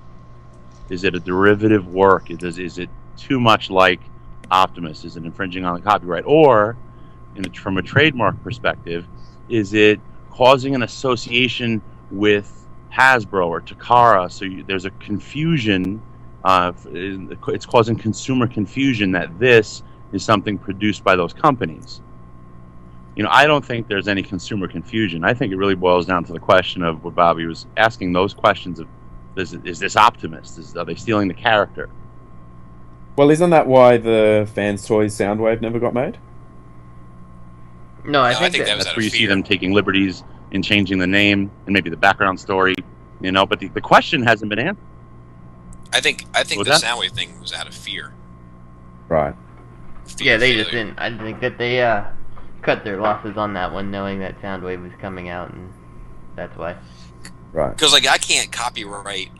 Is it a derivative work? Is it too much like Optimus? Is it infringing on the copyright? Or, from a trademark perspective, is it causing an association with Hasbro or Takara? So there's a confusion. It's causing consumer confusion that this is something produced by those companies. I don't think there's any consumer confusion. I think it really boils down to the question of what Bobby was asking, those questions of, is this Optimus? Are they stealing the character? Well, isn't that why the Fanstoys Soundwave never got made? No, I think that's where you see them taking liberties in changing the name and maybe the background story, but the question hasn't been answered. I think the Soundwave thing was out of fear. Right. Yeah, they just didn't. I think that they cut their losses on that one, knowing that Soundwave was coming out, and that's why. Right. Because I can't copyright.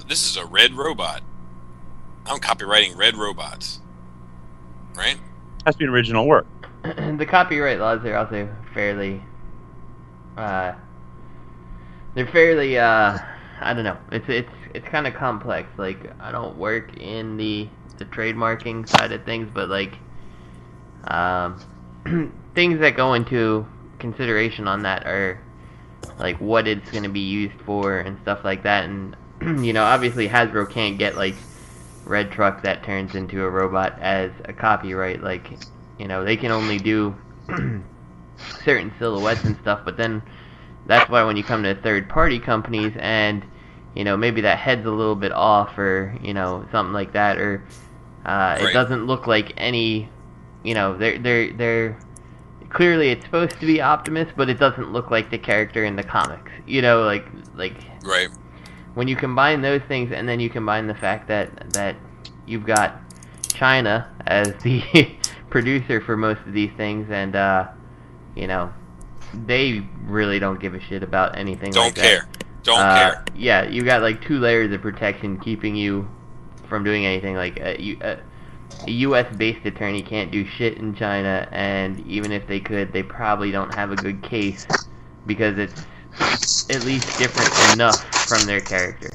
This is a red robot. I'm copyrighting red robots. Right. Has to be an original work. The copyright laws are also fairly. They're fairly. I don't know. It's kind of complex. Like, I don't work in the trademarking side of things, but things that go into consideration on that are like what it's going to be used for and stuff like that. And obviously Hasbro can't get like Red Truck that turns into a robot as a copyright. Like, they can only do certain silhouettes and stuff. But then that's why when you come to third party companies and maybe that head's a little bit off or something like that, or it doesn't look like any. They're clearly it's supposed to be Optimus, but it doesn't look like the character in the comics. Right. When you combine those things, and then you combine the fact that you've got China as the producer for most of these things, and they really don't give a shit about anything like that. Don't care. Yeah, you got like 2 layers of protection keeping you from doing anything. Like a U.S.-based attorney can't do shit in China, and even if they could, they probably don't have a good case because it's at least different enough from their character.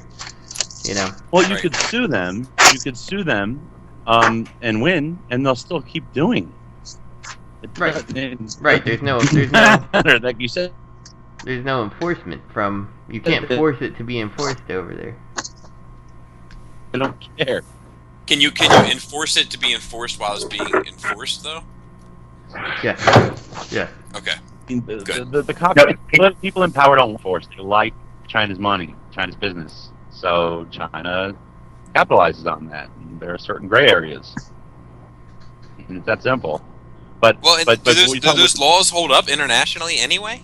Well, you could sue them. You could sue them, and win, and they'll still keep doing it. Right. There's no like you said. There's no enforcement from. You can't force it to be enforced over there. I don't care. Can you enforce it to be enforced while it's being enforced, though? Yeah. Okay. The people in power don't enforce. They like China's money, China's business. So China capitalizes on that. And there are certain gray areas. And it's that simple. But do those laws hold up internationally anyway?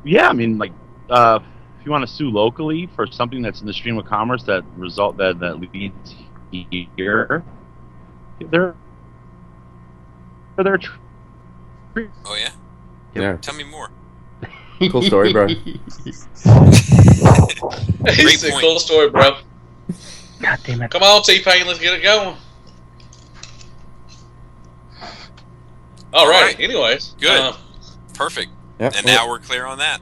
Yeah, I mean, if you want to sue locally for something that's in the stream of commerce that leads here, they're oh yeah? Yeah. Tell me more. Cool story, bro. He's a cool story, bro. God damn it. Come on, T-Pain, let's get it going. All right. Anyways. Good. Perfect. Yep. And now we're clear on that.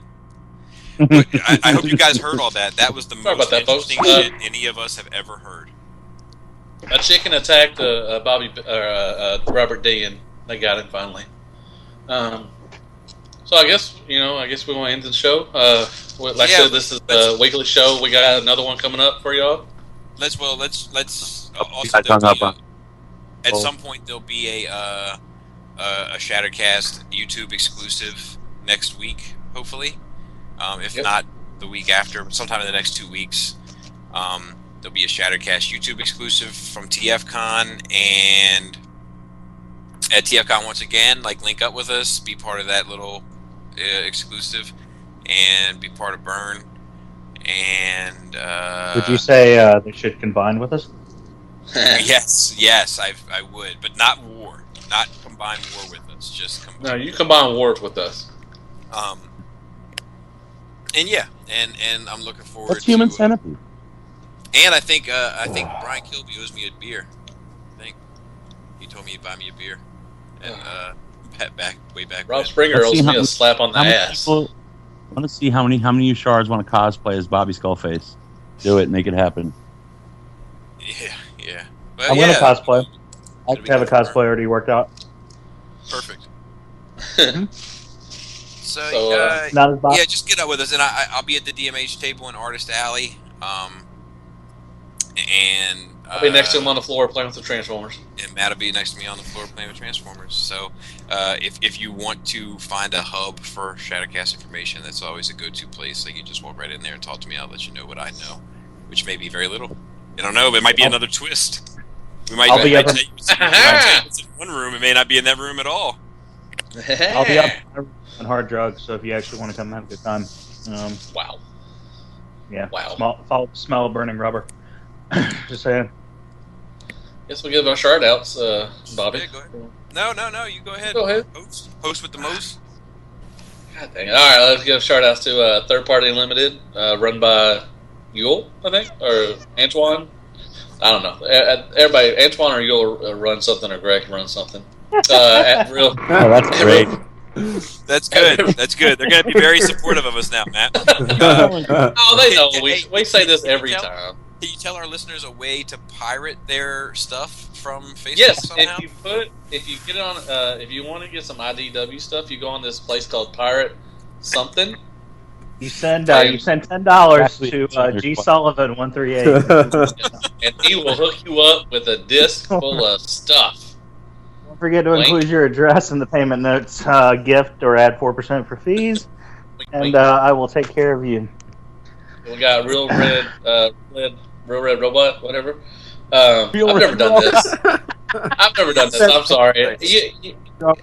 I hope you guys heard all that. That was the most interesting shit any of us have ever heard. A chicken attacked Robert D, and they got him finally. So I guess we want to end the show. Like I said, this is the weekly show. We got another one coming up for y'all. Let's also at some point there'll be a Shattercast YouTube exclusive next week, hopefully. If not the week after, sometime in the next 2 weeks, there'll be a Shattercast YouTube exclusive from TFCon, and at TFCon once again, link up with us, be part of that little exclusive, and be part of Burn. And would you say they should combine with us? yes, I would, but not war, not combine war with us. Just combine. No, you combine wars with us. And I'm looking forward. What's Human Centipede? And I think Brian Kilby owes me a beer. I think he told me he'd buy me a beer, and way back. Rob Springer owes me a slap on the ass. I want to see how many of you shards want to cosplay as Bobby Skullface. Do it, make it happen. Yeah. I'm gonna cosplay. I have a cosplay already worked out. Perfect. So not as Bob. yeah, just get up with us, and I'll be at the DMH table in Artist Alley. And I'll be next to him on the floor playing with the Transformers. And Matt will be next to me on the floor playing with Transformers. So if you want to find a hub for Shattercast information, that's always a go-to place. You can just walk right in there and talk to me. I'll let you know what I know, which may be very little. I don't know, but it might be another twist. We might I'll be up in one room. It may not be in that room at all. I'll be up on hard drugs, so if you actually want to come have a good time. Wow. Yeah. Wow. Follow the smell of burning rubber. Just saying. Guess we'll give our shout outs, Bobby. Yeah, go ahead. No, you go ahead. Go ahead. Host with the most. God dang it. Alright, let's give shout outs to Third Party Limited, run by Yule, I think, or Antoine. I don't know. Everybody, Antoine or Yule run something, or Greg run something. At real. Oh, that's great. That's good. That's good. They're going to be very supportive of us now, Matt. Oh, they know. We say this every time. Can you tell our listeners a way to pirate their stuff from Facebook? Yes, somehow? if you get on, if you want to get some IDW stuff, you go on this place called Pirate Something. You send $10 to G Sullivan 138, and he will hook you up with a disc full of stuff. Don't forget to include your address in the payment notes, gift, or add 4% for fees, and I will take care of you. We got Real Red Robot, whatever. I've never done this. I'm sorry. Look,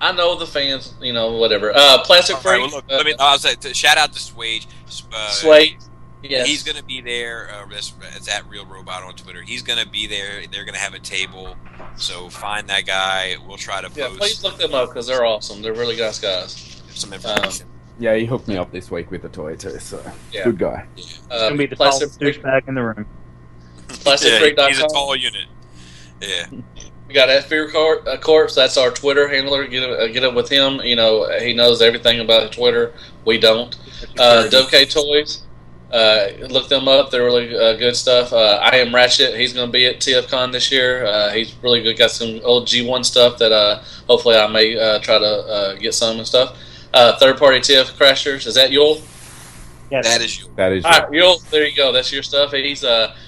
I know the fans, whatever. Plastic Freak. Right, well, look, I'll say, shout out to Swade. Swade. Yes. He's going to be there. It's at Real Robot on Twitter. He's going to be there. They're going to have a table. So find that guy. We'll try to post. Yeah, please look them up because they're awesome. They're really nice guys. Some information. Yeah, he hooked me up this week with a toy too, so good guy. He's going to be the tallest douchebag in the room. PlasticFreak.com. He's a tall unit. Yeah. We got at Fear Corpse. That's our Twitter handler. Get it with him. He knows everything about Twitter. We don't. WK Toys. Look them up. They're really good stuff. I Am Ratchet. He's going to be at TFCon this year. He's really good. Got some old G1 stuff that hopefully I may try to get some and stuff. Third Party TF Crashers. Is that Yule? Yes. That is Yule. That is All right, Yule. There you go. That's your stuff. He's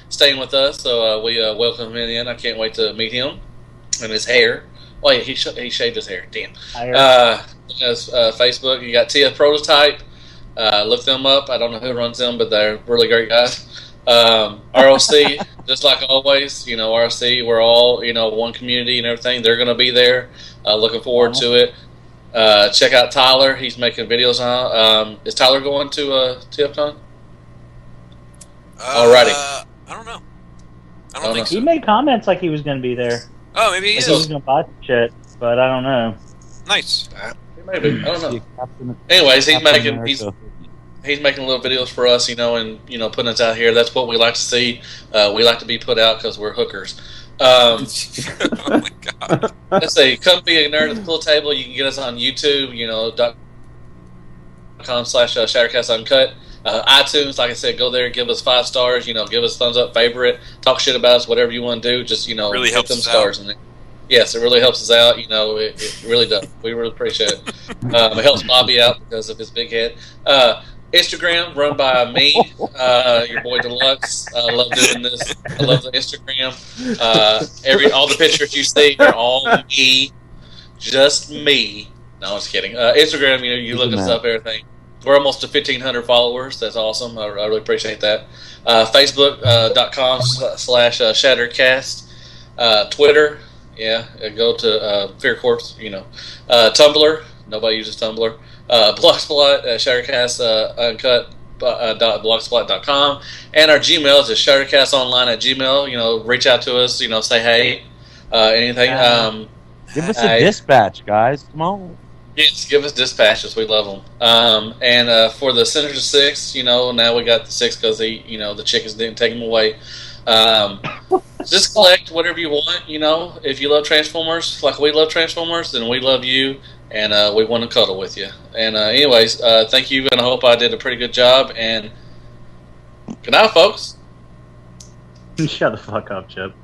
staying with us, so we welcome him in. I can't wait to meet him. And his hair. Wait, he shaved his hair. Damn. Facebook. You got TF Prototype. Look them up. I don't know who runs them, but they're really great guys. ROC, just like always, ROC, we're all, one community and everything. They're going to be there. Looking forward to it. Check out Tyler. He's making videos on. Is Tyler going to TFCon? Alrighty. I don't know. I don't think so. He made comments like he was going to be there. Oh, maybe he is. He was going to buy some shit, but I don't know. Nice. Maybe. I don't know. Anyways, he's making little videos for us, and putting us out here. That's what we like to see. We like to be put out because we're hookers. Oh my god. Let's say, come be a nerd at the pool table. You can get us on YouTube. Facebook.com/Shattercast Uncut. iTunes, like I said, go there, give us 5 stars. You know, give us thumbs up, favorite, talk shit about us, whatever you want to do. Just really hit helps them us stars in there. Yes, it really helps us out. You know, it really does. We really appreciate it. It helps Bobby out because of his big head. Instagram run by me, your boy Deluxe. I love doing this. I love the Instagram. All the pictures you see are all me, just me. No, I'm just kidding. Instagram, you look us up, everything. We're almost to 1,500 followers. That's awesome. I really appreciate that. Facebook.com/Shattercast. Twitter, go to Fear Corpse. Tumblr. Nobody uses Tumblr. Blogspot, Shattercast Uncut. .blogspot.com, and our Gmail is shattercastonline@gmail. Reach out to us. Say hey. Anything. Give us a dispatch, guys. Come on. Yes, give us dispatches. We love them. And for the Sinister Six, now we got the 6 because the chickens didn't take them away. Just collect whatever you want. If you love Transformers like we love Transformers, then we love you, and we want to cuddle with you. And anyways, thank you, and I hope I did a pretty good job. And good night, folks. Shut the fuck up, Chip.